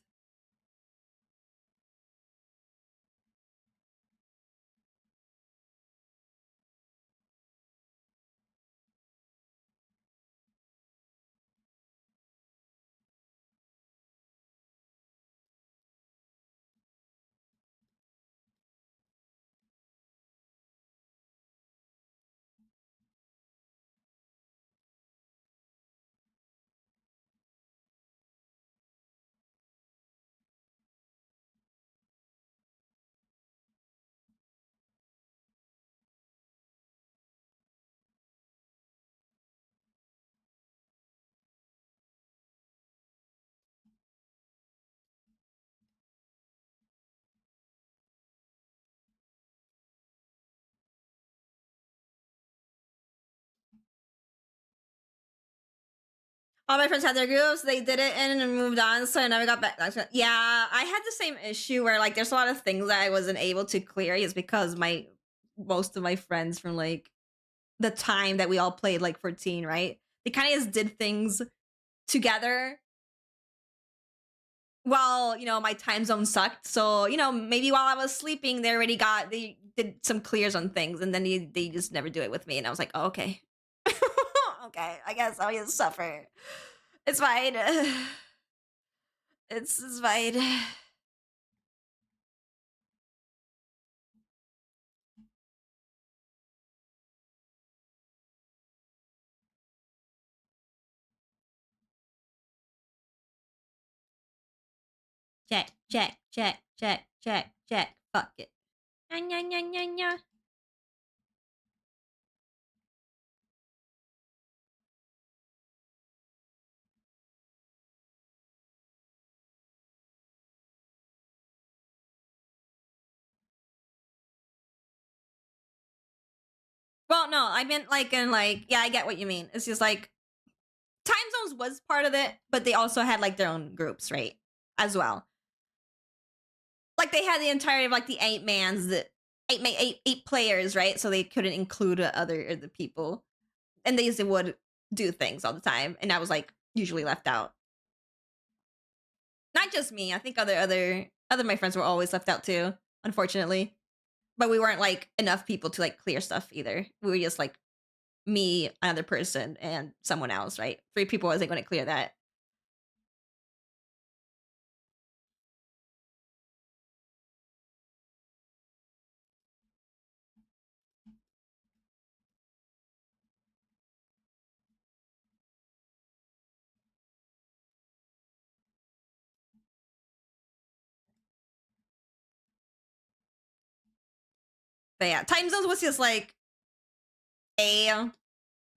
Speaker 1: All my friends had their groups, they did it and moved on, so I never got back. Yeah, I had the same issue where like there's a lot of things that I wasn't able to clear is because most of my friends from like the time that we all played like 14, right? They kind of just did things together while, my time zone sucked. So, maybe while I was sleeping, they did some clears on things and then they just never do it with me. And I was like, oh, okay. Okay, I guess I'll just suffer. It's fine. It's fine. Check, check, check, check, check, check. Fuck it. Nya, nya, nya, nya, nya. Well, no, I meant like in like, yeah, I get what you mean. It's just like time zones was part of it, but they also had like their own groups, right? As well. Like they had the entirety of like the eight players, right? So they couldn't include the people, and they would do things all the time, and that was like usually left out. Not just me. I think other of my friends were always left out too, unfortunately. But we weren't like enough people to like clear stuff either. We were just like me, another person, and someone else, right? 3 people wasn't going to clear that. But yeah, time zones was just like a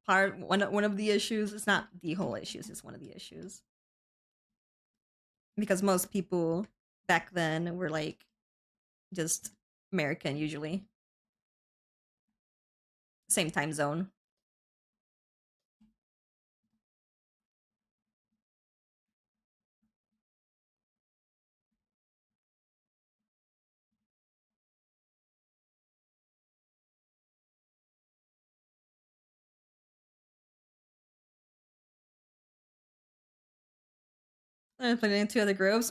Speaker 1: part one of the issues. It's not the whole issues, it's one of the issues. Because most people back then were like just American usually. Same time zone. And put it into other groups.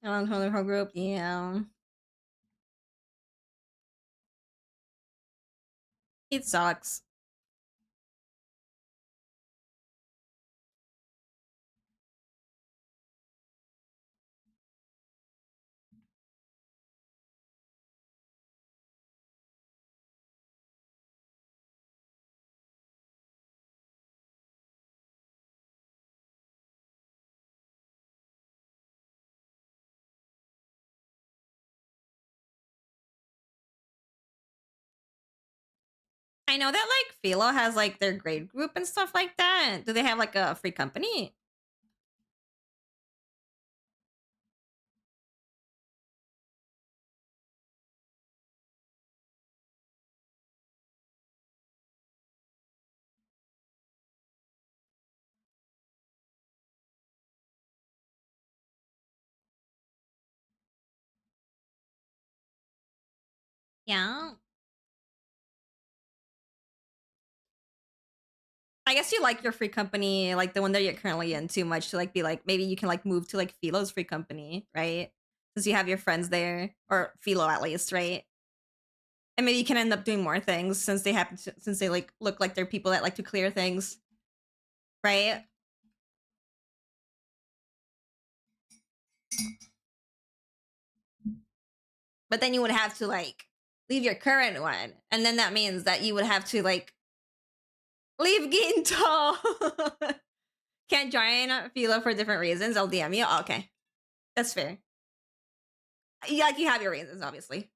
Speaker 1: Another whole group, yeah. It sucks. I know that like Philo has like their grade group and stuff like that. Do they have like a free company? Yeah. I guess you like your free company, like the one that you're currently in, too much to like be like maybe you can like move to like Philo's free company, right? Because you have your friends there, or Philo at least, right? And maybe you can end up doing more things since they happen to, since they like look like they're people that like to clear things, right? But then you would have to like leave your current one, and then that means that you would have to like leave Ginto. Can't join Philo for different reasons. I'll DM you. Oh, okay, that's fair. Yeah, like you have your reasons, obviously.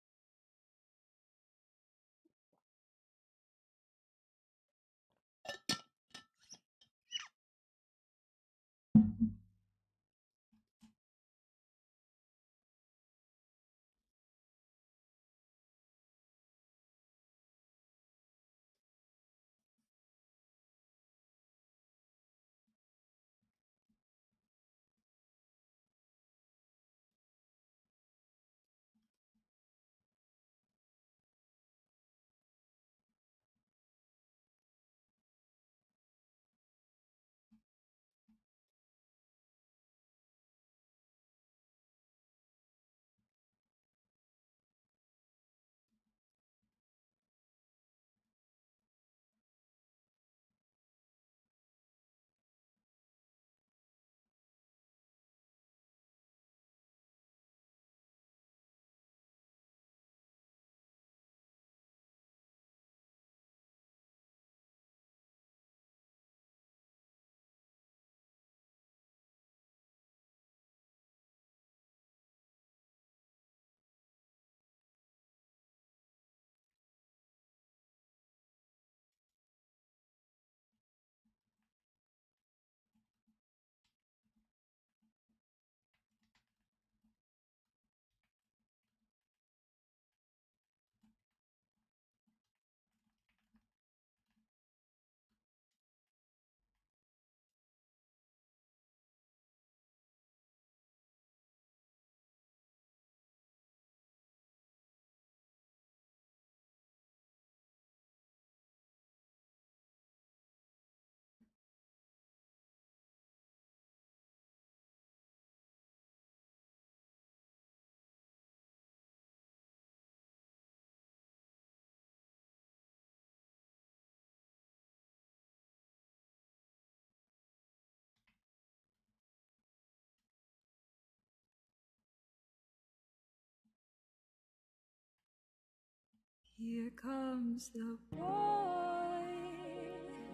Speaker 1: Here comes the boy.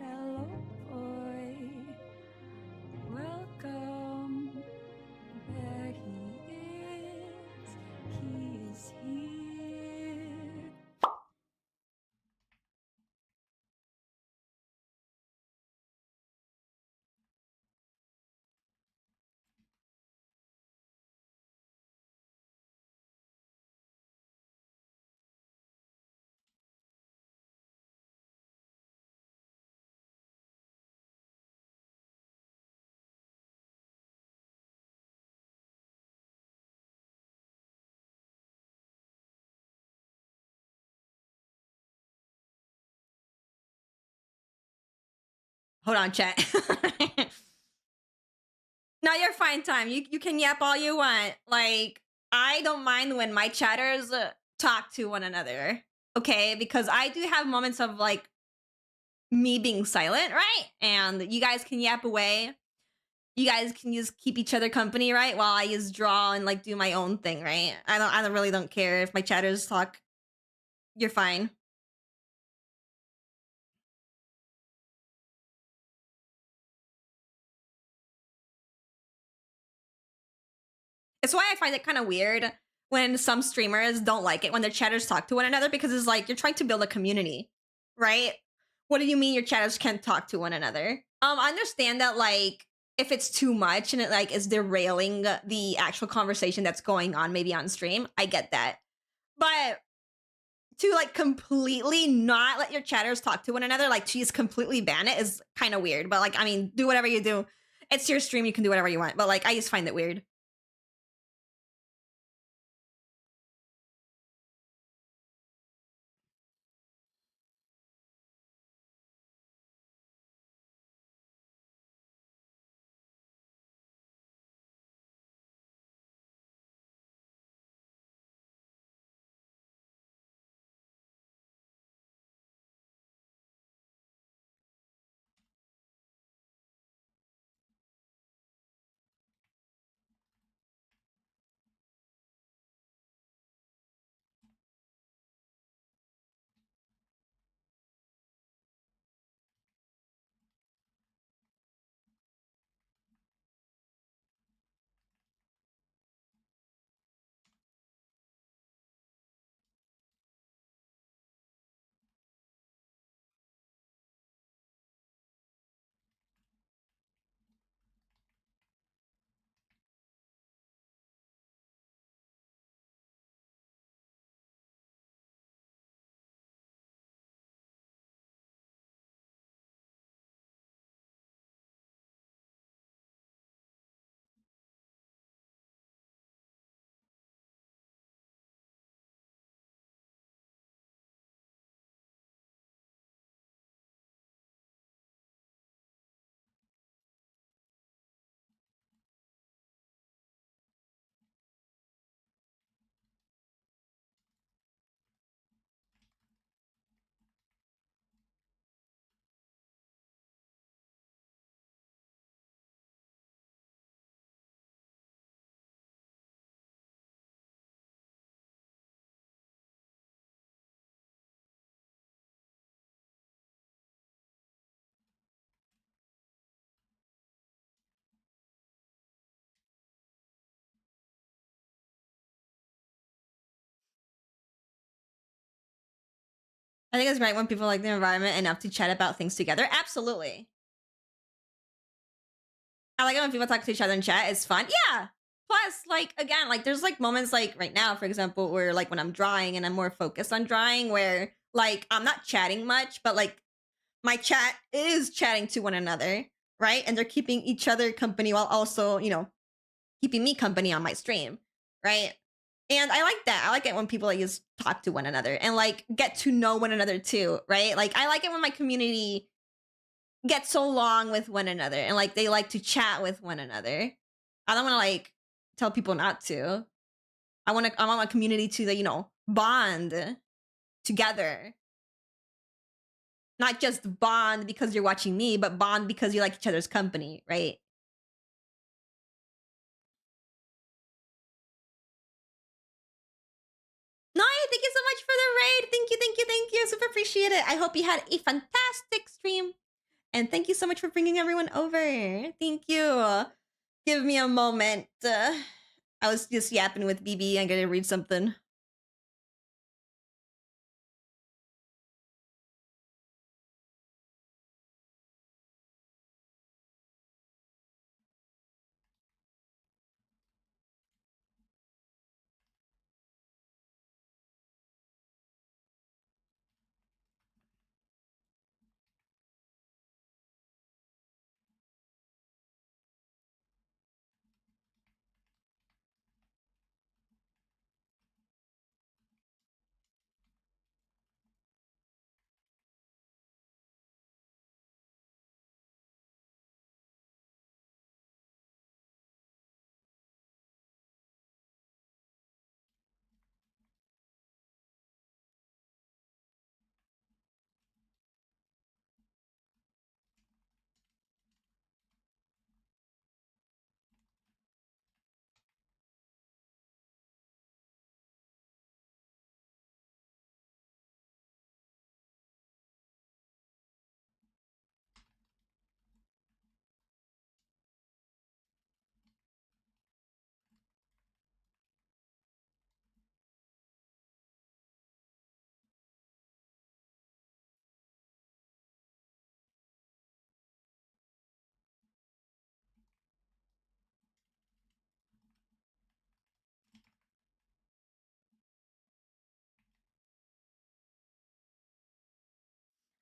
Speaker 1: Hello, boy. Welcome. There he is. He is here. Hold on, chat. No, you're fine, time. You can yap all you want. Like, I don't mind when my chatters talk to one another. Okay, because I do have moments of like me being silent, right? And you guys can yap away. You guys can just keep each other company, right? While I just draw and like do my own thing, right? I don't really don't care if my chatters talk. You're fine. It's why I find it kind of weird when some streamers don't like it when their chatters talk to one another, because it's like you're trying to build a community, right? What do you mean your chatters can't talk to one another? I understand that like if it's too much and it like is derailing the actual conversation that's going on maybe on stream, I get that. But to like completely not let your chatters talk to one another, like to just completely ban it is kind of weird. But like, I mean, do whatever you do. It's your stream, you can do whatever you want. But like, I just find it weird. I think it's great when people like the environment enough to chat about things together. Absolutely. I like it when people talk to each other in chat. It's fun. Yeah. Plus, like, again, like, there's like moments like right now, for example, where like when I'm drawing and I'm more focused on drawing, where like I'm not chatting much, but like my chat is chatting to one another, right? And they're keeping each other company while also, you know, keeping me company on my stream, right? And I like that. I like it when people like just talk to one another and like get to know one another too, right? Like I like it when my community gets along with one another and like they like to chat with one another. I don't want to like tell people not to. I want my community to, you know, bond together. Not just bond because you're watching me, but bond because you like each other's company, right? No, thank you so much for the raid. Thank you, thank you, super appreciate it. I hope you had a fantastic stream. And thank you so much for bringing everyone over. Thank you. Give me a moment. I was just yapping with BB. I'm going to read something.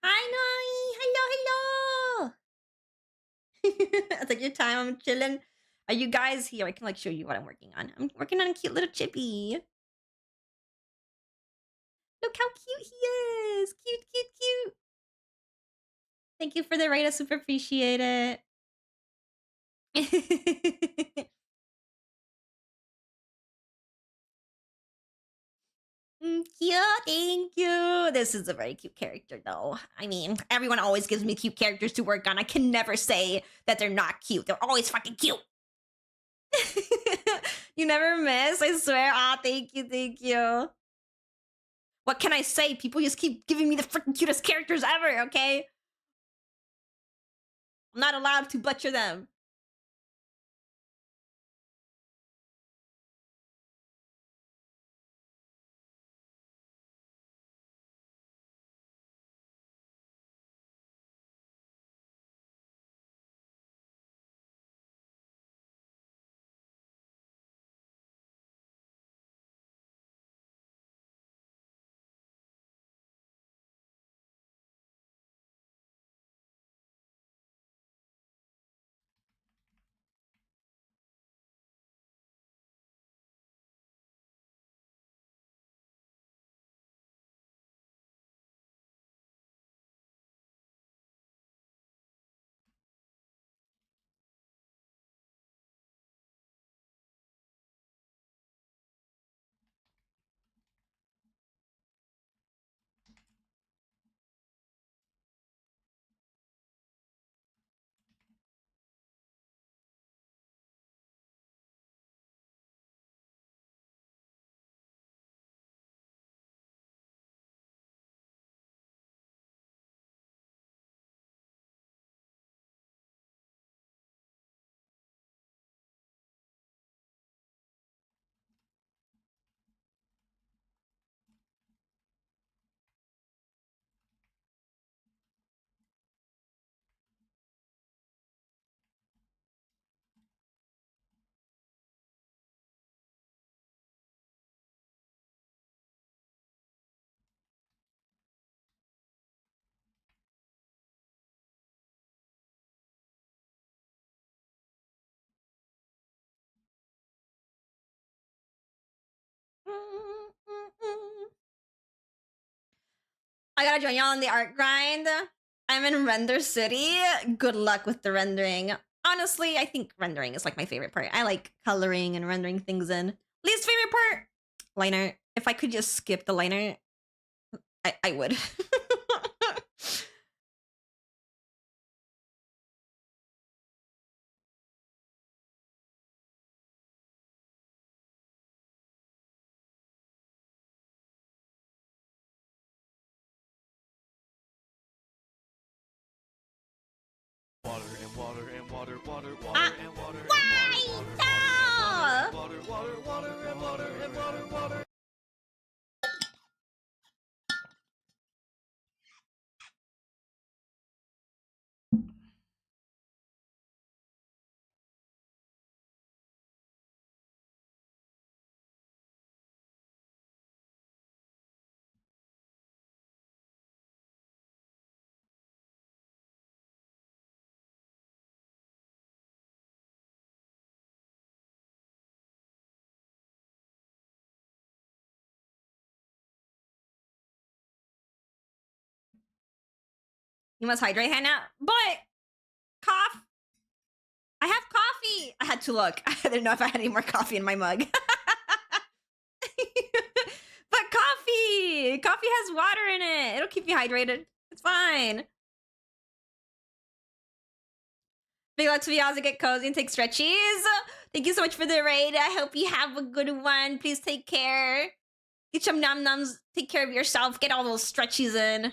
Speaker 1: Hi, Noi. Hello, hello. Take your time. I'm chilling. Are you guys here? I can like show you what I'm working on. I'm working on a cute little chippy. Look how cute he is. Cute, cute, cute. Thank you for the raid. I super appreciate it. Cute, thank you. This is a very cute character, though. I mean, everyone always gives me cute characters to work on. I can never say that they're not cute. They're always fucking cute. You never miss, I swear. Ah, thank you, thank you. What can I say? People just keep giving me the freaking cutest characters ever, okay? I'm not allowed to butcher them. I gotta join y'all on the art grind. I'm in Render City. Good luck with the rendering. Honestly, I think rendering is like my favorite part. I like coloring and rendering things in. Least favorite part? Liner. If I could just skip the liner, I would.
Speaker 2: water and water and water, water, water
Speaker 1: Ah,
Speaker 2: and water and
Speaker 1: why? No!
Speaker 2: water, water, water and water and water, water.
Speaker 1: You must hydrate, Hannah. But cough. I have coffee. I had to look. I didn't know if I had any more coffee in my mug. But coffee has water in it. It'll keep you hydrated. It's fine. Big luck to you all to get cozy and take stretchies. Thank you so much for the raid. I hope you have a good one. Please take care. Get some num nums. Take care of yourself. Get all those stretchies in.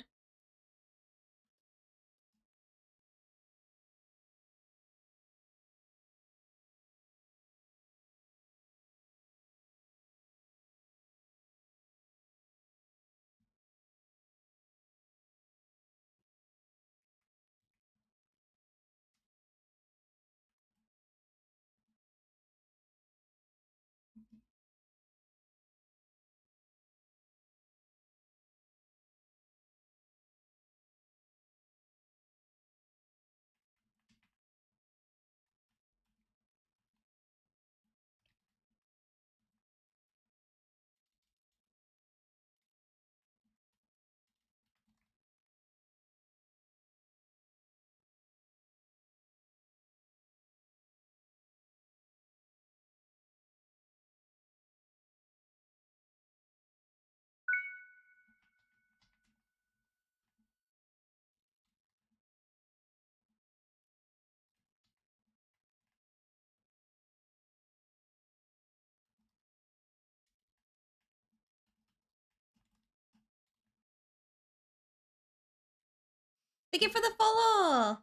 Speaker 1: Thank you for the follow.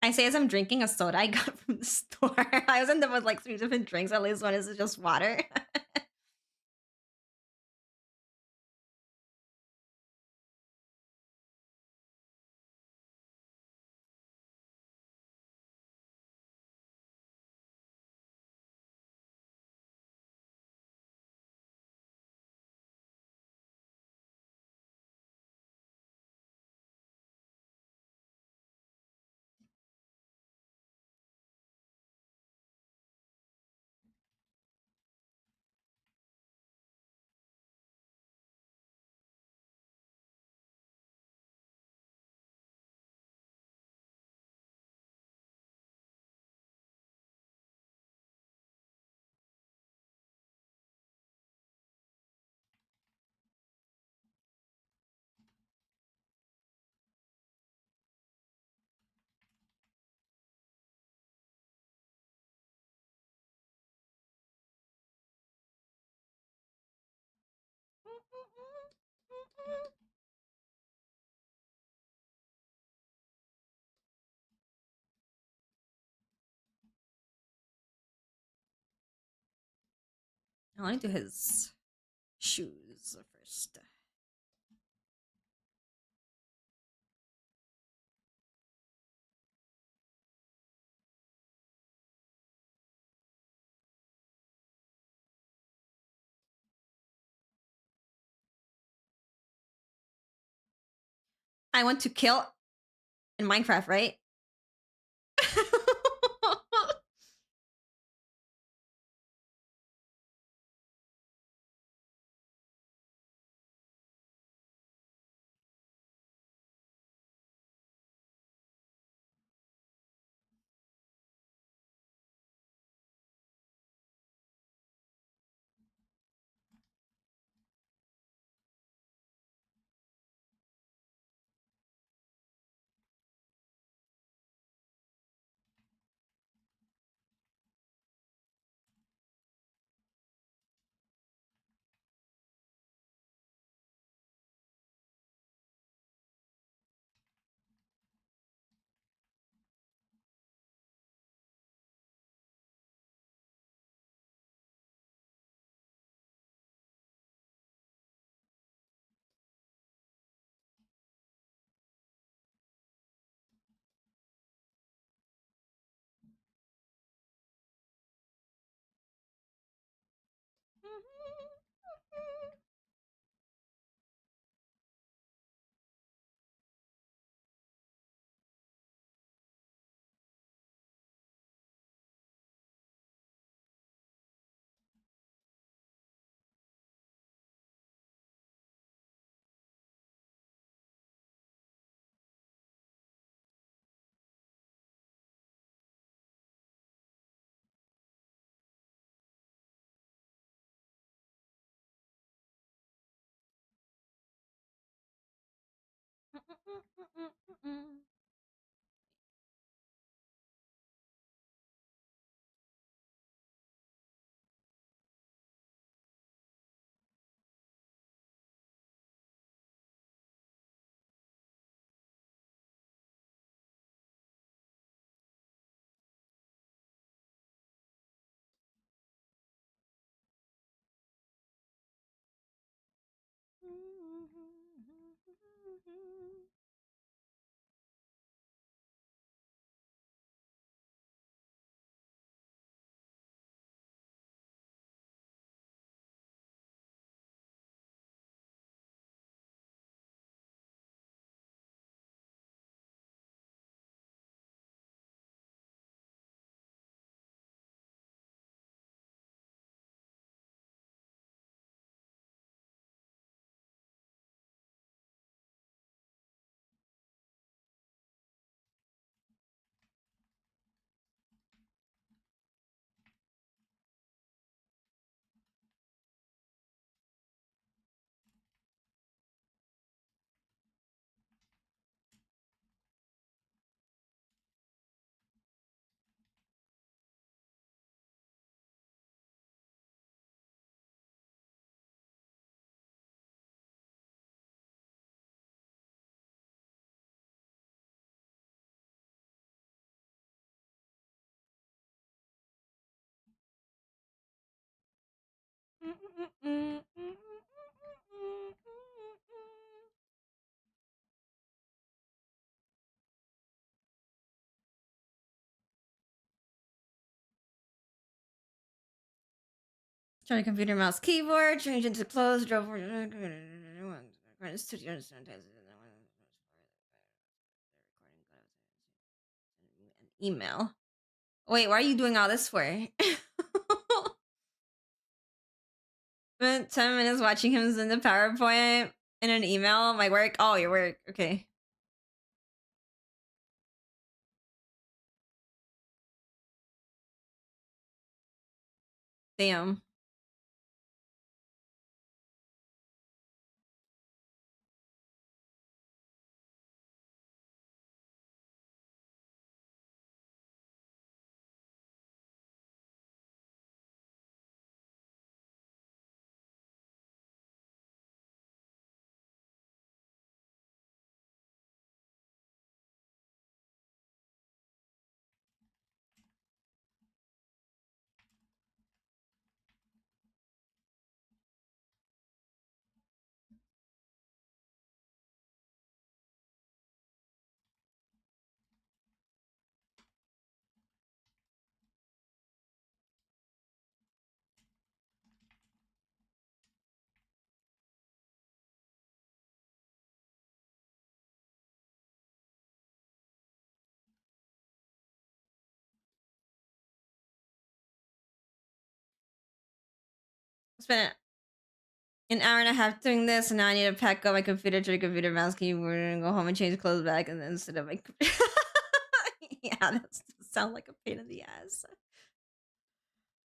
Speaker 1: I say as I'm drinking a soda I got from the store. I was ended up with like 3 different drinks. At least one is just water. I want to do his shoes first. I want to kill in Minecraft, right? Turn computer mouse keyboard, change into close, drove email. Wait, why are you doing all this for? Spent 10 minutes watching him send the PowerPoint in an email. My work. Oh, your work. Okay. Damn. Spent an hour and a half doing this, and now I need to pack up my computer, to the computer mouse keyboard, and go home and change clothes back, and then sit up my. Yeah, that sounds like a pain in the ass.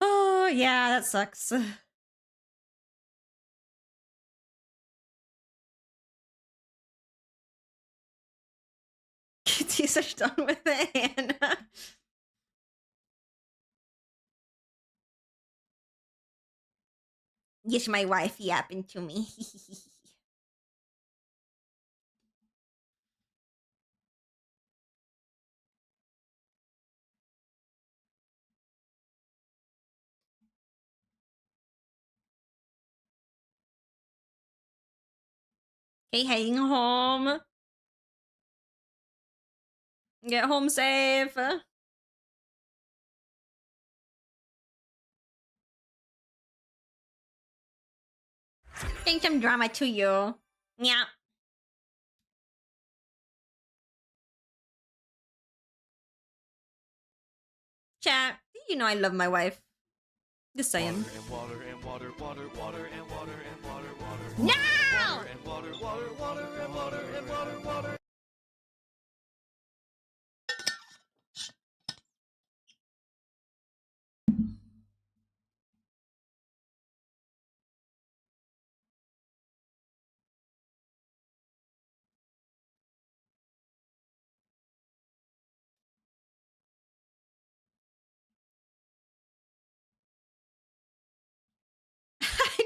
Speaker 1: Oh yeah, that sucks. These are done with it, Hannah. Yes, my wife yapping to me. Okay, heading home. Get home safe. Bring some drama to you. Yeah. Chat, you know I love my wife. Just saying.
Speaker 2: Water and water and water, water and water and water, water.
Speaker 1: No!
Speaker 2: Water and water, water, water and water and water, water.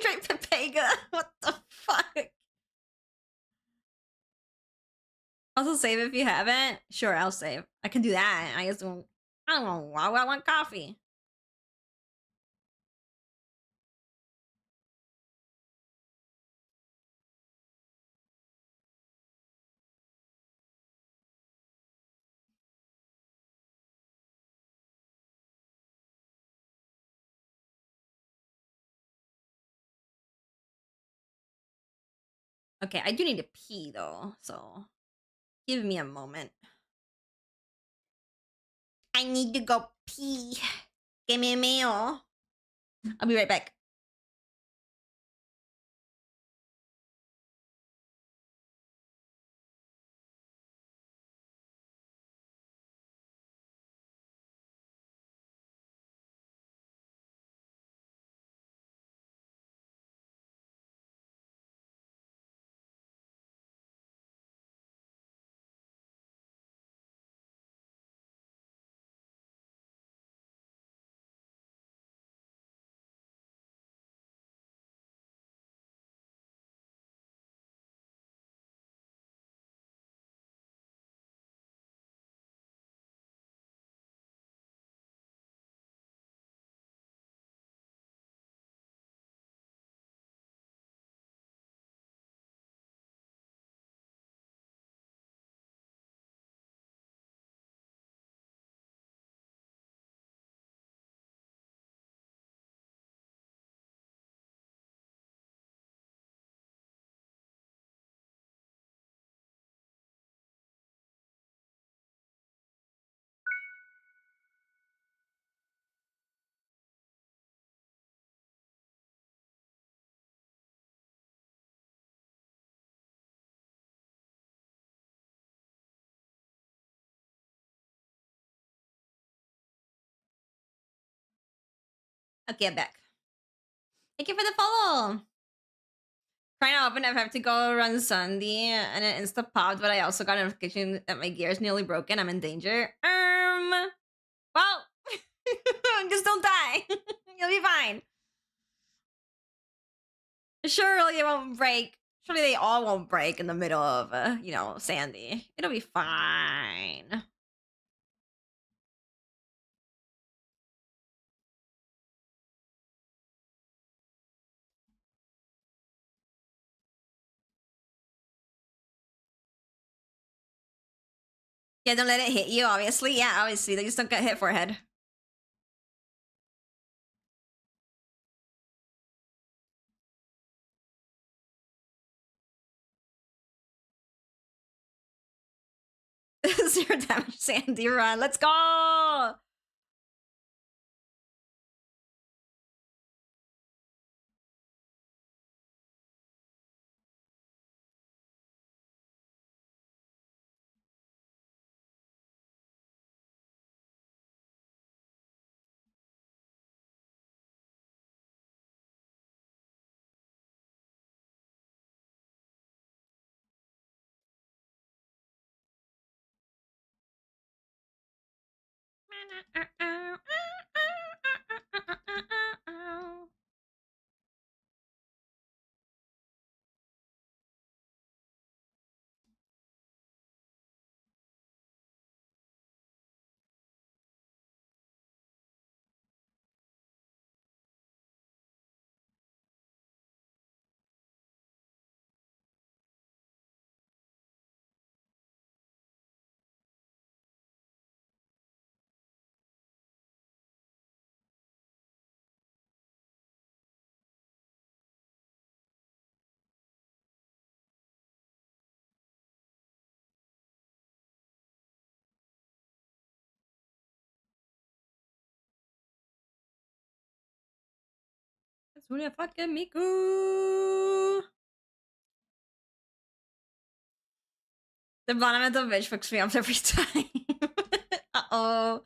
Speaker 1: straight Pepega. What the fuck? Also save if you haven't. Sure, I'll save. I can do that. I just don't. I don't know why I want coffee. Okay, I do need to pee though, so give me a moment. I need to go pee. Give me a meal. I'll be right back. Okay, I'm back. Thank you for the follow. Trying to open, I have to go run Sunday, and it insta popped, but I also got a notification that my gear is nearly broken. I'm in danger. Well, just don't die. You'll be fine. Surely it won't break. Surely they all won't break in the middle of, Sandy. It'll be fine. Yeah, don't let it hit you, obviously. Yeah, obviously. They just don't get hit forehead. Zero damage, Sandy. Run. Let's go. That's really fucking Miku. The monumental bitch fucks me up every time. Uh-oh.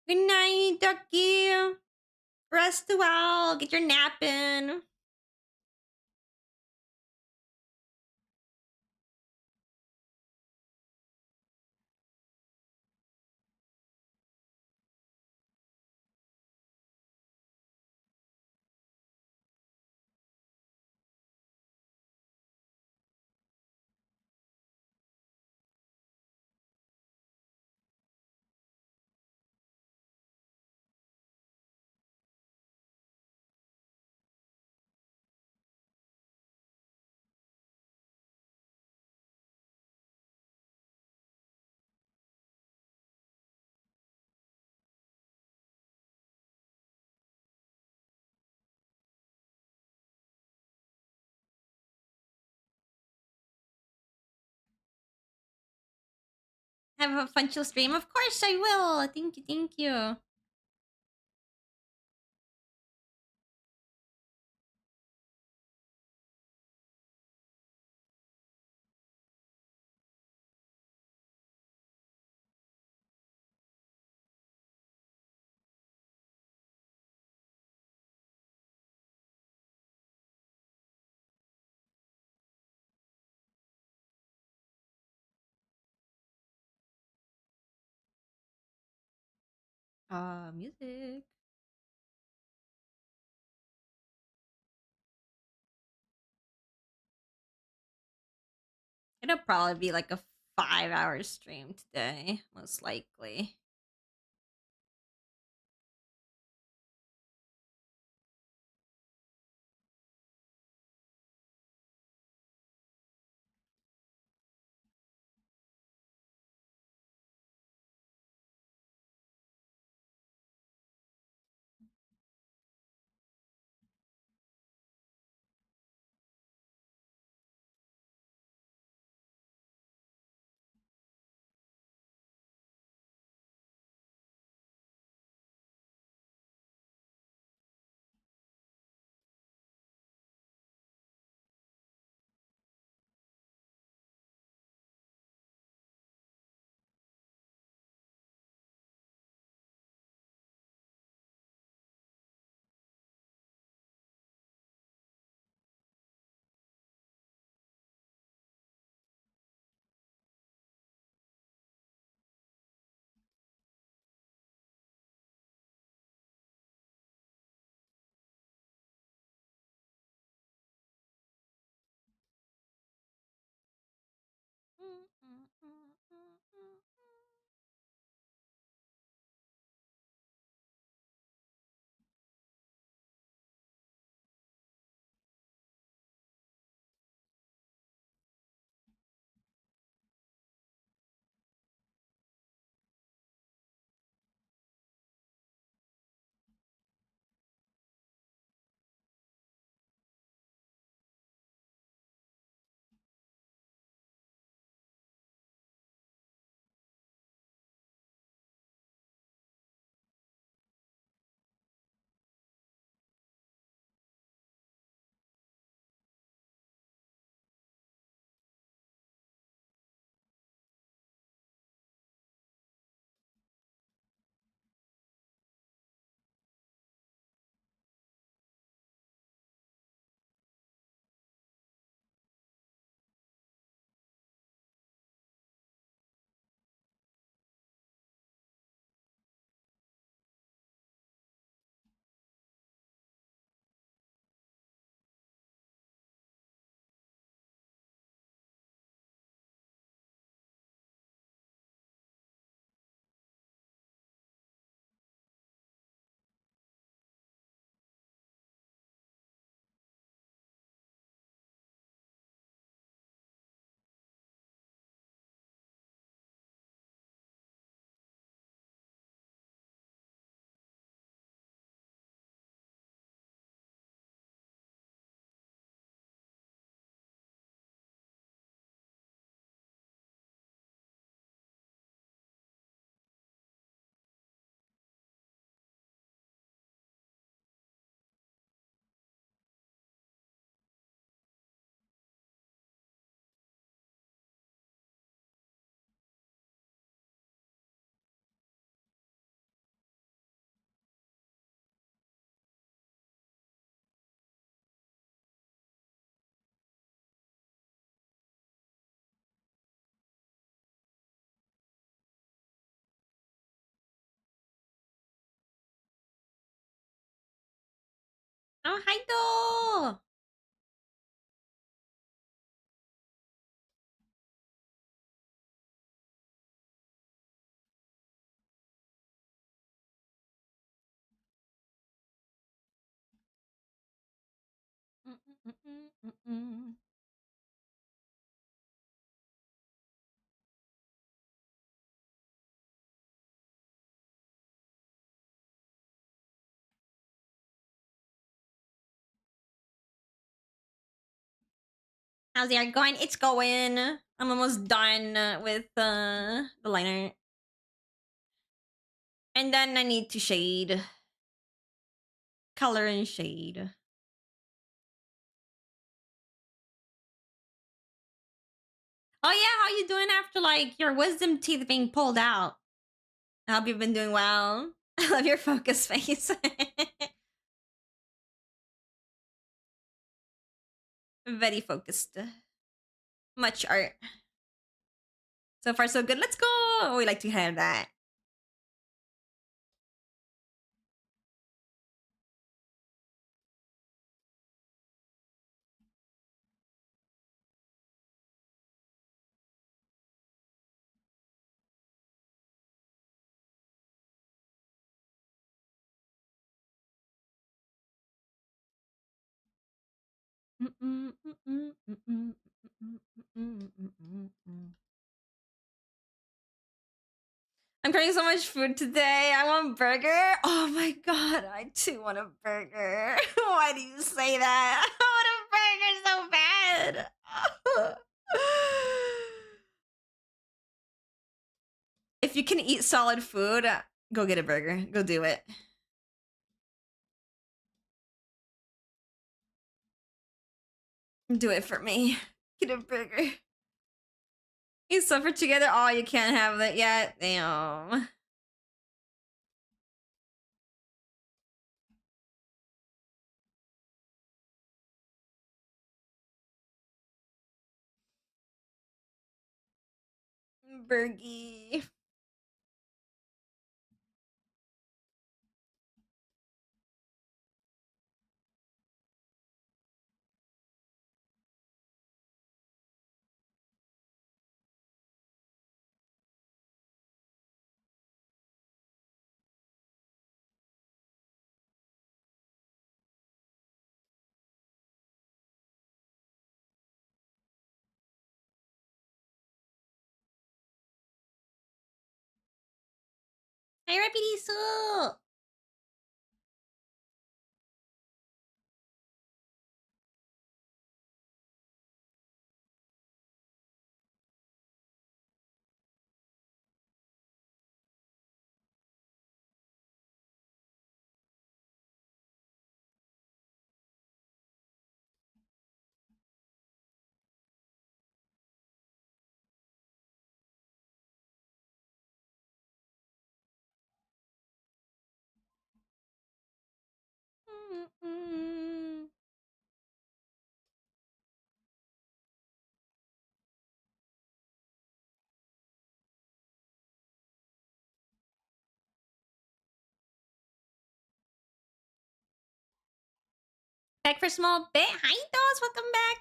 Speaker 1: Good night, Ducky. Rest well. Get your nap in. Have a fun chill stream. Of course I will. Thank you, thank you. Music. It'll probably be like a 5-hour stream today, most likely. Hi, Do. How's the art going? It's going. I'm almost done with the liner. And then I need to shade. Color and shade. Oh yeah, how you doing after like your wisdom teeth being pulled out? I hope you've been doing well. I love your focus face. Very focused. Much art. So far so good. Let's go. We like to have that. I'm craving so much food today. I want burger. Oh my god, I too want a burger. Why do you say that? I want a burger so bad. If you can eat solid food, go get a burger. Go do it. Do it for me. Get a burger. You suffer together. Oh, you can't have that yet. Damn. Burgie. Hey, Rapidiso. Back for a small bit. Hi, dolls. Welcome back.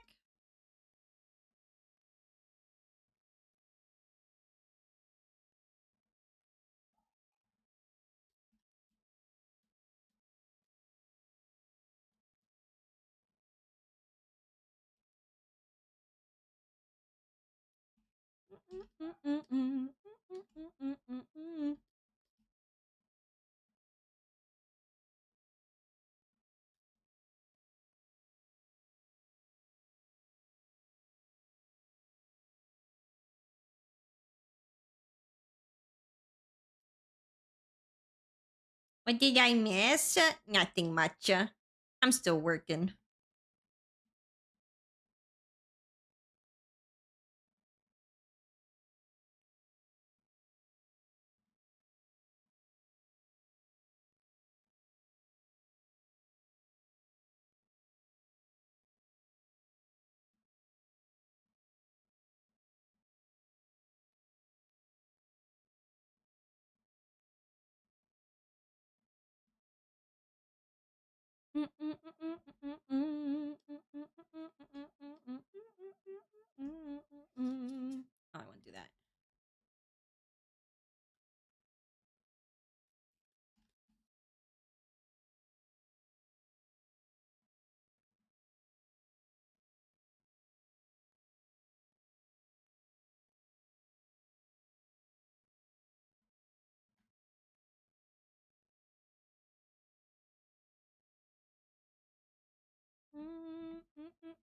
Speaker 1: What did I miss? Nothing much. I'm still working.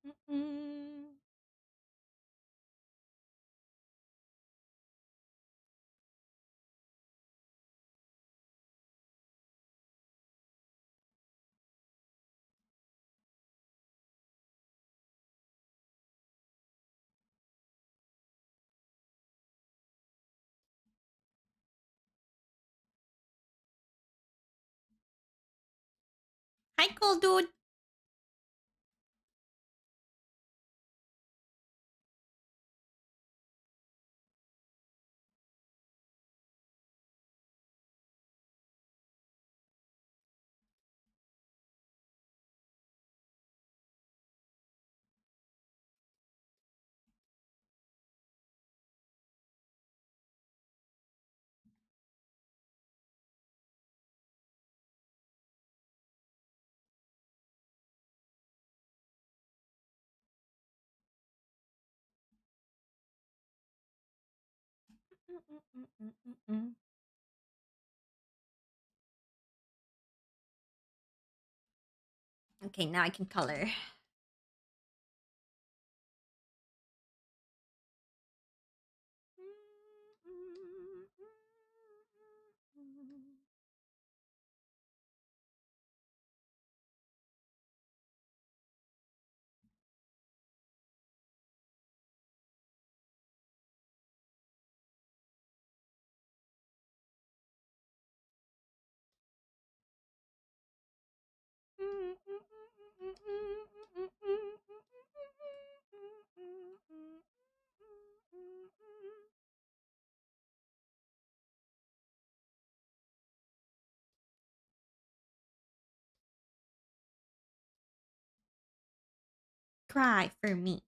Speaker 1: Hi, cool dude. Okay, now I can color. Cry for me.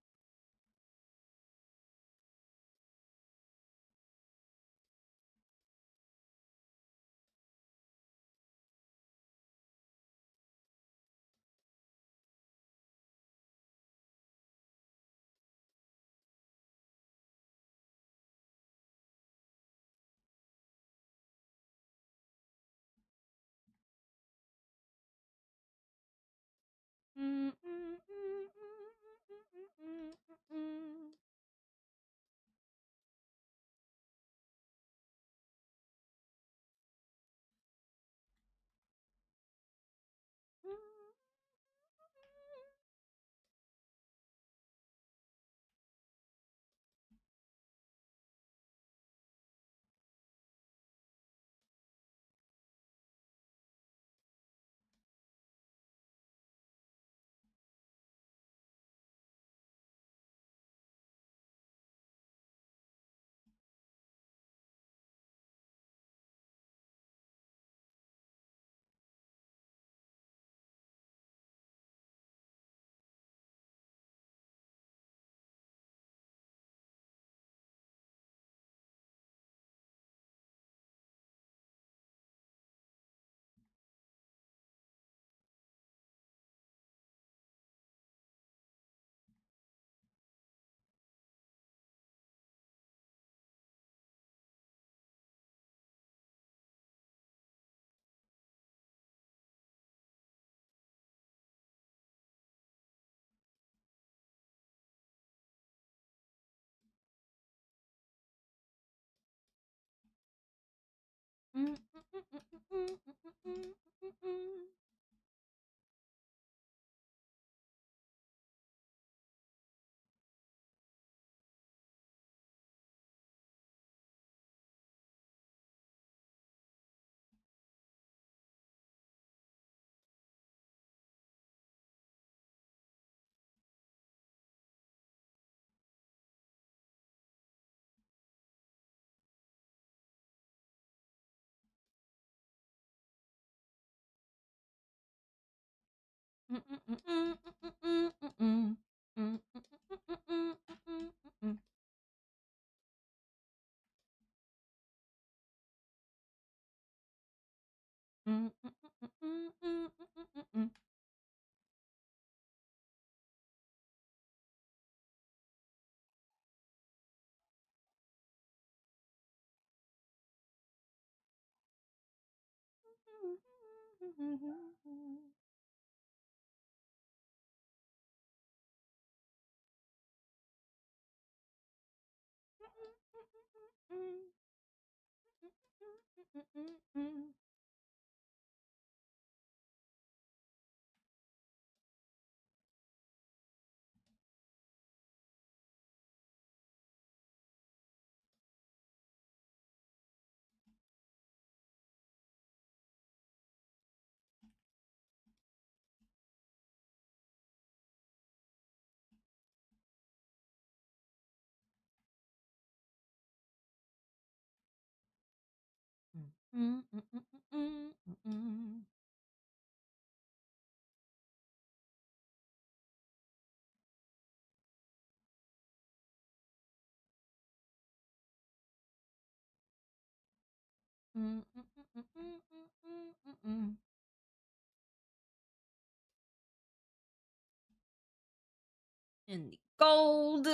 Speaker 1: And the gold.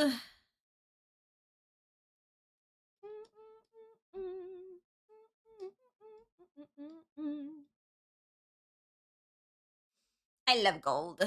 Speaker 1: I love gold.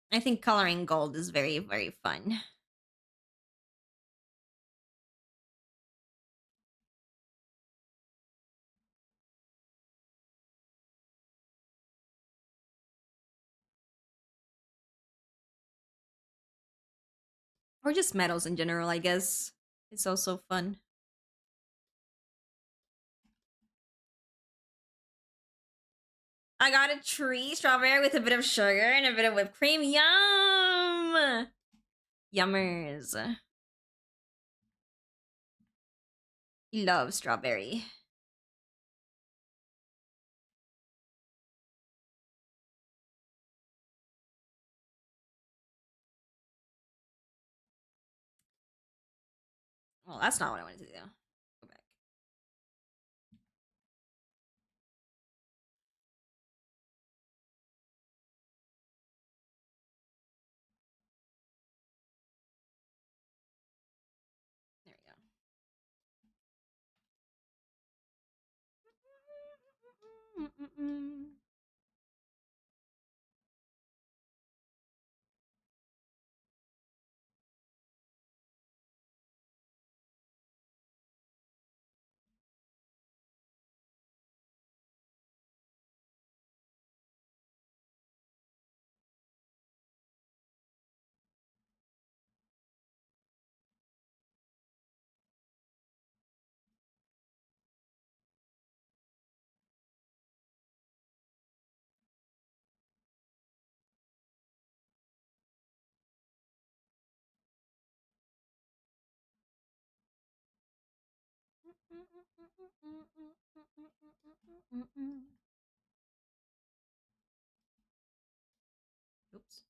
Speaker 1: I think coloring gold is very, very fun. Or just metals in general, I guess. It's also fun. I got a tree strawberry with a bit of sugar and a bit of whipped cream. Yum! Yummers. Love strawberry. Well, that's not what I wanted to do. Go back. There we go. Oops.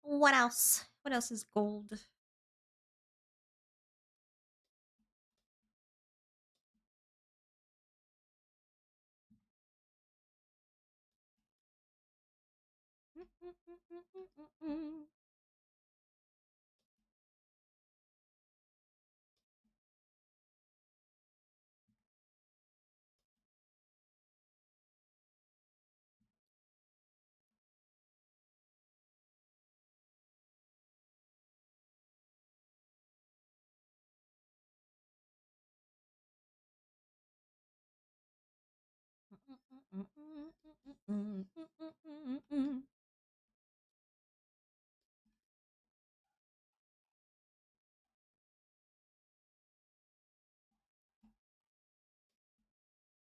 Speaker 1: What else? What else is gold?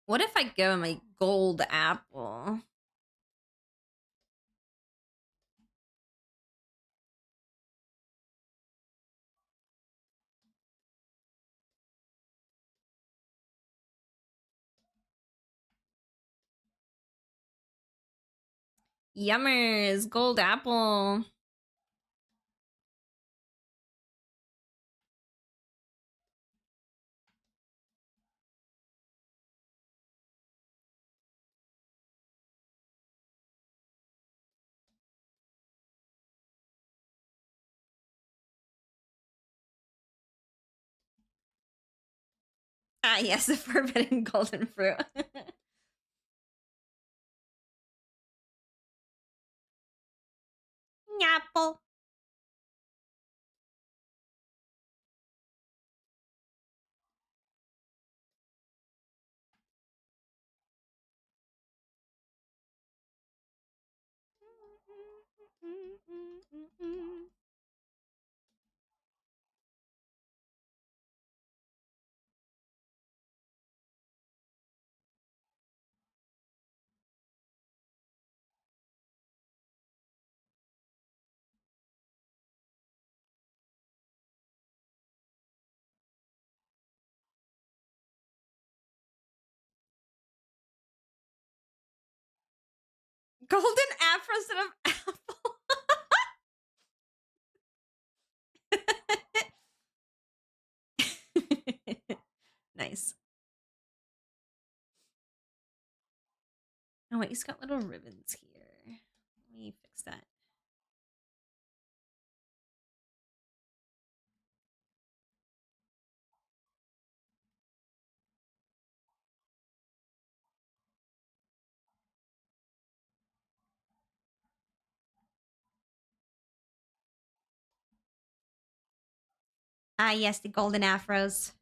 Speaker 1: What if I give him a gold apple? Yummers, gold apple. Ah, yes, the forbidden golden fruit. Apple. Golden afro instead of apple. Nice. Oh wait, he's got little ribbons here. Let me fix that. Ah, yes, the golden afros.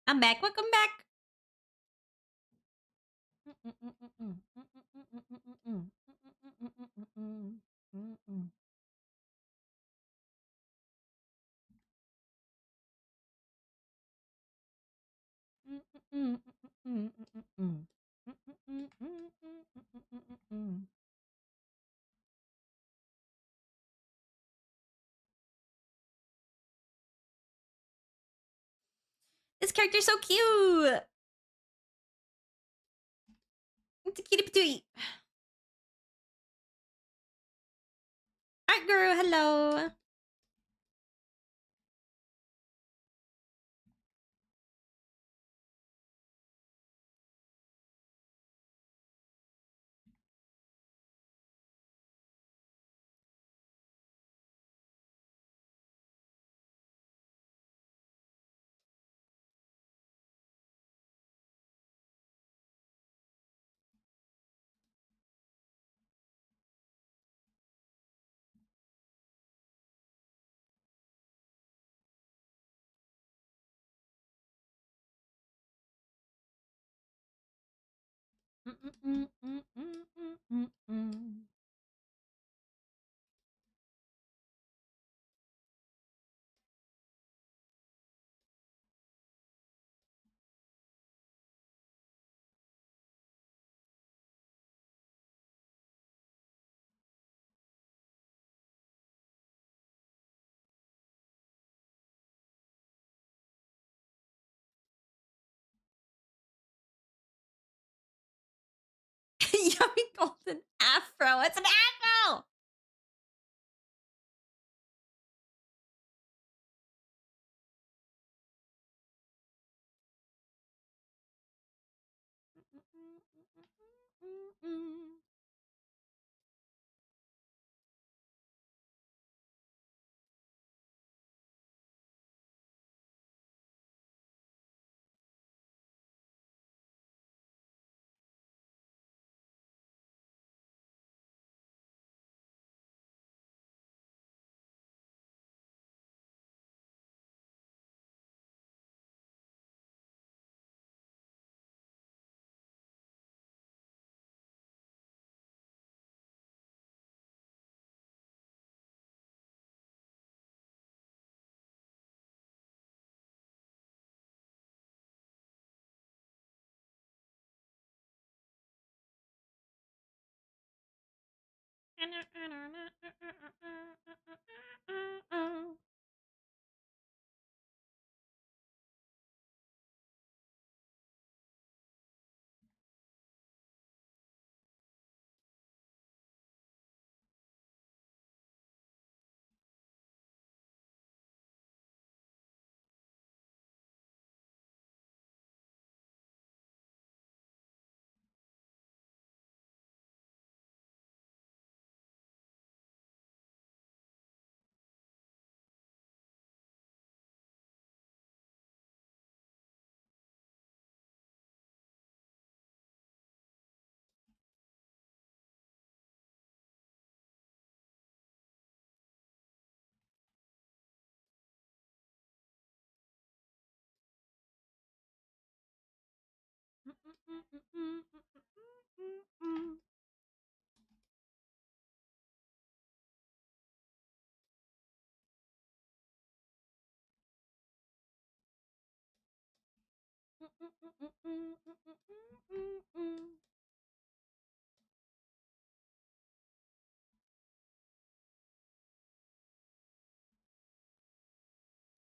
Speaker 1: I'm back. Welcome back. This character's so cute. It's a cutie patootie. Art Guru, hello. Yummy golden afro. It's an afro.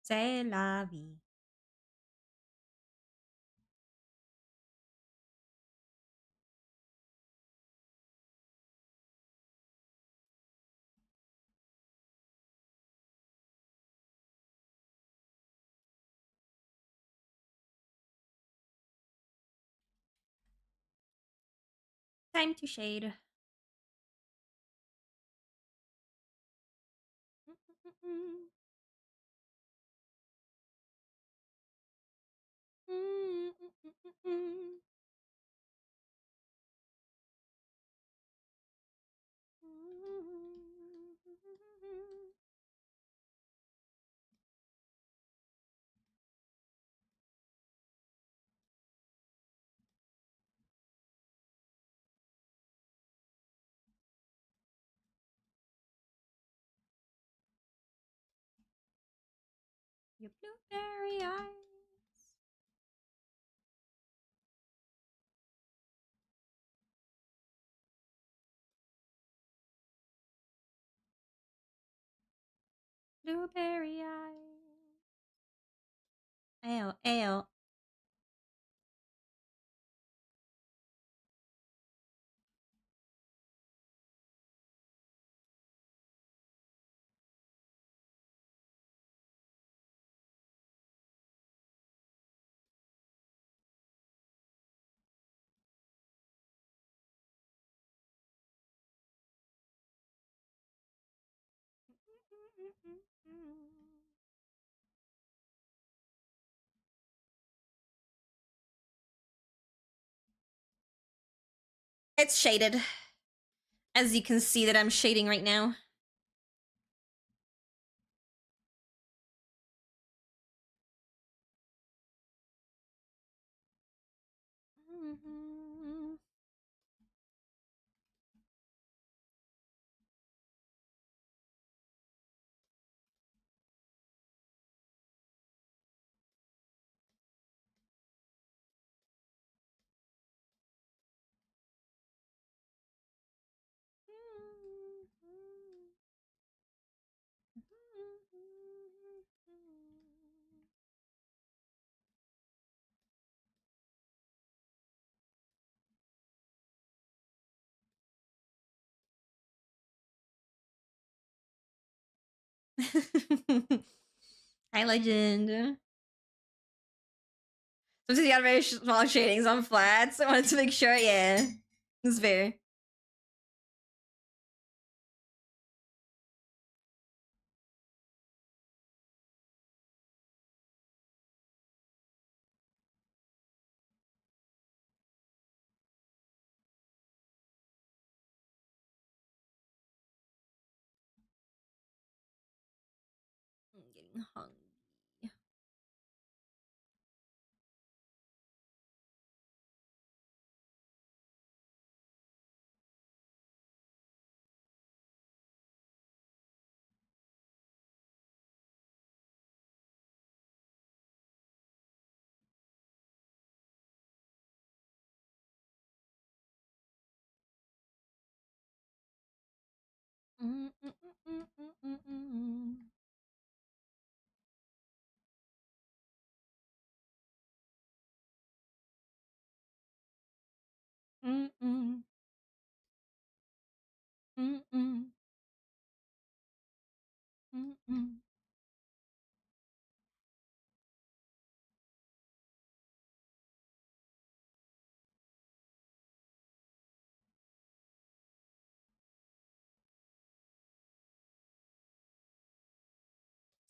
Speaker 1: C'est la vie. Time to shade. Your blueberry eyes. Blueberry eyes. Ew, ew. It's shaded. As you can see that I'm shading right now. Hi, legend. Since you got very small shadings on flats, I wanted to make sure, yeah. It's fair. I'm getting hungry.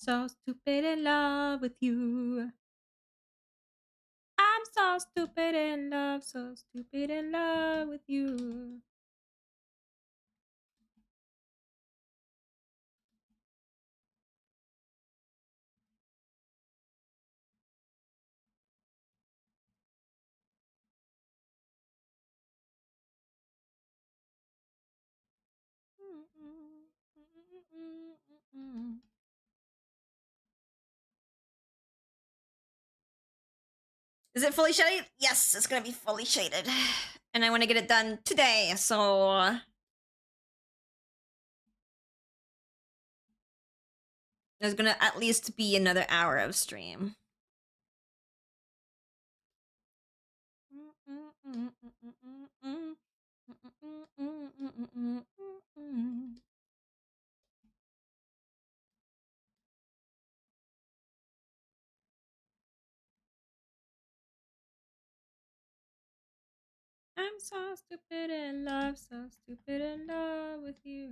Speaker 1: So stupid in love with you. I'm so stupid in love, so stupid in love with you. Is it fully shaded? Yes, it's gonna be fully shaded. And I want to get it done today, so there's gonna at least be another hour of stream. I'm so stupid in love, so stupid in love with you.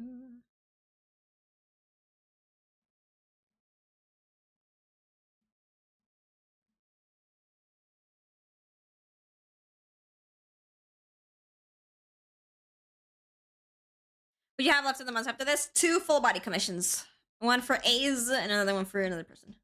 Speaker 1: What do you have left of the month after this? 2 full body commissions. One for A's and another one for another person.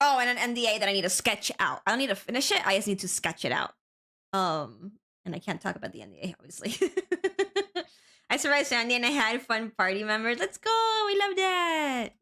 Speaker 1: Oh, and an NDA that I need to sketch out. I don't need to finish it. I just need to sketch it out. And I can't talk about the NDA, obviously. I survived Sandy and I had fun party members. Let's go! We love that.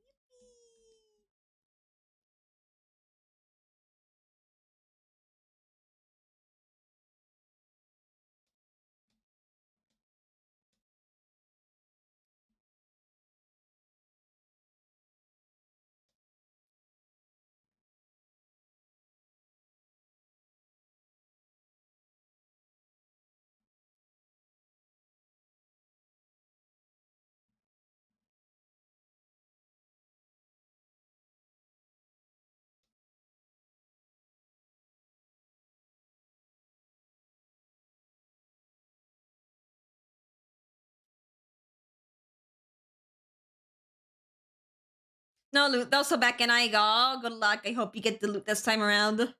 Speaker 1: No loot though, so back in I go. Good luck. I hope you get the loot this time around.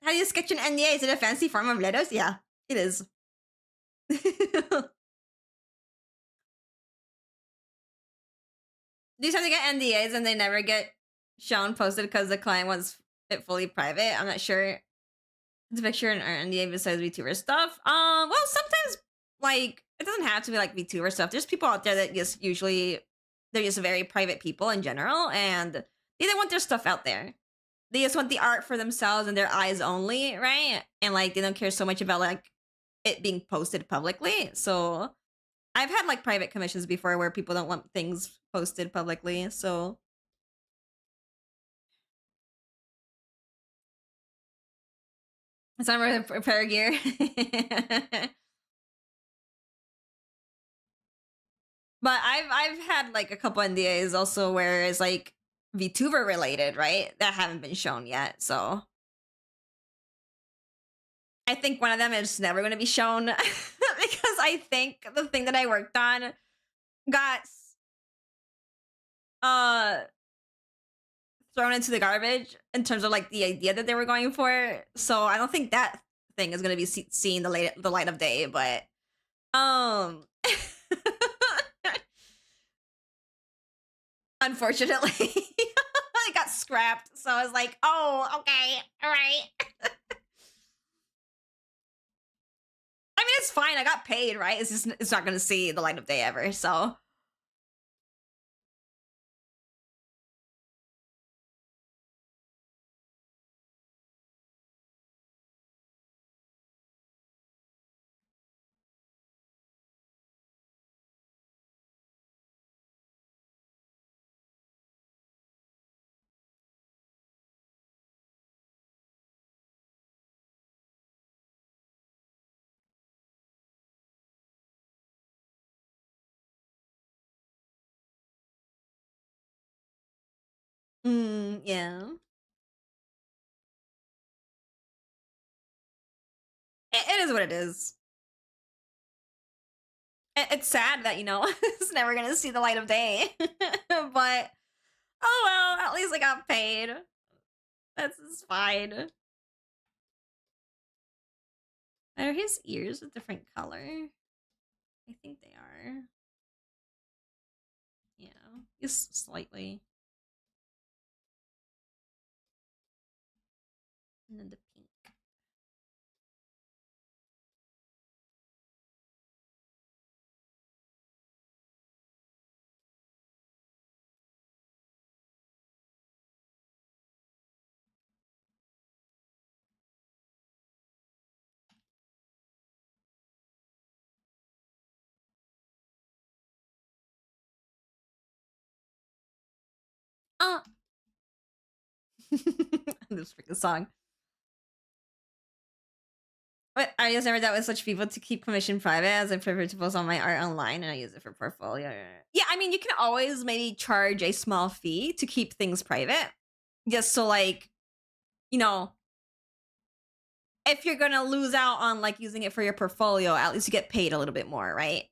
Speaker 1: How do you sketch an NDA? Is it a fancy form of letters? Yeah, it is. These have to get NDAs and they never get shown posted because the client wants it fully private. I'm not sure. It's a picture in our NDA besides VTuber stuff. Well, sometimes like it doesn't have to be like VTuber stuff. There's people out there that just usually they're just very private people in general, and they don't want their stuff out there. They just want the art for themselves and their eyes only, right? And like they don't care so much about like it being posted publicly. So I've had like private commissions before where people don't want things posted publicly. So it's not really repair gear. But I've had like a couple NDAs also where it's like VTuber related, right? That haven't been shown yet. So I think one of them is never going to be shown because I think the thing that I worked on got uh thrown into the garbage in terms of like the idea that they were going for. So I don't think that thing is going to be seeing the light of day, but unfortunately it got scrapped. So I was like, "Oh, okay. All right." I mean, it's fine. I got paid, right? It's just it's not going to see the light of day ever. So yeah. It is what it is. It's sad that, you know, it's never going to see the light of day. But, oh well, at least I got paid. That's just fine. Are his ears a different color? I think they are. Yeah, just slightly. And then the pink. Oh, this freaking song. But I just never dealt with such people to keep commission private as I prefer to post all my art online and I use it for portfolio. Yeah, I mean, you can always maybe charge a small fee to keep things private. Just so, like, you know, if you're gonna lose out on like using it for your portfolio, at least you get paid a little bit more, right?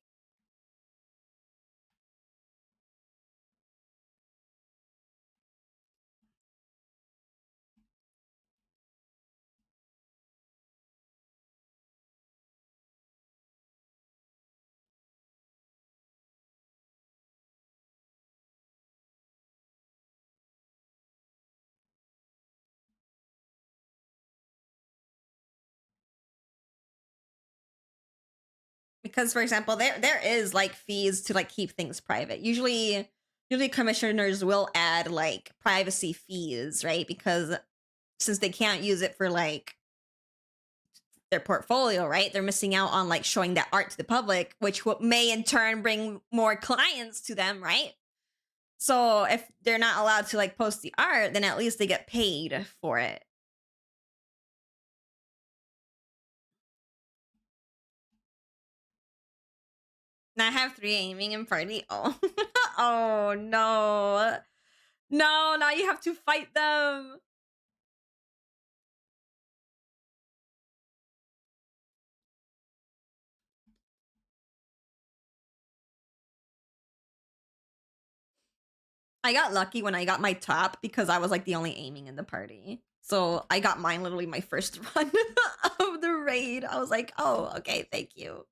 Speaker 1: Because for example, there is like fees to like keep things private. Usually commissioners will add like privacy fees, right? Because since they can't use it for like their portfolio, right? They're missing out on like showing that art to the public, which may in turn bring more clients to them, right? So if they're not allowed to like post the art, then at least they get paid for it. And I have 3 aiming in party. Oh, oh no, no! Now you have to fight them. I got lucky when I got my top because I was like the only aiming in the party. So I got mine literally my first run of the raid. I was like, oh, okay, thank you.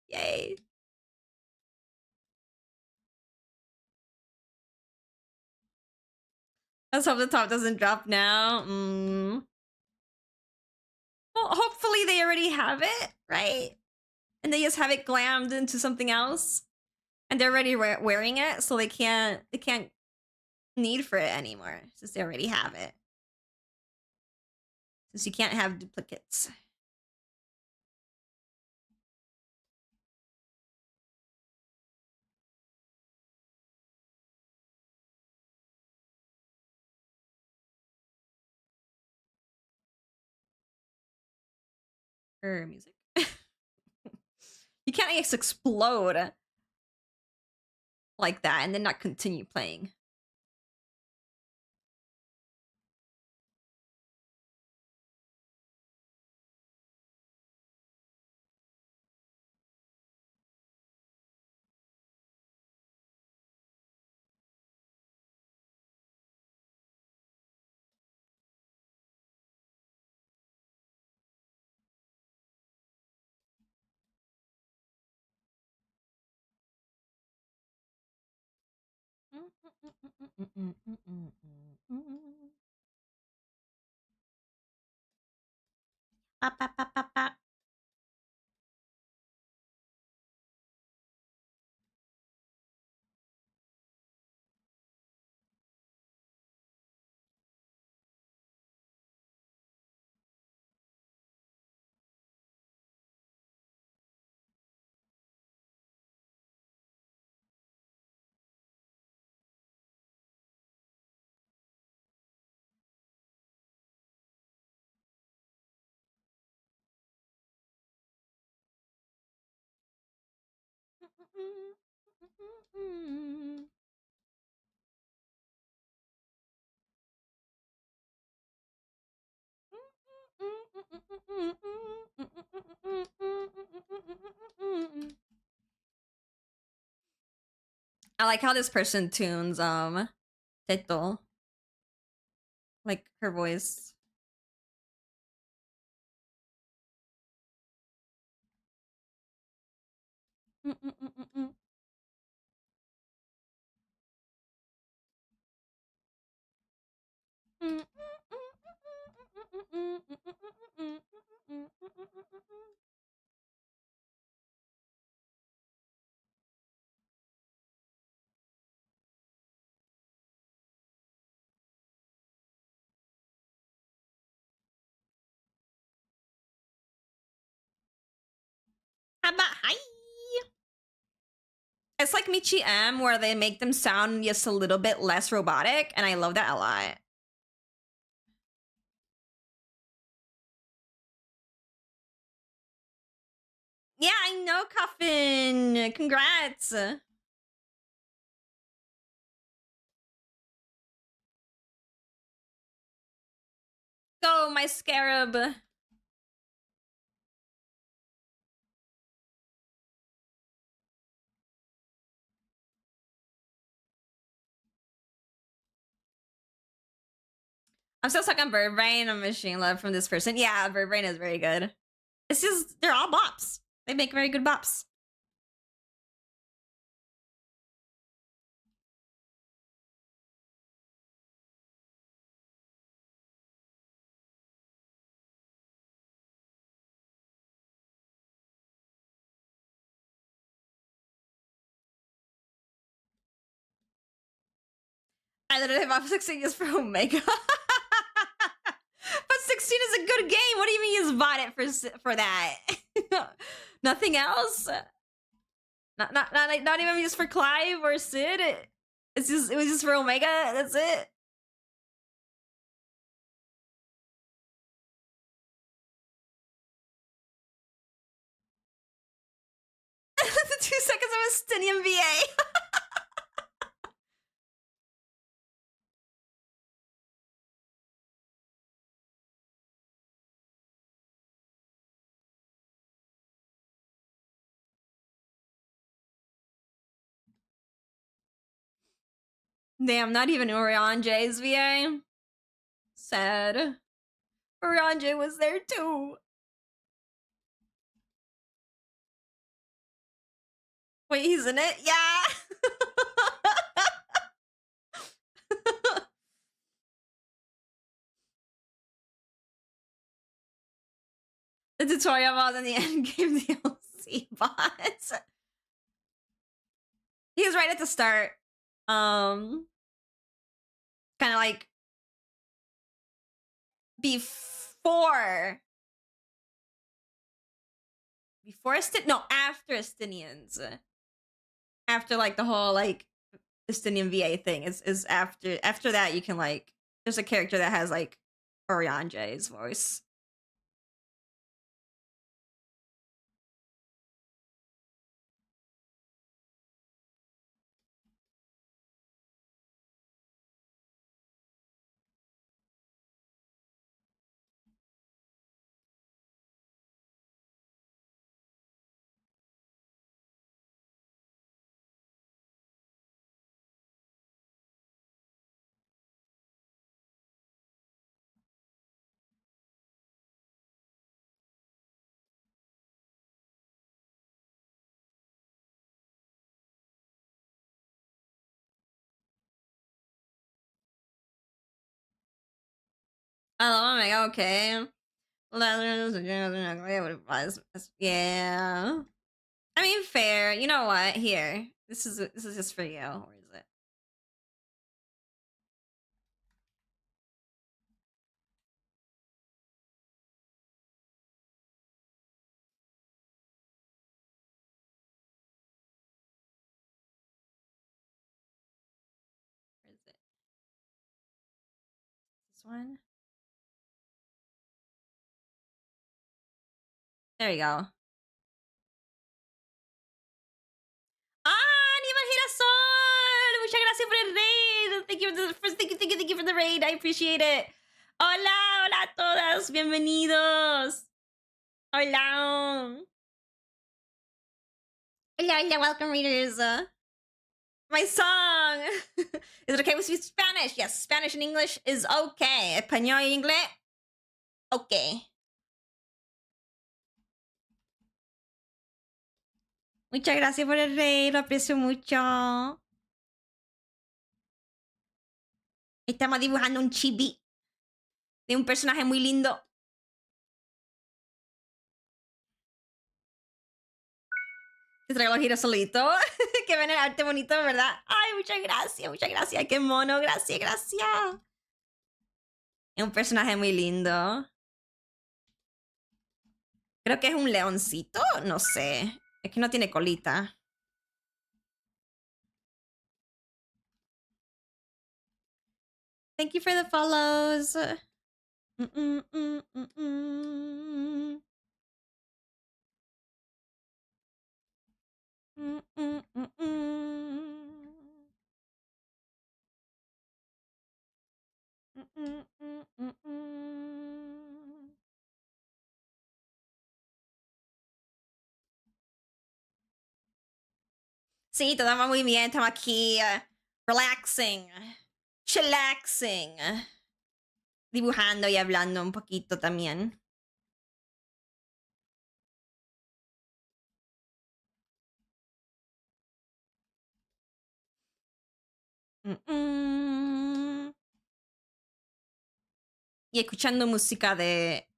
Speaker 1: Yay. Let's hope the top doesn't drop now. Well, hopefully they already have it, right? and they just have it glammed into something else, and they're already wearing it, so they can't need for it anymore since they already have it. Since you can't have duplicates. Or music. You can't just explode like that and then not continue playing. I like how this person tunes Teto. Like her voice. How about hi? It's like Michi M, where they make them sound just a little bit less robotic, and I love that a lot. Yeah, I know, Coffin. Congrats. Go, my scarab. I'm still stuck on Bird Brain and Machine Love from this person. Yeah, Bird Brain is very good. It's just, they're all bops. They make very good bops. I literally bought 16 just for Omega. But 16 is a good game. What do you mean you just bought it for that? Nothing else? Not even just for Clive or Sid? It was just for Omega? That's it? The 2 seconds of a Stinium VA. Damn, not even Orion J's VA. Sad. Orion J was there too. Wait, he's in it? Yeah. the tutorial about in the end game DLC bots. He was right at the start. Kind of like after Estinians. After like the whole like Estinian VA thing is after that you can like there's a character that has like Orianje's voice. Oh my god, okay. Yeah. I mean, fair. You know what? Here, this is just for you. Where is it? Where is it? This one. There you go. ¡Ah! ¡Nivel Girasol! Muchas gracias por el raid. Thank you for the raid. I appreciate it. Hola, hola a todas. Bienvenidos. Hola. Hola, hola, welcome readers. My song. Is it okay with speak Spanish? Yes, Spanish and English is okay. Español y inglés. Okay. Muchas gracias por el raid. Lo aprecio mucho. Estamos dibujando un chibi de un personaje muy lindo. Te traigo los girasolitos. Que ven el arte bonito, ¿verdad? Ay, muchas gracias, muchas gracias. Qué mono, gracias, gracias. Es un personaje muy lindo. Creo que es un leoncito, no sé. Es que no tiene colita. Thank you for the follows. Sí, todo va muy bien. Estamos aquí relaxing, chillaxing, dibujando y hablando un poquito también. Y escuchando música de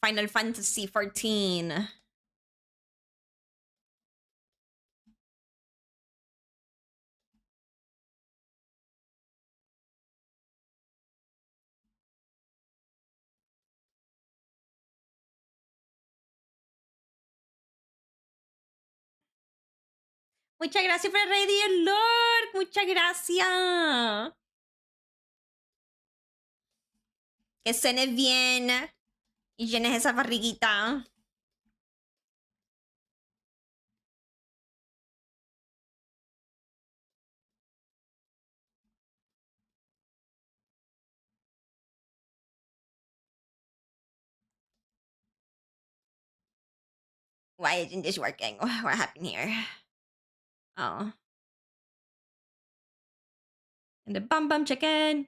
Speaker 1: Final Fantasy XIV. Muchas gracias por el rey de Lord. Muchas gracias. Que cenes bien y llenes esa barriguita. Why isn't this working? What happened here? Oh. And the bum bum chicken.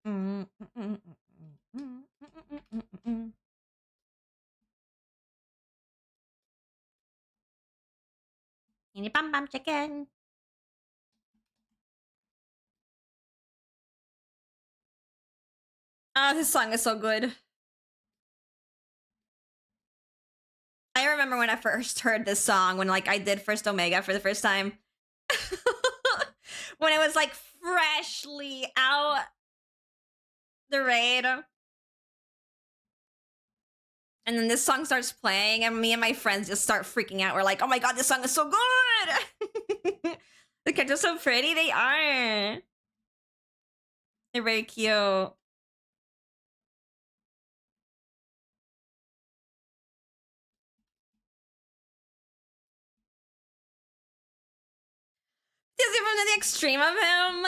Speaker 1: Ini bam bam chicken. Oh, this song is so good. I remember when I first heard this song, when like I did First Omega for the first time. When it was like freshly out the raid. And then this song starts playing, and me and my friends just start freaking out. We're like, oh my god, this song is so good! The kids are so pretty, they are. They're very cute. Does even know the extreme of him?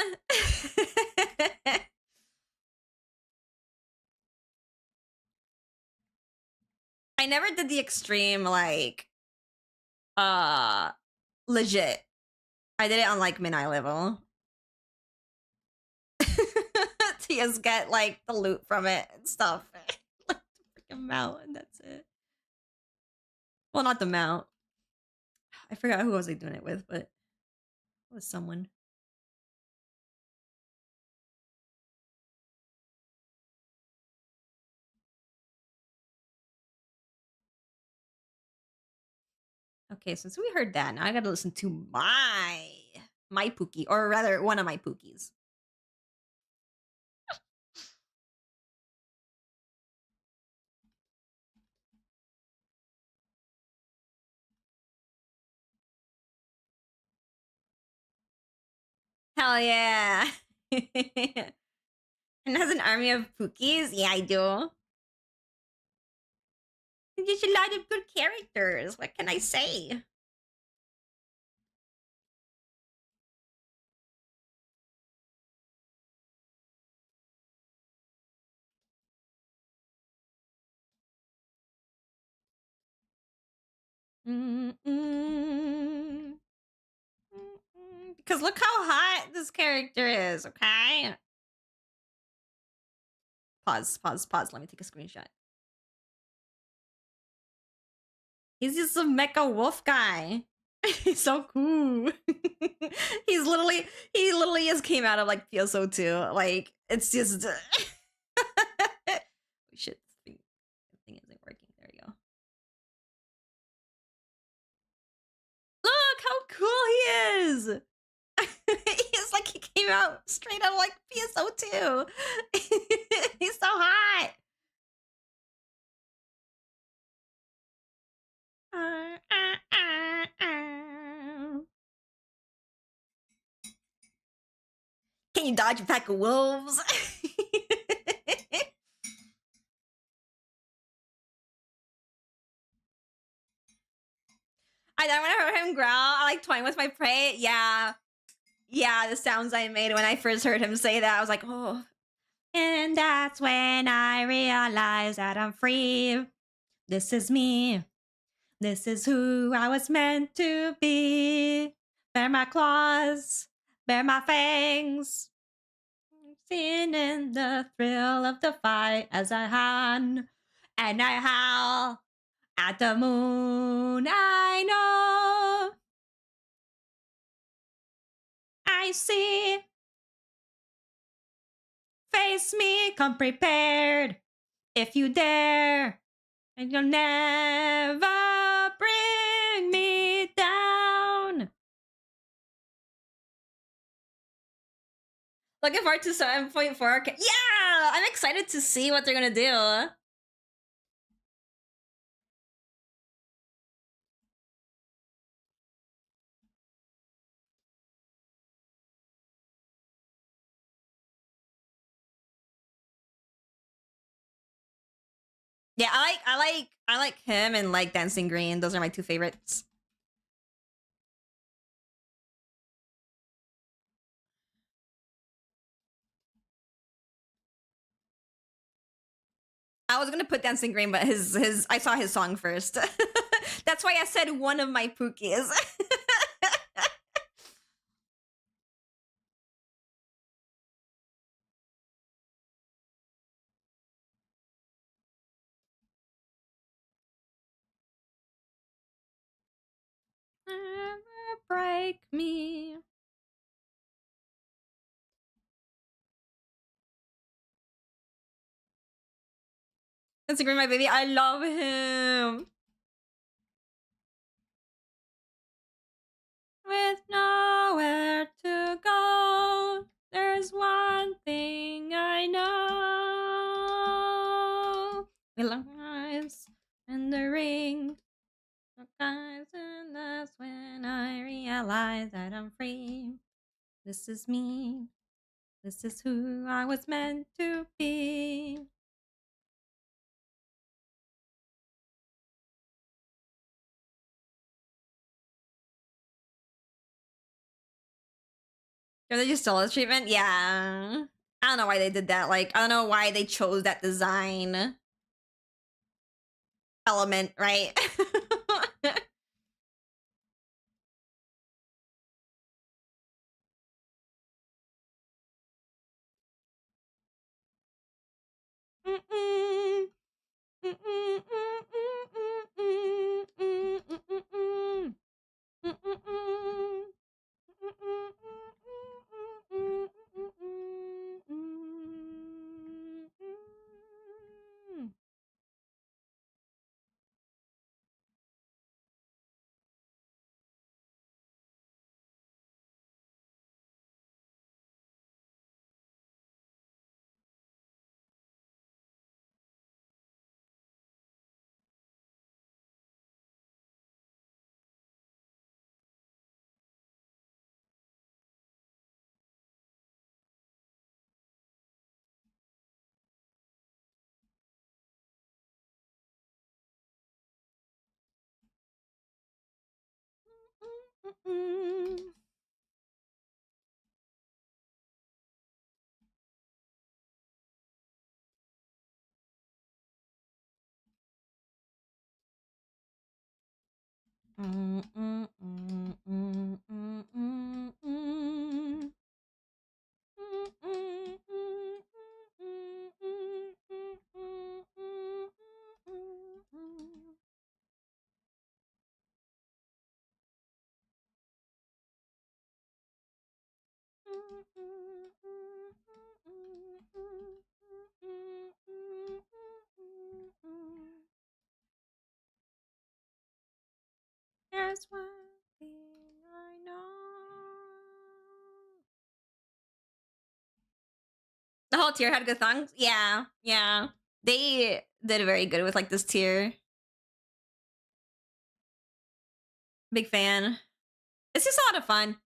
Speaker 1: I never did the extreme, like, legit. I did it on, like, mid-eye level. To just get, like, the loot from it and stuff. Like, the freaking mount, and that's it. Well, not the mount. I forgot who was I doing it with, but it was someone. Okay, since we heard that, now I gotta listen to my Pookie, or rather, one of my Pookies. Hell yeah! And has an army of Pookies? Yeah, I do. There's a lot of good characters. What can I say? Because look how hot this character is, okay? Pause. Let me take a screenshot. He's just a mecha wolf guy. He's so cool. He literally just came out of like PSO2. Like, it's just oh, shit, this thing isn't working. There we go. Look how cool he is. He's like, he came out straight out of like PSO2. He's so hot. Can you dodge a pack of wolves? I then when I heard him growl, I like toying with my prey. Yeah, the sounds I made when I first heard him say that, I was like, oh. And that's when I realized that I'm free. This is me. This is who I was meant to be. Bare my claws, bare my fangs. Feeling the thrill of the fight as I run and I howl at the moon. I know. I see. Face me, come prepared. If you dare, and you'll never bring me down. Looking forward to 7.4. Yeah, I'm excited to see what they're gonna do. Yeah, I like him and like Dancing Green. Those are my two favorites. I was gonna put Dancing Green, but his I saw his song first. That's why I said one of my Pookies. like me. Instagram my baby, I love him. With nowhere to go, there's one thing I know. We love eyes and the ring. Guys, and that's when I realize that I'm free. This is me. This is who I was meant to be. Are they just solo treatment? Yeah. I don't know why they did that. Like, I don't know why they chose that design element, right? There's one thing I know. The whole tier had good songs. Yeah, yeah. They did very good with like this tier. Big fan. It's just a lot of fun.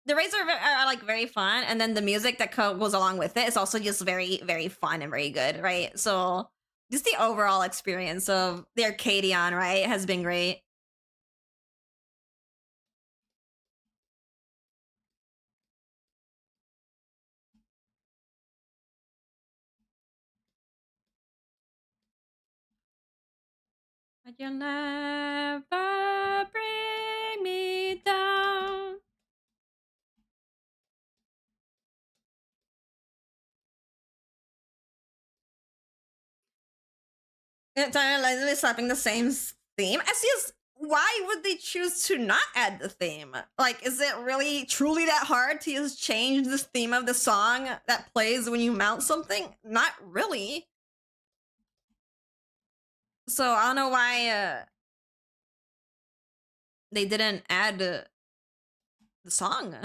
Speaker 1: The raids are like very fun, and then the music that goes along with it is also just very, very fun and very good, right? So just the overall experience of the Arcadion, right, has been great. But you'll never bring me down. It's literally slapping the same theme. It's just, why would they choose to not add the theme? Like, is it really truly that hard to just change this theme of the song that plays when you mount something? Not really. So I don't know why they didn't add the song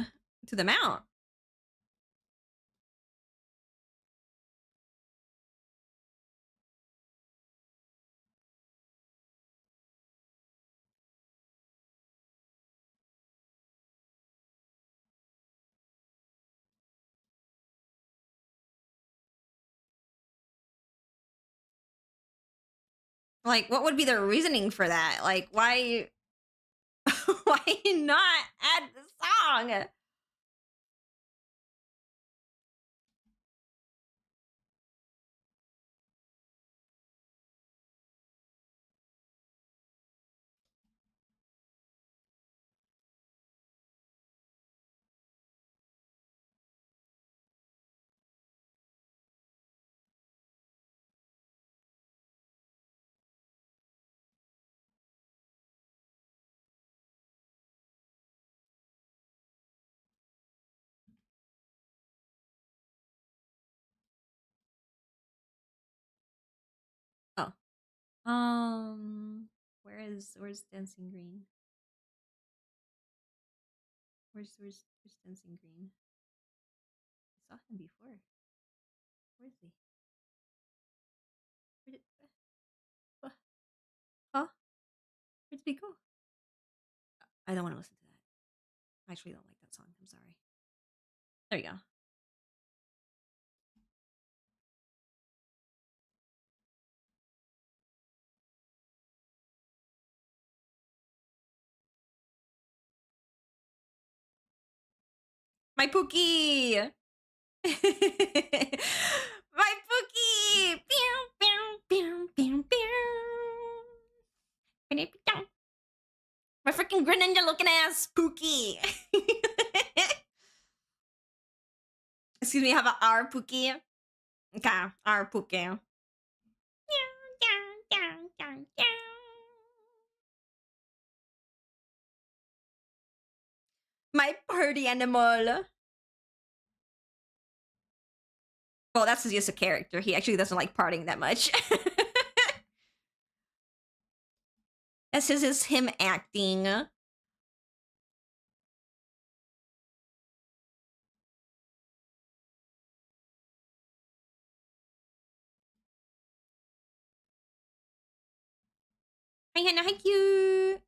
Speaker 1: to the mount. Like, what would be the reasoning for that? Like, why why not add the song? Where's Dancing Green? Where's Dancing Green? I saw him before. Where is he? Where did huh? Where did he go? I don't want to listen to that. I actually don't like that song. I'm sorry. There you go. My Pookie! My Pookie! Pew, pew, pew, pew, pew. My freaking Greninja looking ass Pookie! Excuse me, how about our Pookie? Okay, our Pookie. My party animal. Well, that's just a character. He actually doesn't like partying that much. This is him acting. Hi, Hannah. Hi, cute.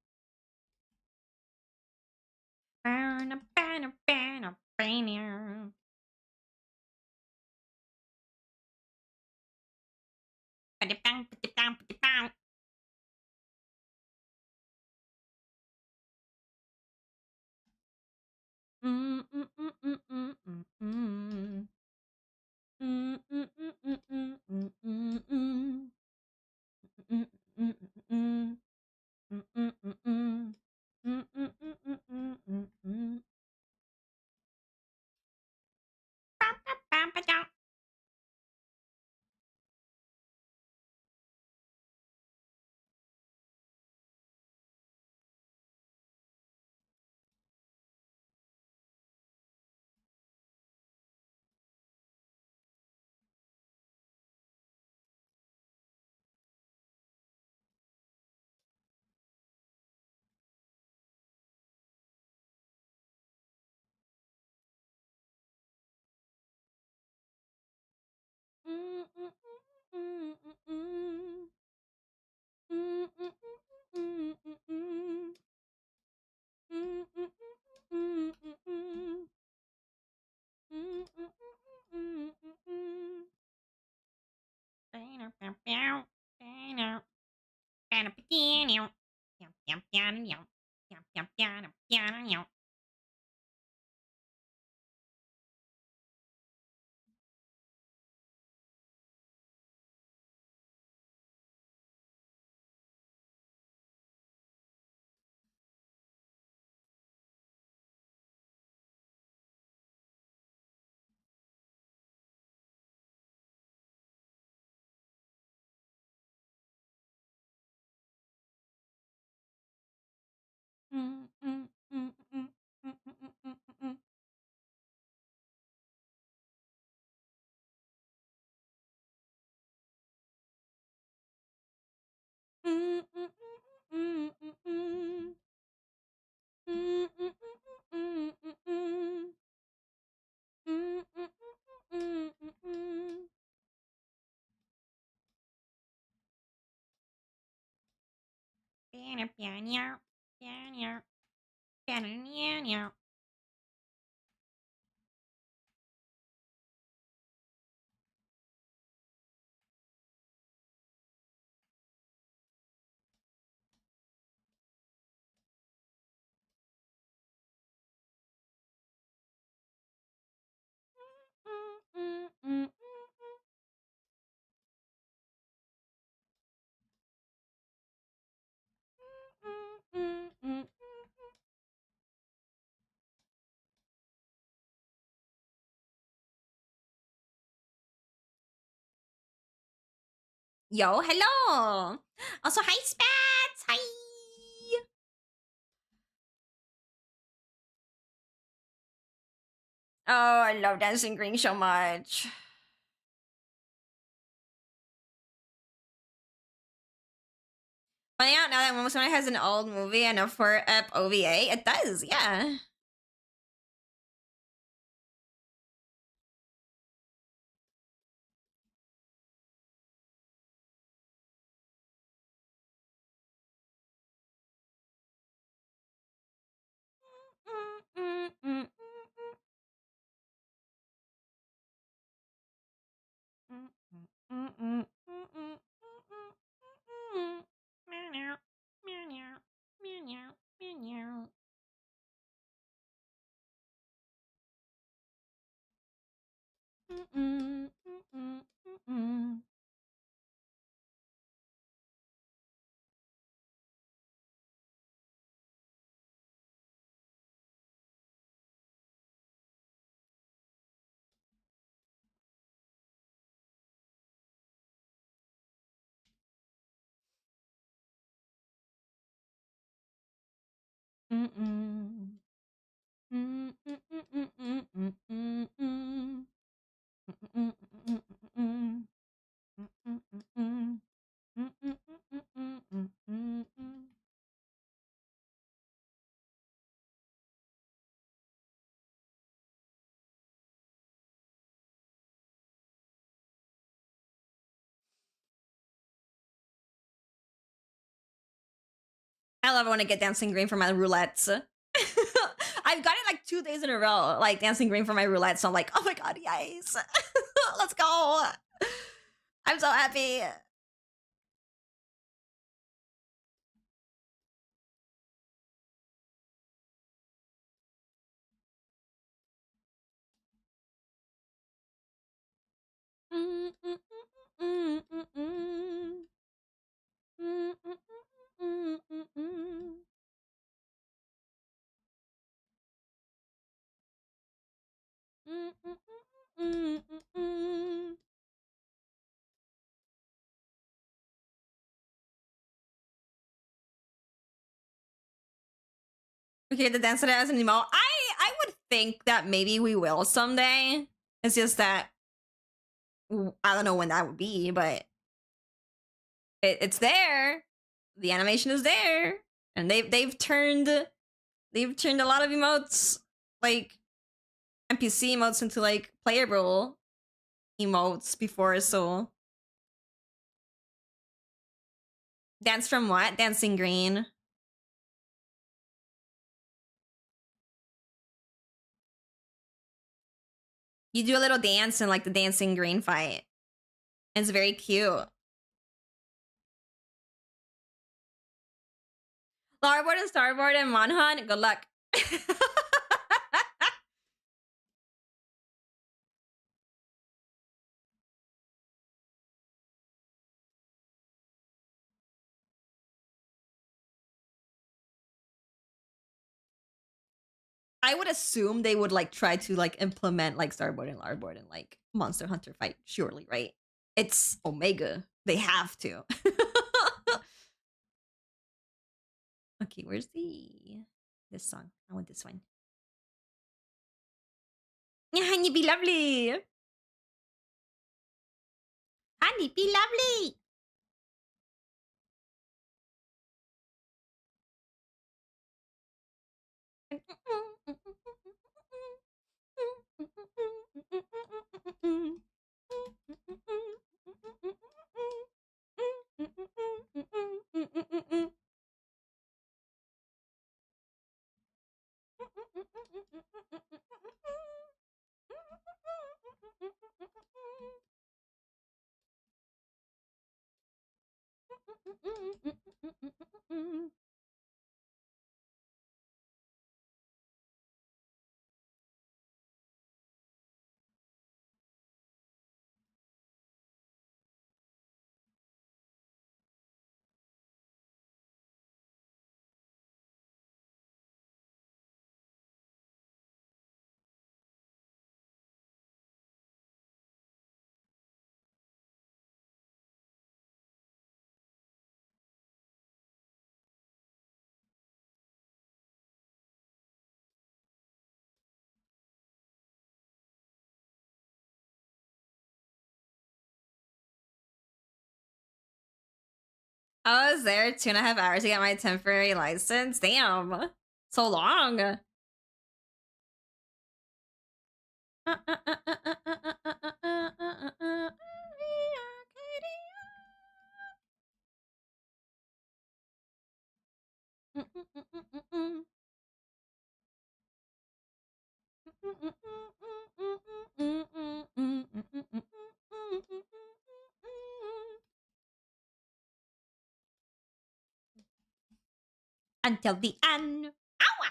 Speaker 1: Yo, hello. Also, hi, Spats. Hi. Oh, I love Dancing Green so much. But yeah, now that when someone has an old movie and a 4-ep OVA, it does, yeah. I love it when I get dancing green for my roulettes. I've got it like 2 days in a row, like dancing green for my roulette. So I'm like, oh my god, yes, let's go! I'm so happy. Okay, the dance that as an emo. I would think that maybe we will someday. It's just that I don't know when that would be, but it's there. The animation is there, and they've turned a lot of emotes, like NPC emotes, into like playable emotes before. So dance from what? Dancing Green. You do a little dance in like the Dancing Green fight. It's very cute. Larboard and Starboard and Monhan, good luck. I would assume they would like try to like implement like Starboard and Larboard and like Monster Hunter fight, surely, right? It's Omega. They have to. Okay, where's this song? I want this one. Yeah, honey, be lovely. Honey, be lovely. I was there 2.5 hours to get my temporary license. Damn. So long. Until the end. Ow!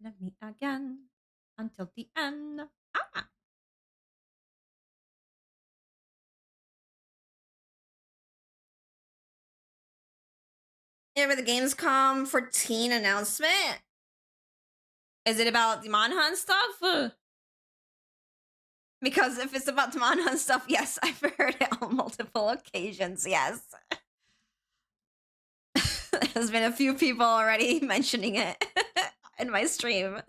Speaker 1: Love me again until the end. Ah. Yeah, but the Gamescom 14 announcement. Is it about the Manhunt stuff? Because if it's about the Manhunt stuff, yes, I've heard it on multiple occasions. Yes. There's been a few people already mentioning it in my stream.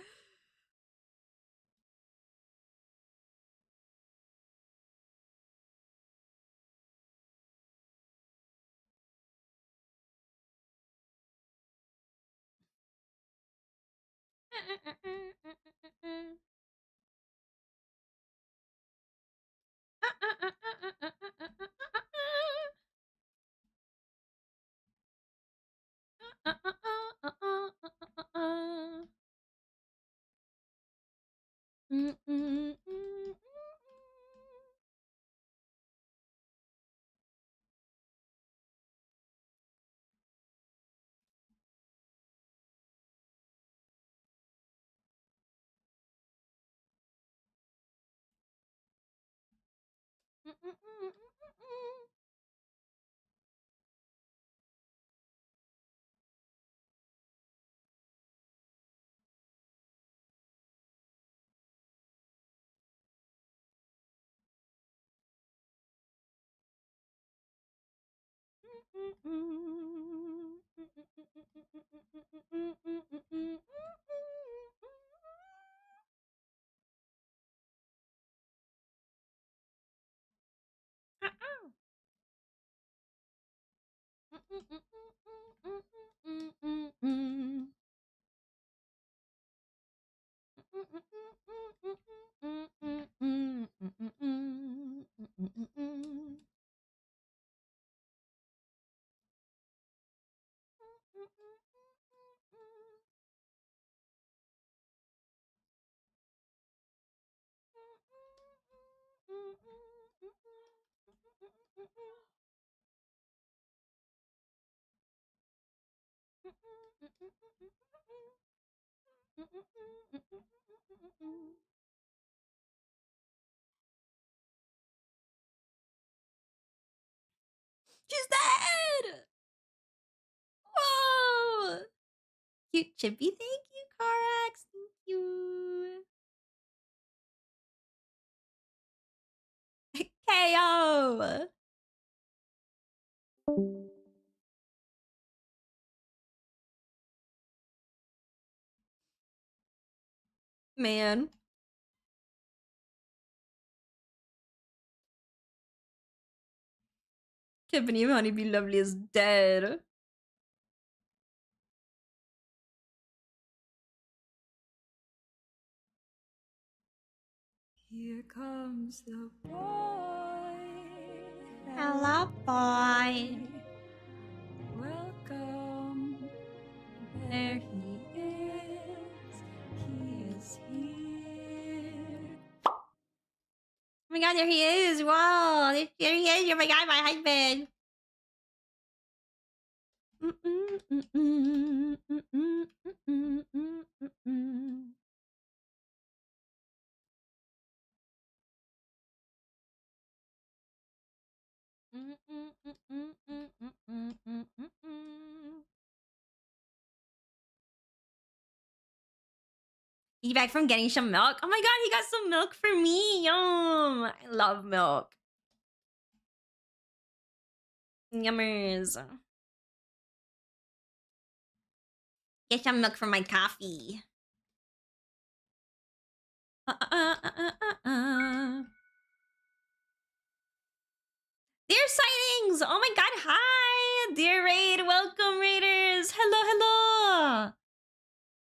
Speaker 1: She's dead! Whoa! Cute chippy, thank you, Carax. Thank you. KO! Man. Can't believe Honeybee Lovely is dead.
Speaker 2: Here comes the boy.
Speaker 1: Hello, boy.
Speaker 2: Welcome. There he is. He is here.
Speaker 1: Oh my god, there he is. Whoa. There he is. Oh my god, my husband. He's back from getting some milk. Oh my god, he got some milk for me. Yum. I love milk. Yummers. Get some milk for my coffee. Dear sightings! Oh my god, hi! Dear raid, welcome raiders! Hello, hello!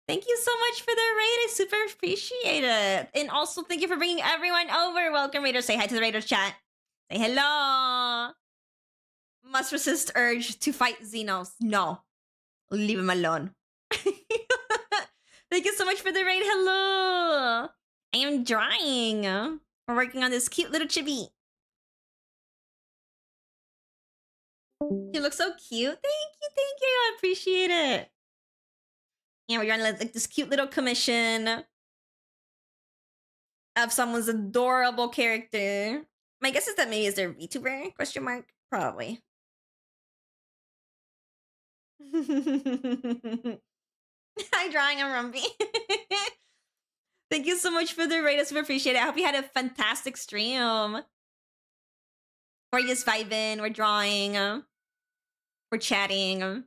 Speaker 1: Thank you so much for the raid, I super appreciate it. And also thank you for bringing everyone over. Welcome raiders, say hi to the raiders chat. Say hello! Must resist urge to fight Xenos. No. Leave him alone. Thank you so much for the raid, hello! I am drawing. We're working on this cute little chibi. You look so cute. Thank you. I appreciate it. Yeah, we're gonna like this cute little commission of someone's adorable character. My guess is that maybe is their VTuber? Question mark? Probably. Hi, drawing. I'm Rumpy. Thank you so much for the raid. I super appreciate it. I hope you had a fantastic stream. We're just vibing. We're drawing. We're chatting.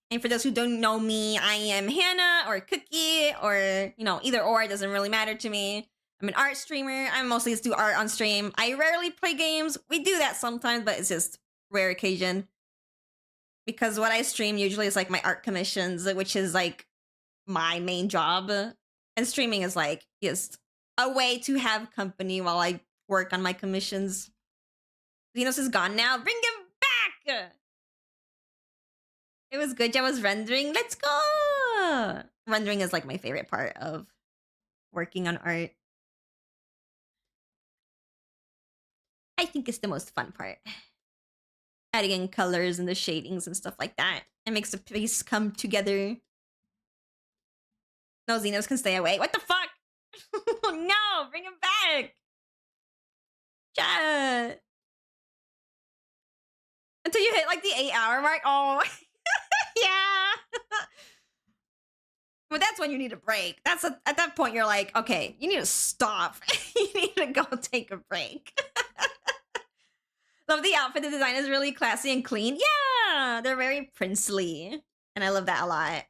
Speaker 1: And for those who don't know me, I am Hannah or Cookie or, you know, either or. It doesn't really matter to me. I'm an art streamer. I mostly just do art on stream. I rarely play games. We do that sometimes, but it's just rare occasion. Because what I stream usually is like my art commissions, which is like my main job. And streaming is like just a way to have company while I work on my commissions. Xenos is gone now. Bring him back! It was good. I was rendering. Let's go! Rendering is like my favorite part of working on art. I think it's the most fun part. Adding in colors and the shadings and stuff like that. It makes the piece come together. No, Xenos can stay away. What the fuck? No, bring him back! Chat! Until you hit like the 8-hour mark. Oh, yeah. But that's when you need a break. That's at that point you're like, okay, you need to stop. You need to go take a break. Love the outfit. The design is really classy and clean. Yeah, they're very princely. And I love that a lot.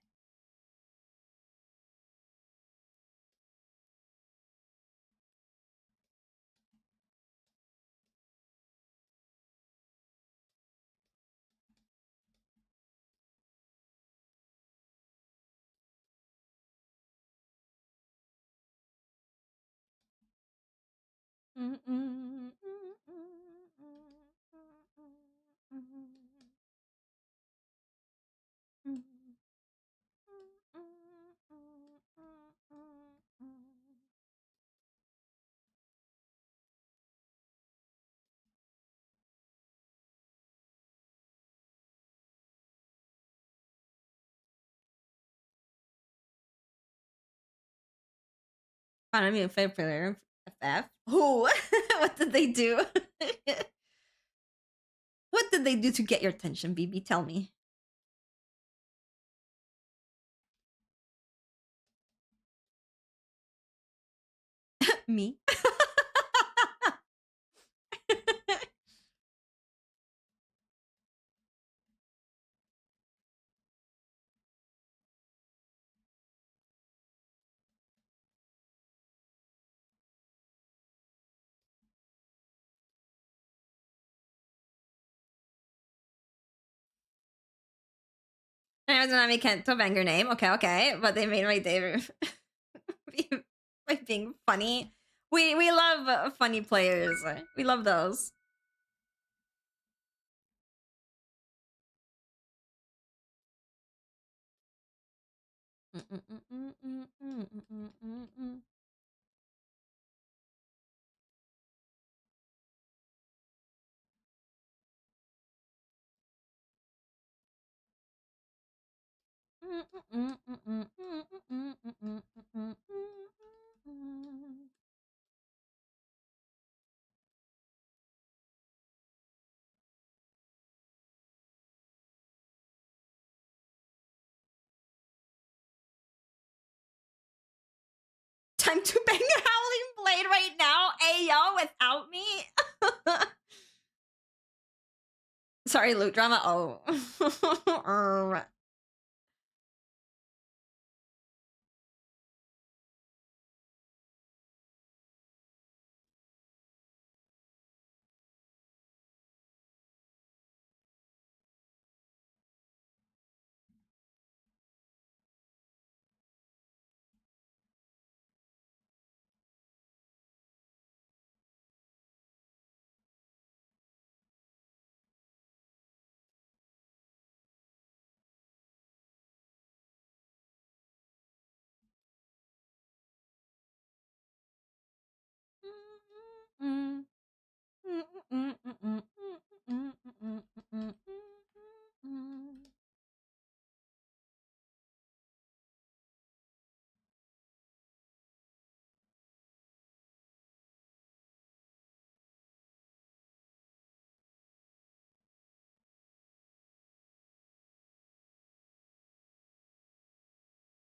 Speaker 1: Found a new favorite player. FF. Who? What did they do? What did they do to get your attention, BB? Tell me. Me? I was gonna make Kento banger name. Okay. But they made my day by being funny. We love funny players. We love those. Time to bang a Howling Blade right now. Ayo, without me. Sorry, loot drama. Oh.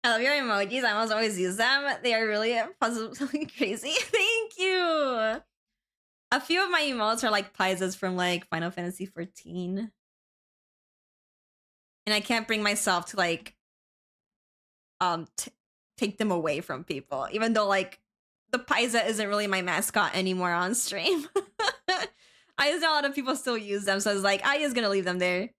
Speaker 1: I love your emojis. I almost always use them. They are really positively crazy. Thank you. A few of my emotes are like prizes from like Final Fantasy 14. And I can't bring myself to like take them away from people, even though like the Paisa isn't really my mascot anymore on stream. I just know a lot of people still use them, so I was like, I just gonna leave them there.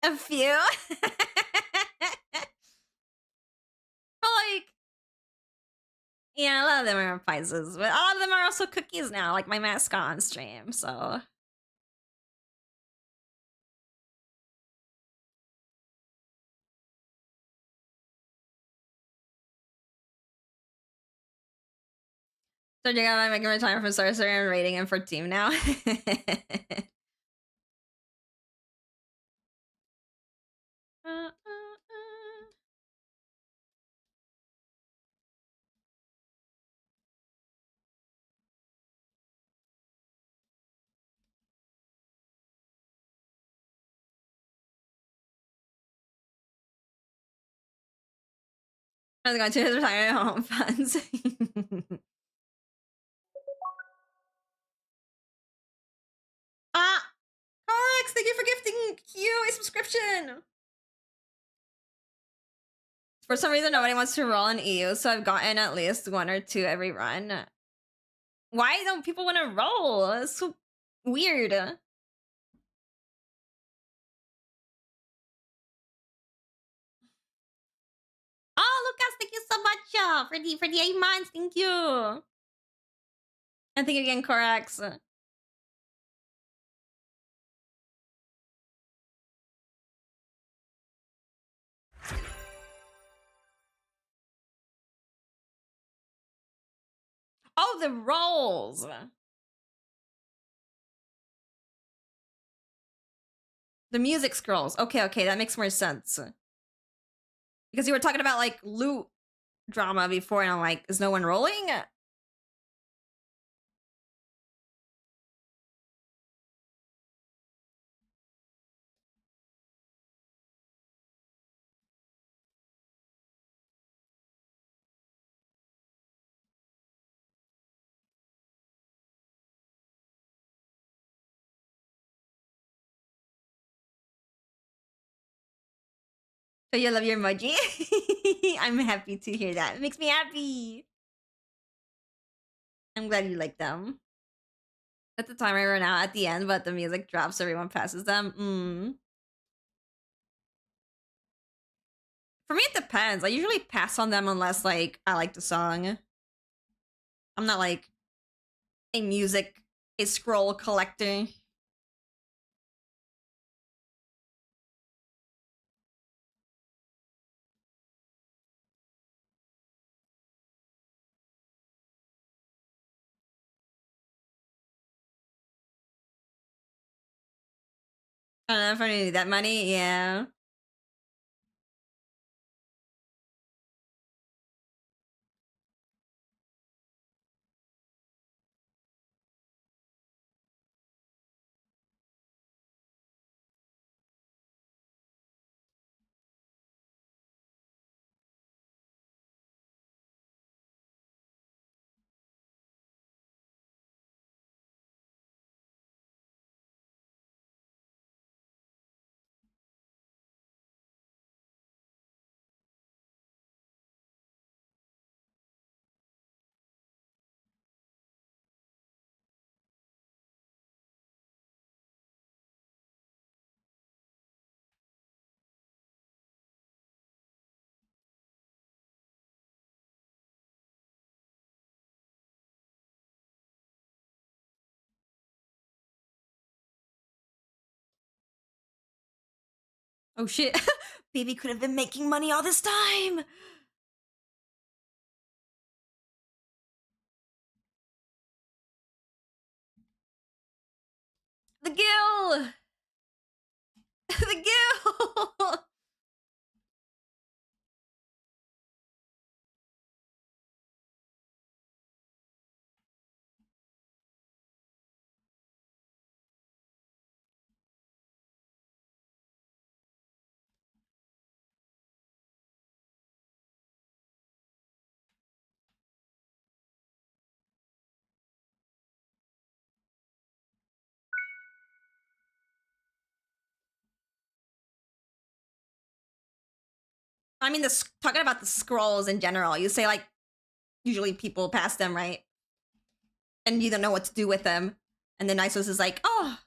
Speaker 1: A few. But like, yeah, a lot of them are Paisas, but a lot of them are also cookies now, like my mascot on stream, so. So you're gonna make a retire from sorcerer and rating him for team now. I was going to his retirement home funds. Ah, Alex, thank you for gifting Q a subscription. For some reason, nobody wants to roll in EU, so I've gotten at least 1 or 2 every run. Why don't people want to roll? It's so weird. Oh, Lucas, thank you so much for the 8 months. Thank you. And thank you again, Corax. Oh, the rolls. The music scrolls. Okay, okay, that makes more sense. Because you were talking about like loot drama before, and I'm like, is no one rolling? So you love your emoji? I'm happy to hear that. It makes me happy. I'm glad you like them. At the time I run out at the end, but the music drops, everyone passes them. For me, it depends. I usually pass on them unless like I like the song. I'm not like a scroll collector. I don't know if I need that money. Yeah. Oh shit. Baby could have been making money all this time. The gill. The gill. I mean, talking about the scrolls in general. You say like usually people pass them, right? And you don't know what to do with them. And then Isos is like, oh,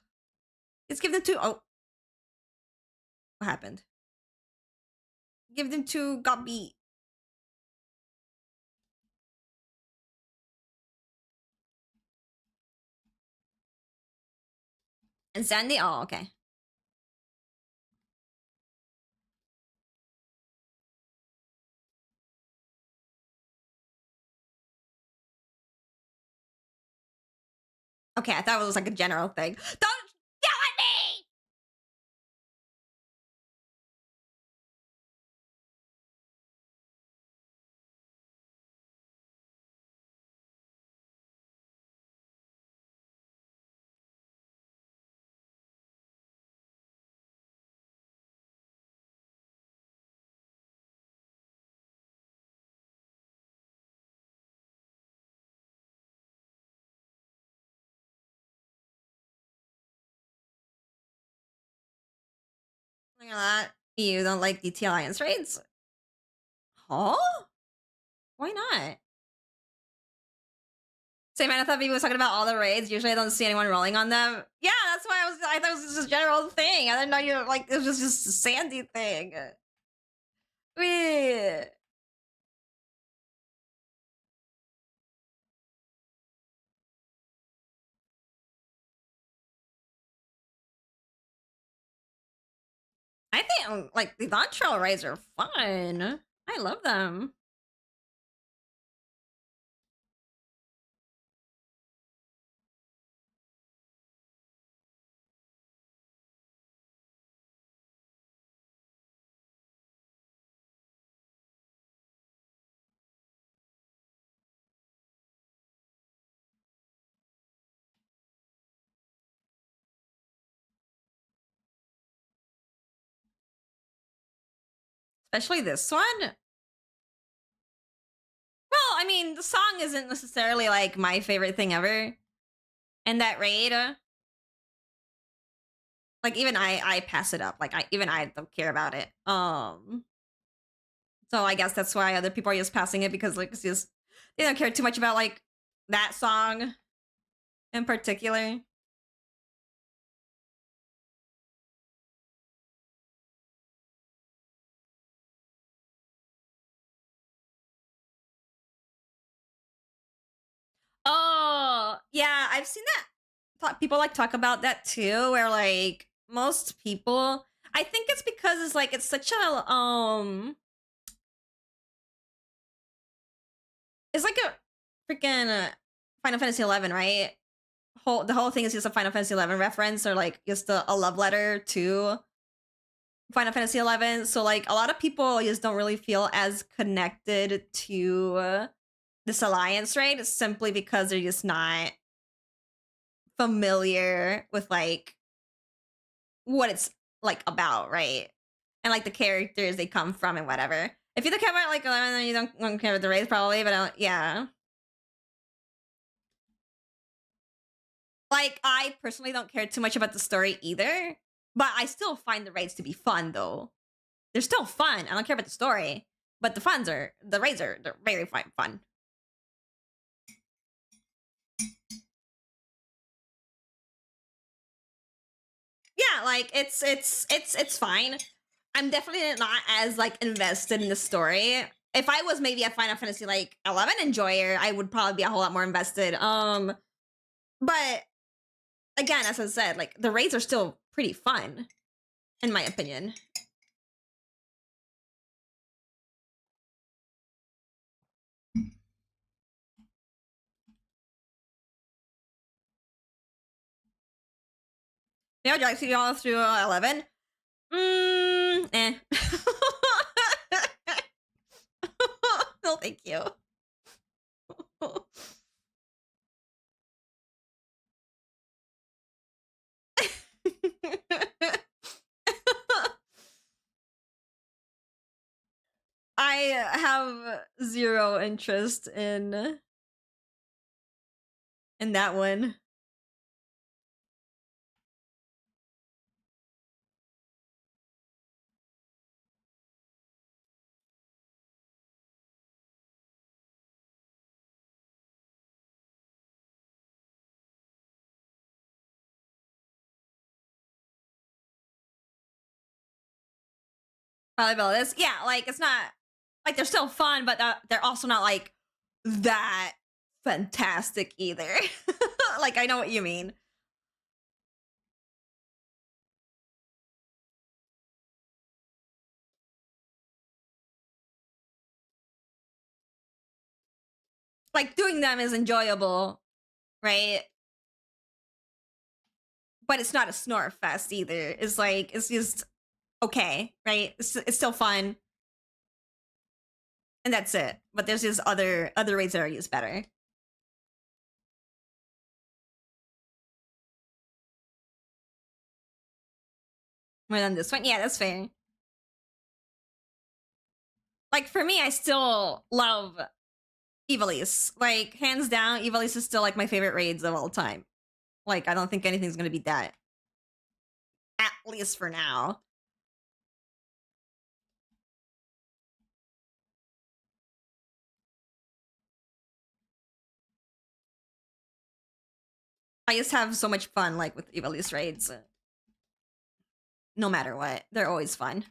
Speaker 1: let's give them to. Oh, what happened? Give them to Gobby. And Sandy? Oh, okay. Okay, I thought it was like a general thing. Don't yell at me! Look at that. You don't like DT Alliance raids? Huh? Why not? Same man, I thought people was talking about all the raids. Usually I don't see anyone rolling on them. Yeah, that's why I thought it was just a general thing. I didn't know you like it was just a Sandy thing. Wait. I think like the non-trail raids are fun. I love them. Especially this one. Well, I mean, the song isn't necessarily like my favorite thing ever. And that raid, like even I pass it up. Like I don't care about it. So I guess that's why other people are just passing it because like it's just they don't care too much about like that song in particular. Oh, yeah, I've seen that. People like talk about that too, where like most people, I think it's because it's like it's such a it's like a freaking Final Fantasy 11, right? The whole thing is just a Final Fantasy 11 reference or like just a love letter to Final Fantasy 11. So like a lot of people just don't really feel as connected to this alliance, right? Simply because they're just not familiar with like what it's like about, right? And like the characters they come from and whatever. If you don't care about like 11, then you don't care about the race probably, but yeah. Like I personally don't care too much about the story either, but I still find the raids to be fun though. They're still fun. I don't care about the story, but the raids are they're very fun. Yeah, like it's fine. I'm definitely not as like invested in the story. If I was maybe a Final Fantasy like 11 enjoyer, I would probably be a whole lot more invested. But again, as I said, like the raids are still pretty fun, in my opinion. Yeah, would you like to go through 11? Eh. No, thank you. I have zero interest in that one. Probably about this. Yeah, like it's not like they're still fun, but they're also not like that fantastic either. Like I know what you mean. Like doing them is enjoyable, right? But it's not a snore fest either. It's like it's just okay, right? It's still fun, and that's it. But there's just other ways that are used better. More than this one, yeah, that's fair. Like for me, I still love Ivalice. Like hands down, Ivalice is still like my favorite raids of all time. Like I don't think anything's gonna beat that. At least for now. I just have so much fun like with Ivalice raids. No matter what. They're always fun.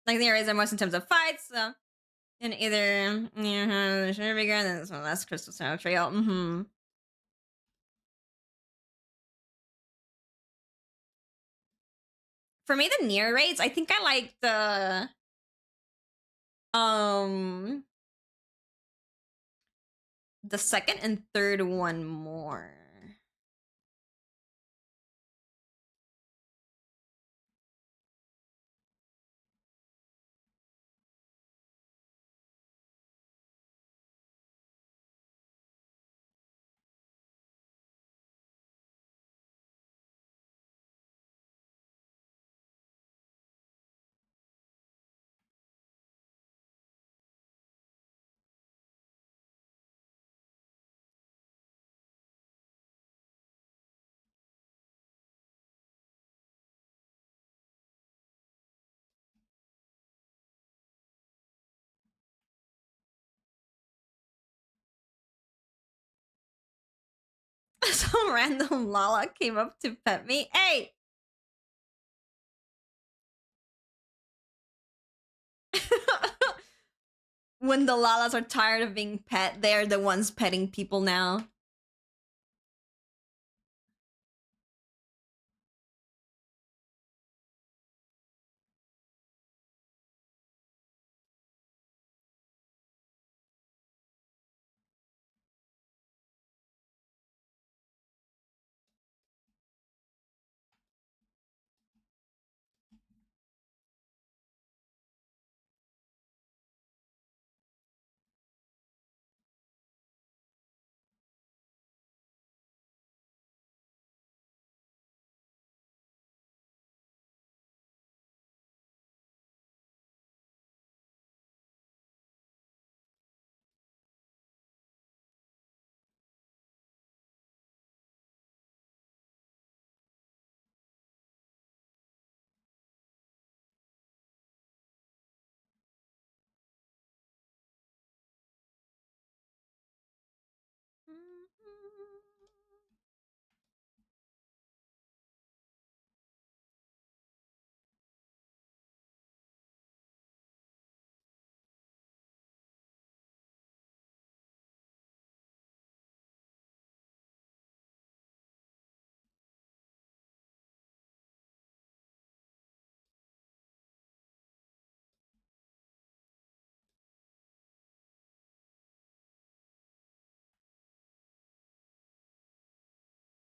Speaker 1: Like the areas are most in terms of fights, so and either bigger than this one less Crystal Snow Trail. For me, the near raids, I think I like the second and third one more. Some random Lala came up to pet me. Hey! When the Lalas are tired of being pet, they're the ones petting people now.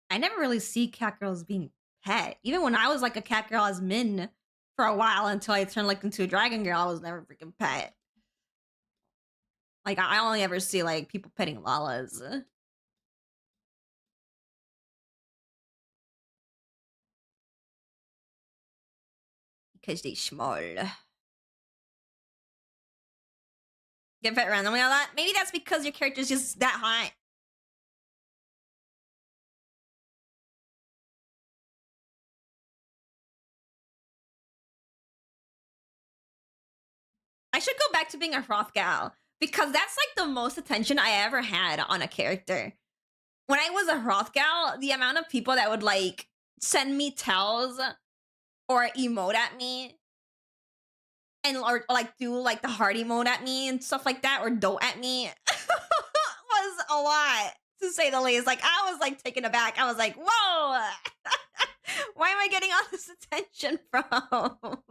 Speaker 1: I never really see cat girls being pet. Even when I was like a cat girl as Min for a while until I turned like into a dragon girl, I was never freaking pet. Like I only ever see like people petting Lalas. Because they small. Get pet randomly a lot? Maybe that's because your character's just that hot. I should go back to being a Froth gal because that's like the most attention I ever had on a character. When I was a Froth gal, the amount of people that would like send me tells or emote at me and or like do like the heart emote at me and stuff like that or dote at me was a lot to say the least. Like I was like taken aback. I was like, whoa, why am I getting all this attention from?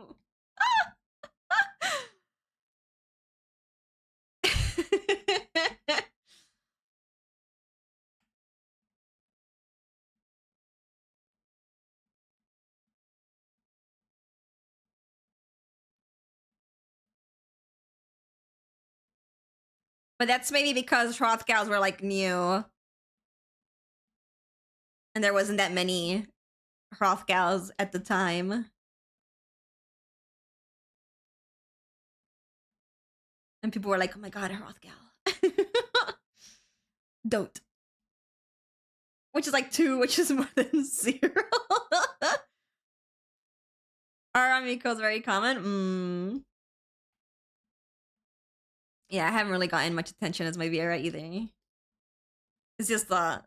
Speaker 1: But that's maybe because Hrothgals were like new and there wasn't that many Hrothgals at the time. And people were like, oh my god, a Hrothgal. Dote. Which is like 2, which is more than 0. Aramiko is very common. Yeah, I haven't really gotten much attention as my Viera either. It's just the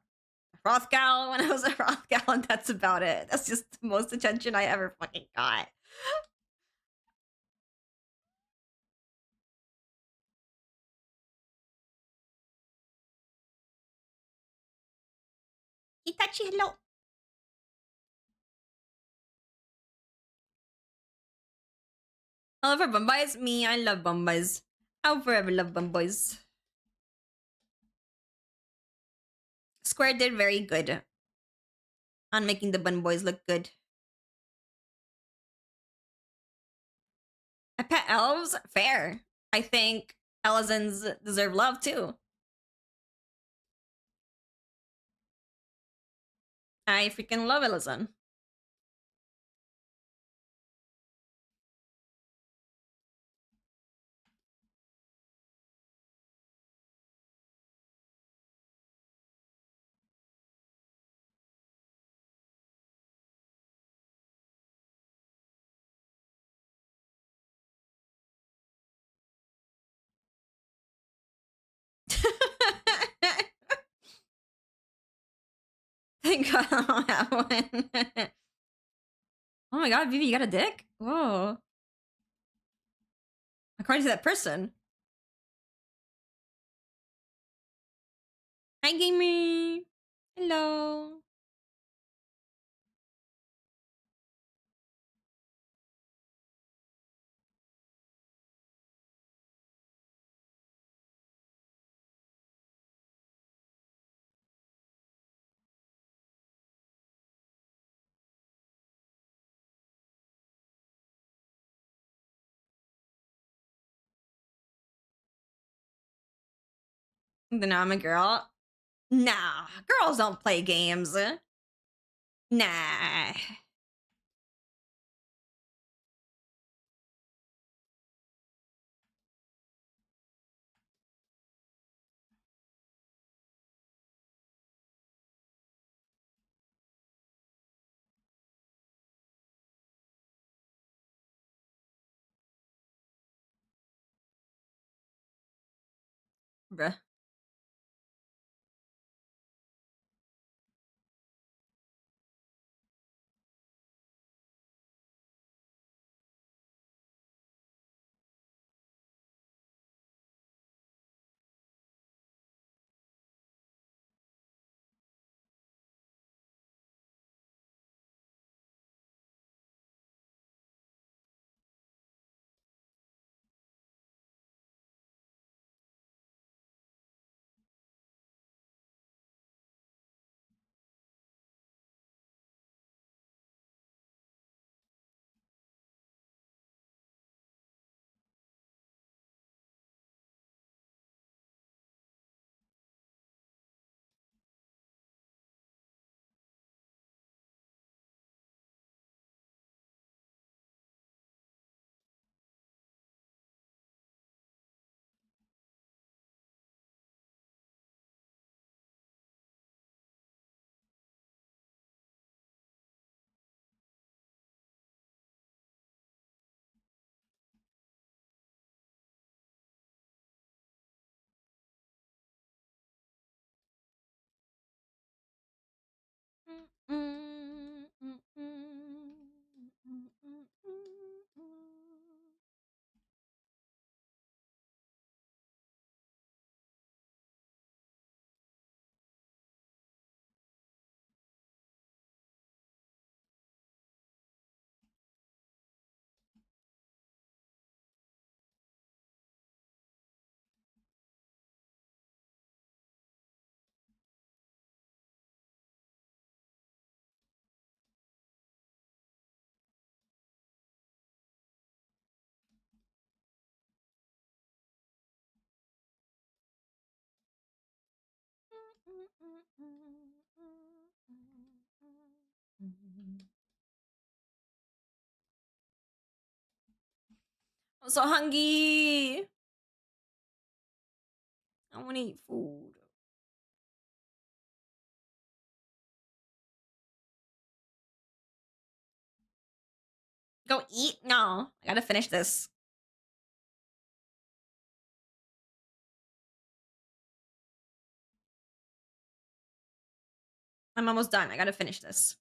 Speaker 1: Hrothgal when I was a Hrothgal, and that's about it. That's just the most attention I ever fucking got. Itachi, hello. I love her Bombay. Me, I love Bombays. I'll forever love Bombays. Square did very good on making the Bun Boys look good. I pet elves, fair. I think Elizans deserve love too. I freaking love Elizan. God, I don't have one. Oh my god, Vivi, you got a dick? Whoa. According to that person. Hi, gamer. Hello. Then I'm a girl. Nah, girls don't play games. Nah. Bruh. I'm so hungry. I want to eat food. Go eat? No, I gotta finish this. I'm almost done. I gotta finish this.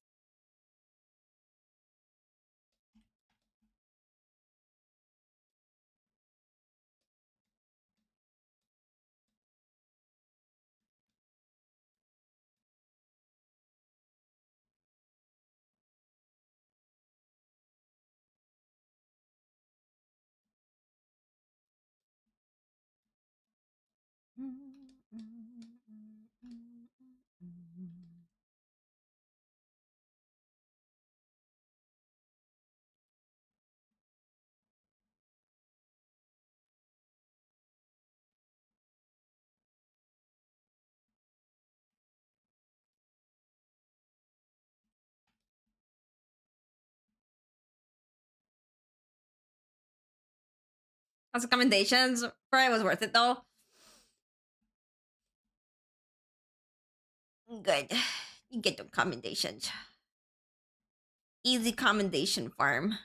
Speaker 1: How's the commendations? Probably was worth it though. Good. You get the commendations. Easy commendation farm.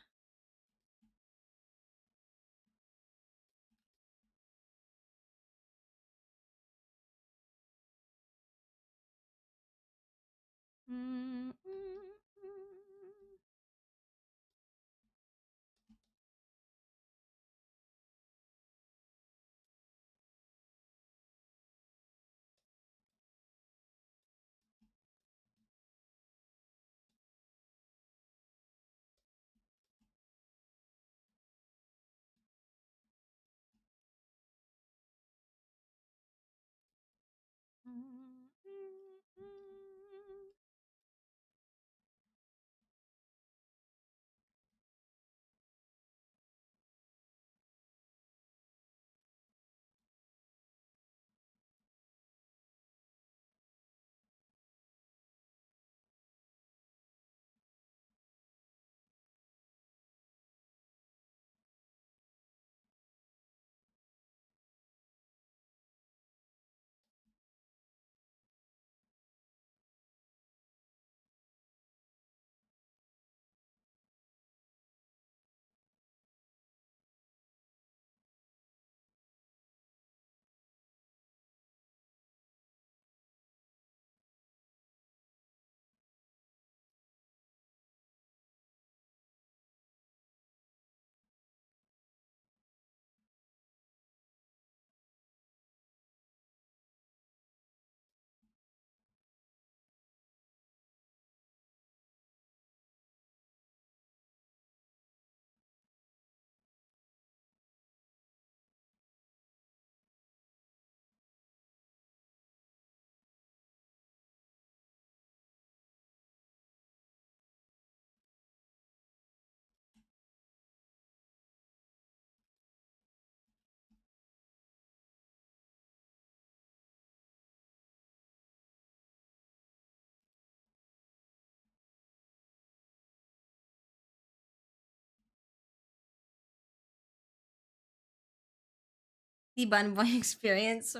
Speaker 1: The Bun Boy experience.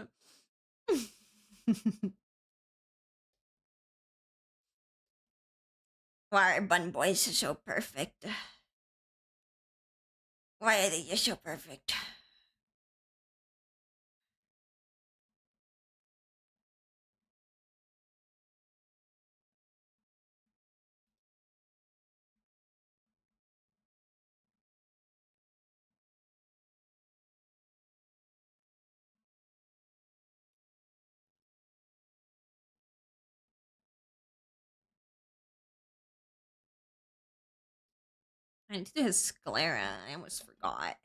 Speaker 1: Why are Bun Boys so perfect? Why are they just so perfect? I need to do his sclera. I almost forgot.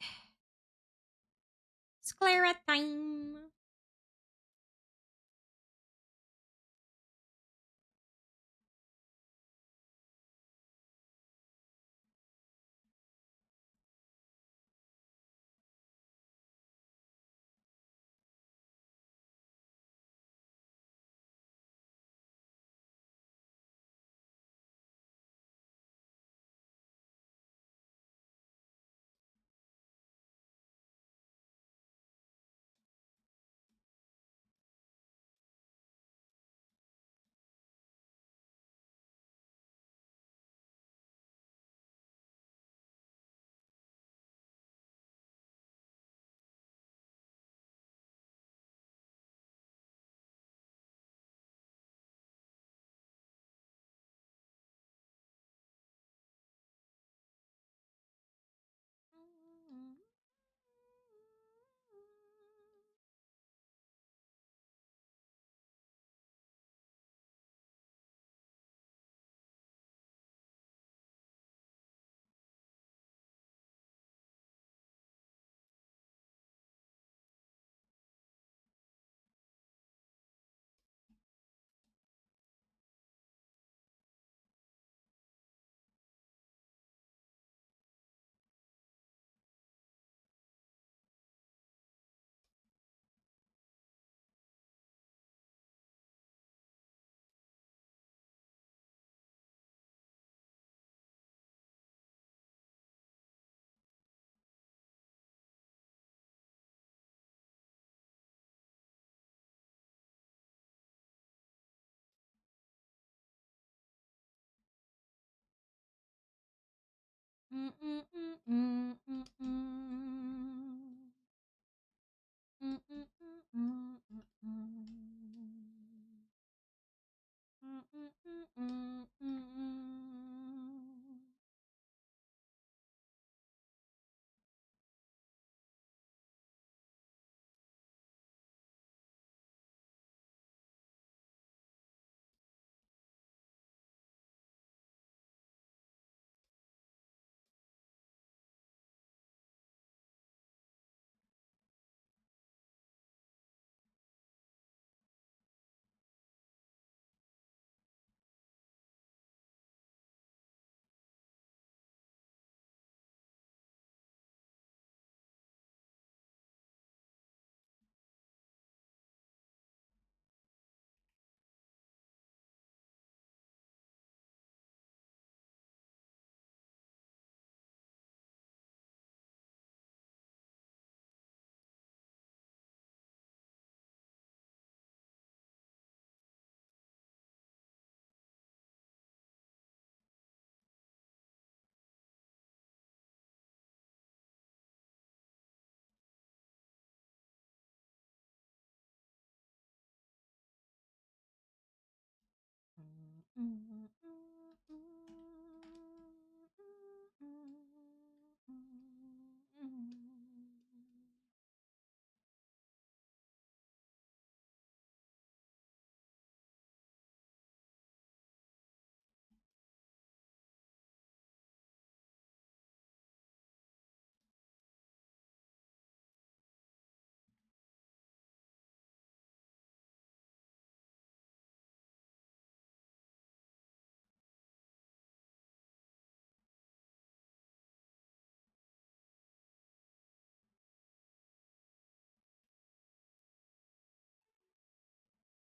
Speaker 1: Sclera time.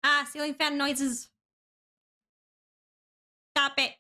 Speaker 1: Ah, ceiling fan noises. Stop it.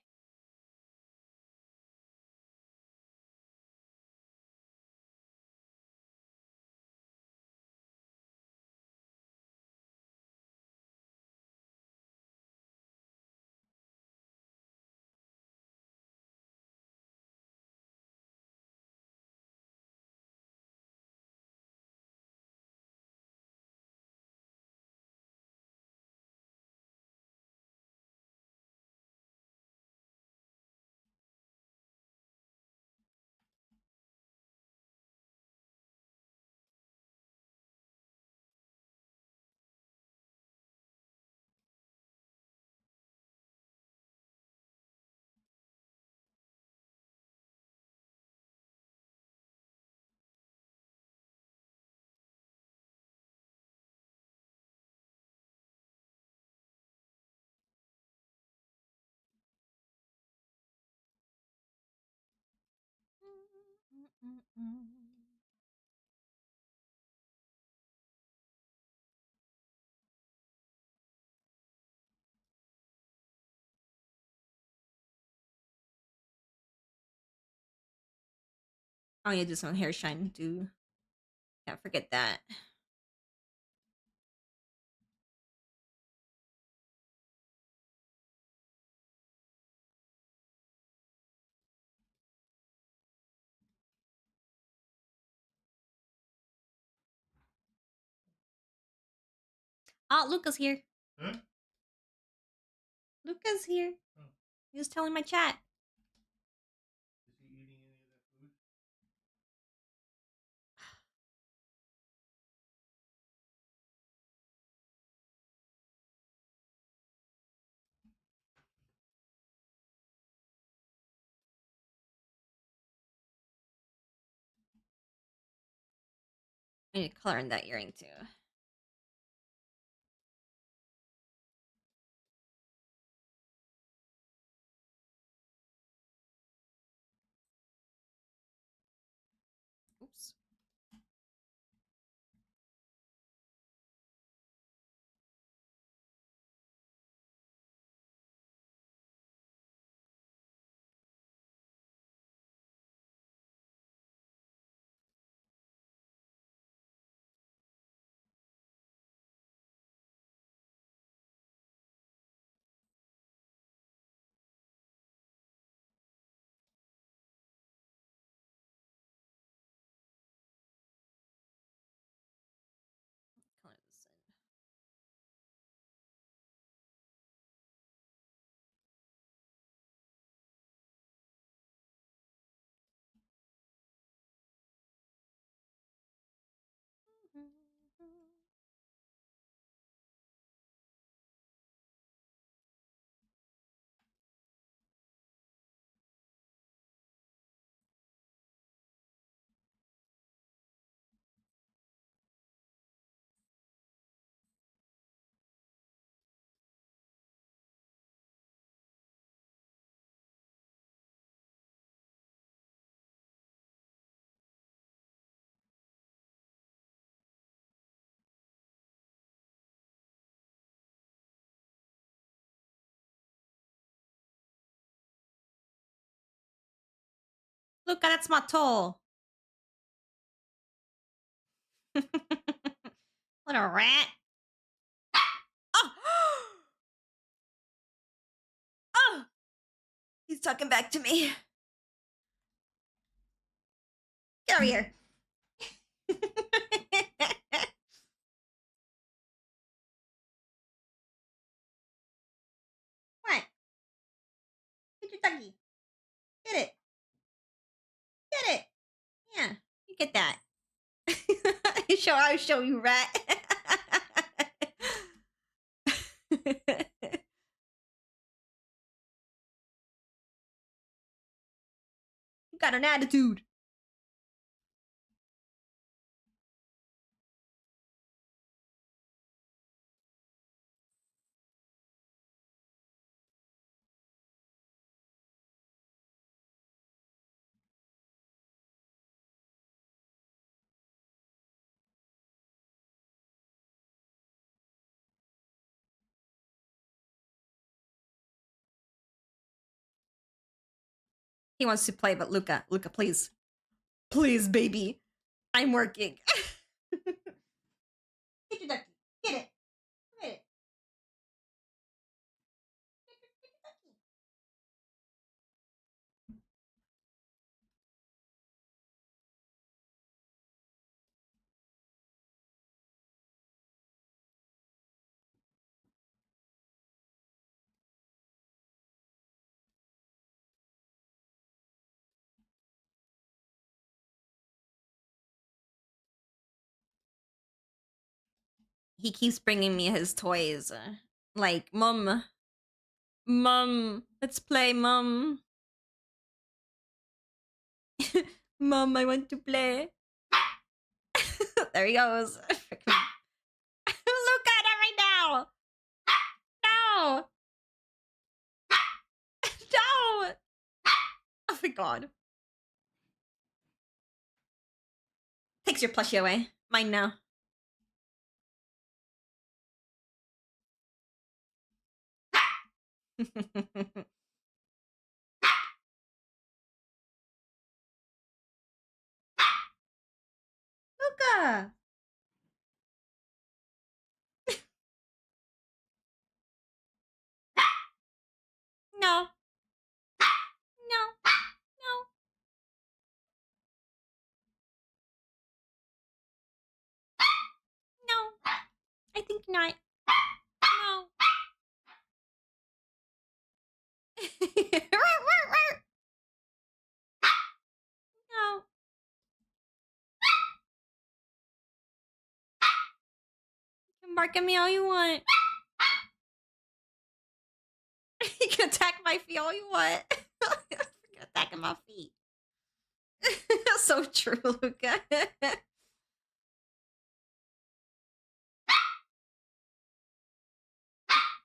Speaker 1: Oh, yeah, do some hair shine too. Can't forget that. Oh, Luca's here.
Speaker 2: Huh?
Speaker 1: Luca's here.
Speaker 2: Oh.
Speaker 1: He was telling my chat.
Speaker 2: Is he eating any of that food?
Speaker 1: I need to color in that earring too. Oops. Color this in. Luca, that's my toe. Little rat. Oh! Oh! He's talking back to me. Get over here. What? Get it. Get it. Yeah, you get that. I'll show you, rat. You got an attitude. He wants to play, but Luca, please. Please, baby. I'm working. Get your ducky. Get it. Get it. Get your ducky. He keeps bringing me his toys. Like, Mom, let's play, Mom. Mom, I want to play. There he goes. Look at him right now. No. No. Oh my god. Takes your plushie away. Mine now. Luca. No. No. No. No. I think not. No. No. You can bark at me all you want. You can attack my feet all you want. You can attack my feet. So true, Luca.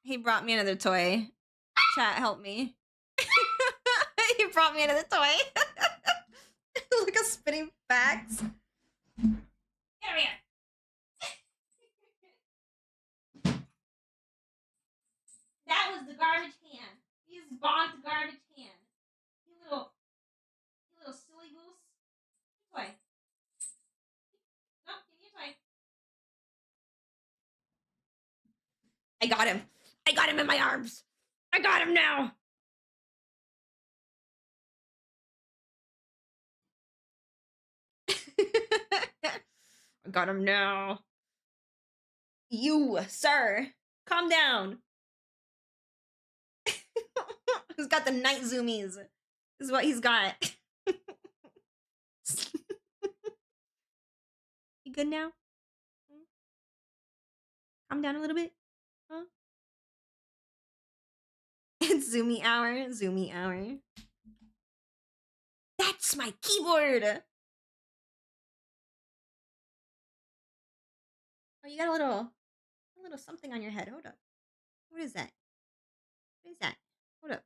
Speaker 1: He brought me another toy. Chat, help me. He brought me another toy. Look at spinning facts. Get over here. That was the garbage can. He just bonked the garbage can. You little silly goose. Toy. No, give me a toy. I got him. I got him in my arms. I got him now. I got him now. You, sir, calm down. He's got the night zoomies. This is what he's got. You good now? Calm down a little bit. Huh? It's zoomy hour. Zoomy hour. That's my keyboard. Oh, you got a little something on your head. Hold up. What is that? What is that? Hold up.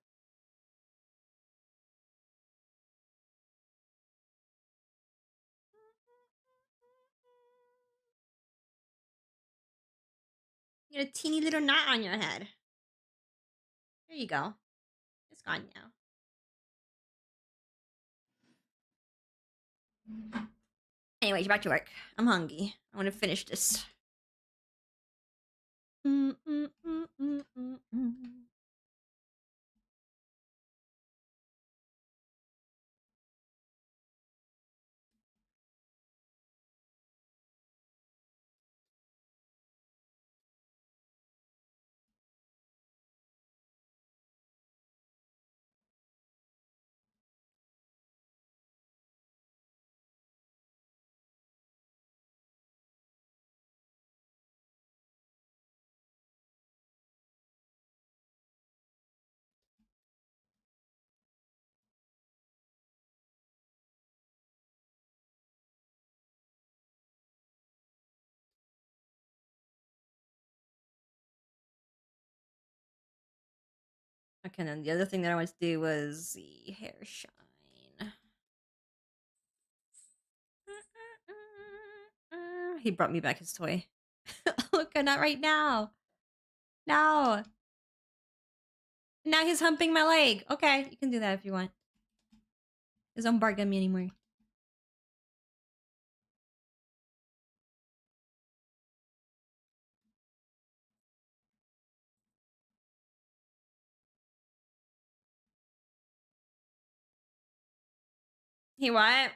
Speaker 1: You got a teeny little knot on your head. There you go. It's gone now. Anyways, back to work. I'm hungry. I want to finish this. Okay, and then the other thing that I wanted to do was the hair shine. He brought me back his toy. Look, not right now. No. Now he's humping my leg. Okay, you can do that if you want. Just don't bark at me anymore. He what?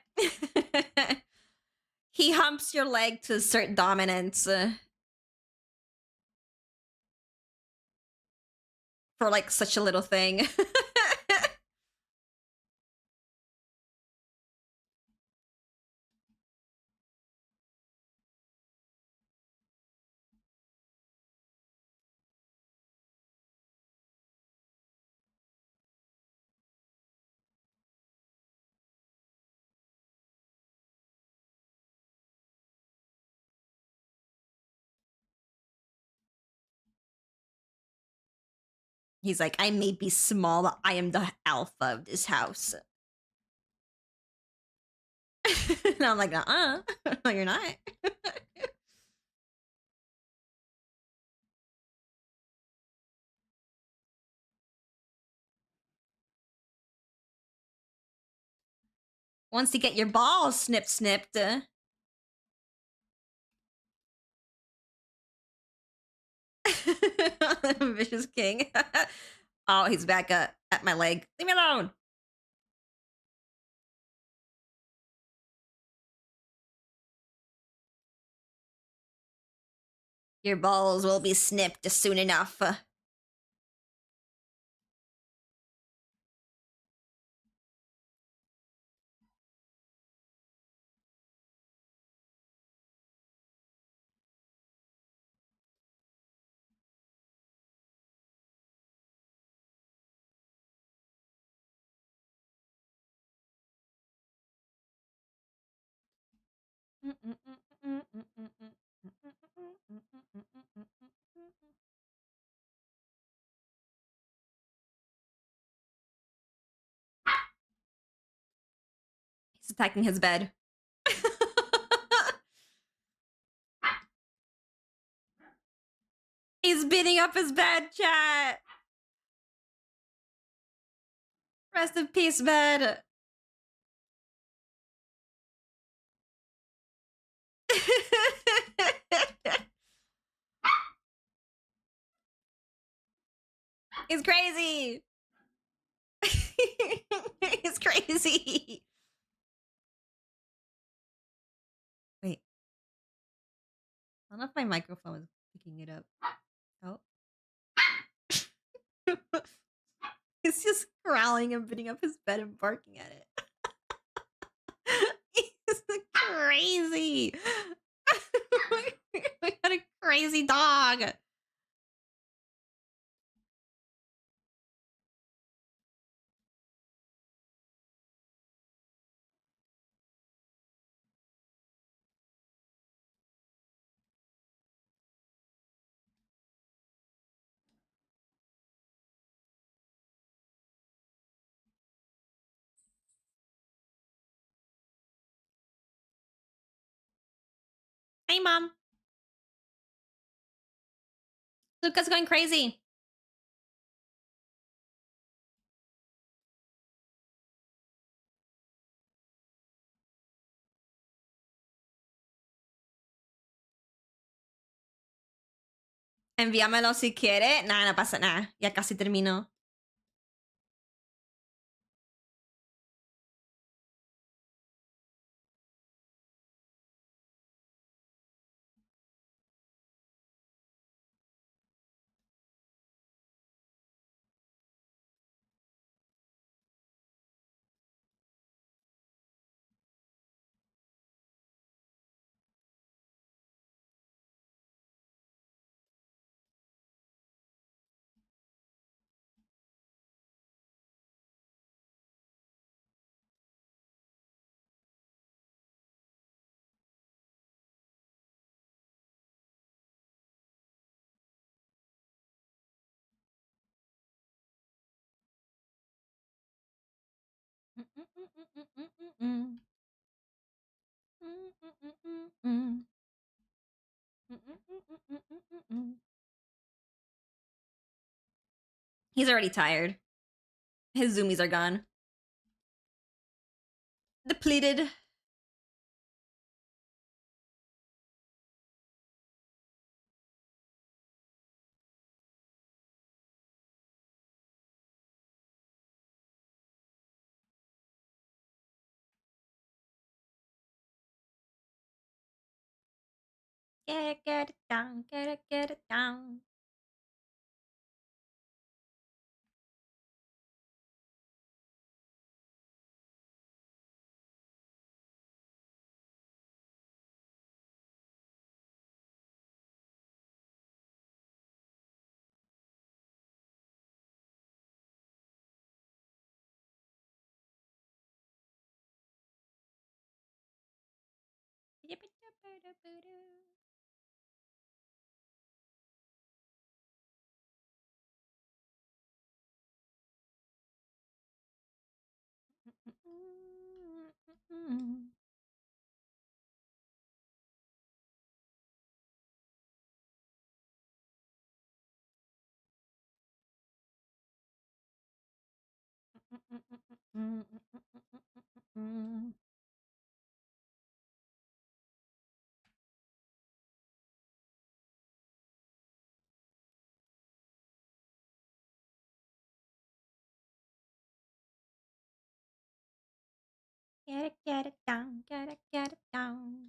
Speaker 1: He humps your leg to assert dominance. For like such a little thing. He's like, I may be small, but I am the alpha of this house. And I'm like, no, you're not. Once you get your balls snipped. Vicious King. Oh, he's back at my leg. Leave me alone. Your balls will be snipped soon enough. He's attacking his bed. He's beating up his bed, chat. Rest in peace, bed. He's crazy. He's crazy. Wait. I don't know if my microphone is picking it up. Oh. He's just growling and beating up his bed and barking at it. He's crazy. We got a crazy dog. Hey, Mom. Luca's going crazy. Envíamelo si quiere. Nah, no pasa nada. Ya casi termino. He's already tired. His zoomies are gone. Depleted. Get it down, get it down. Get it down, get it down.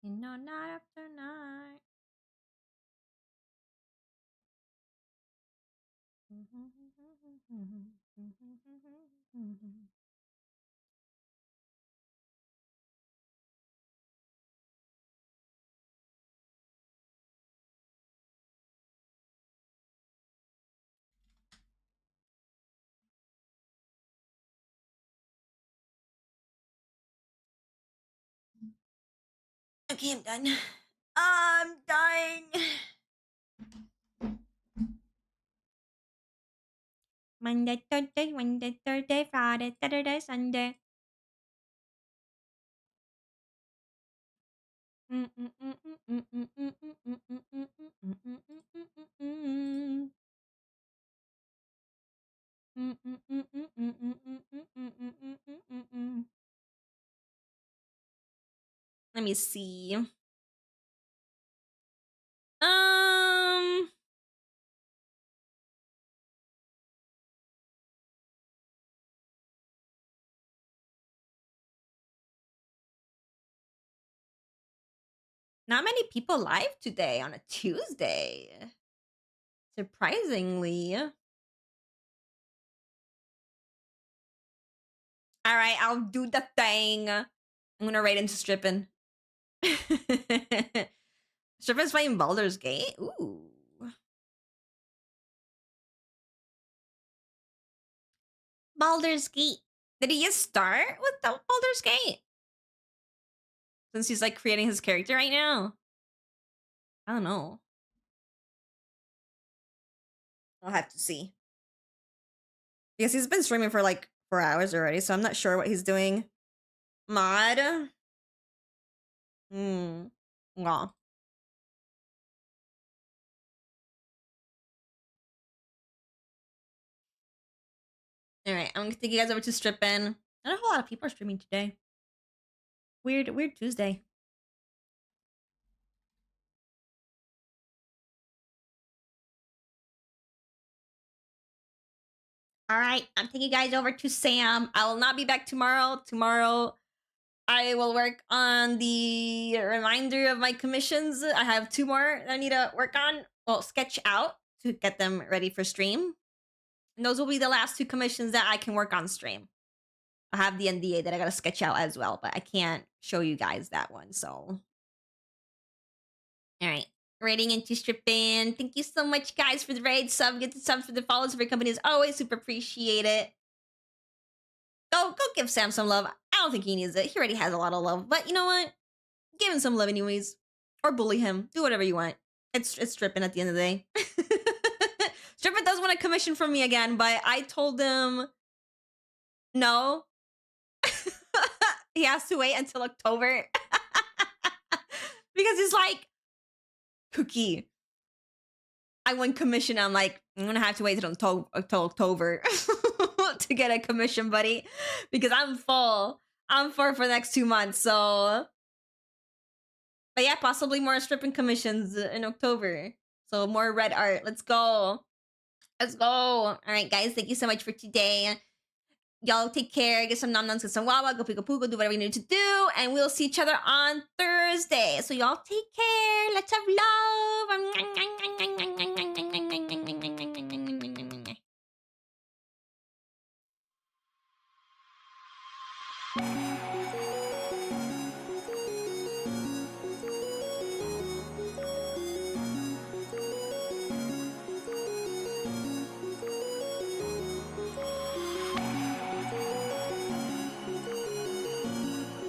Speaker 1: You know, night after night. Okay, I'm done. I'm dying. Monday, Thursday, Wednesday, Thursday, Friday, Saturday, Sunday. Let me see. Um, Not many people live today on a Tuesday. Surprisingly. All right, I'll do the thing. I'm gonna raid into Strippin. Strippin's playing Baldur's Gate? Ooh. Baldur's Gate. Did he just start with the Baldur's Gate? Since he's like creating his character right now? I don't know. I'll have to see. Because he's been streaming for like 4 hours already, so I'm not sure what he's doing. Mod? Yeah. Alright, I'm gonna take you guys over to Strippin'. Not a whole lot of people are streaming today. Weird Tuesday. Alright, I'm taking you guys over to Sam. I will not be back tomorrow. Tomorrow, I will work on the reminder of my commissions. I have 2 more that I need to work on. Well, sketch out to get them ready for stream. And those will be the last 2 commissions that I can work on stream. I have the NDA that I gotta sketch out as well, but I can't show you guys that one, so. Alright. Raiding into Strippin'. Thank you so much, guys, for the raid sub. Get the subs for the follows for your company as always. Super appreciate it. Go give Sam some love. I don't think he needs it. He already has a lot of love. But you know what? Give him some love anyways. Or bully him. Do whatever you want. It's Strippin' at the end of the day. Strippin' does want a commission from me again, but I told him no. He has to wait until October. Because he's like, Cookie, I want commission. I'm like, I'm gonna have to wait until October to get a commission, buddy. Because I'm full. I'm full for the next 2 months, so. But yeah, possibly more Strippin' commissions in October. So more red art. Let's go. Let's go. All right, guys. Thank you so much for today. Y'all take care. Get some nom-noms, get some wawa, go poo, go do whatever you need to do. And we'll see each other on Thursday. So y'all take care. Let's have love.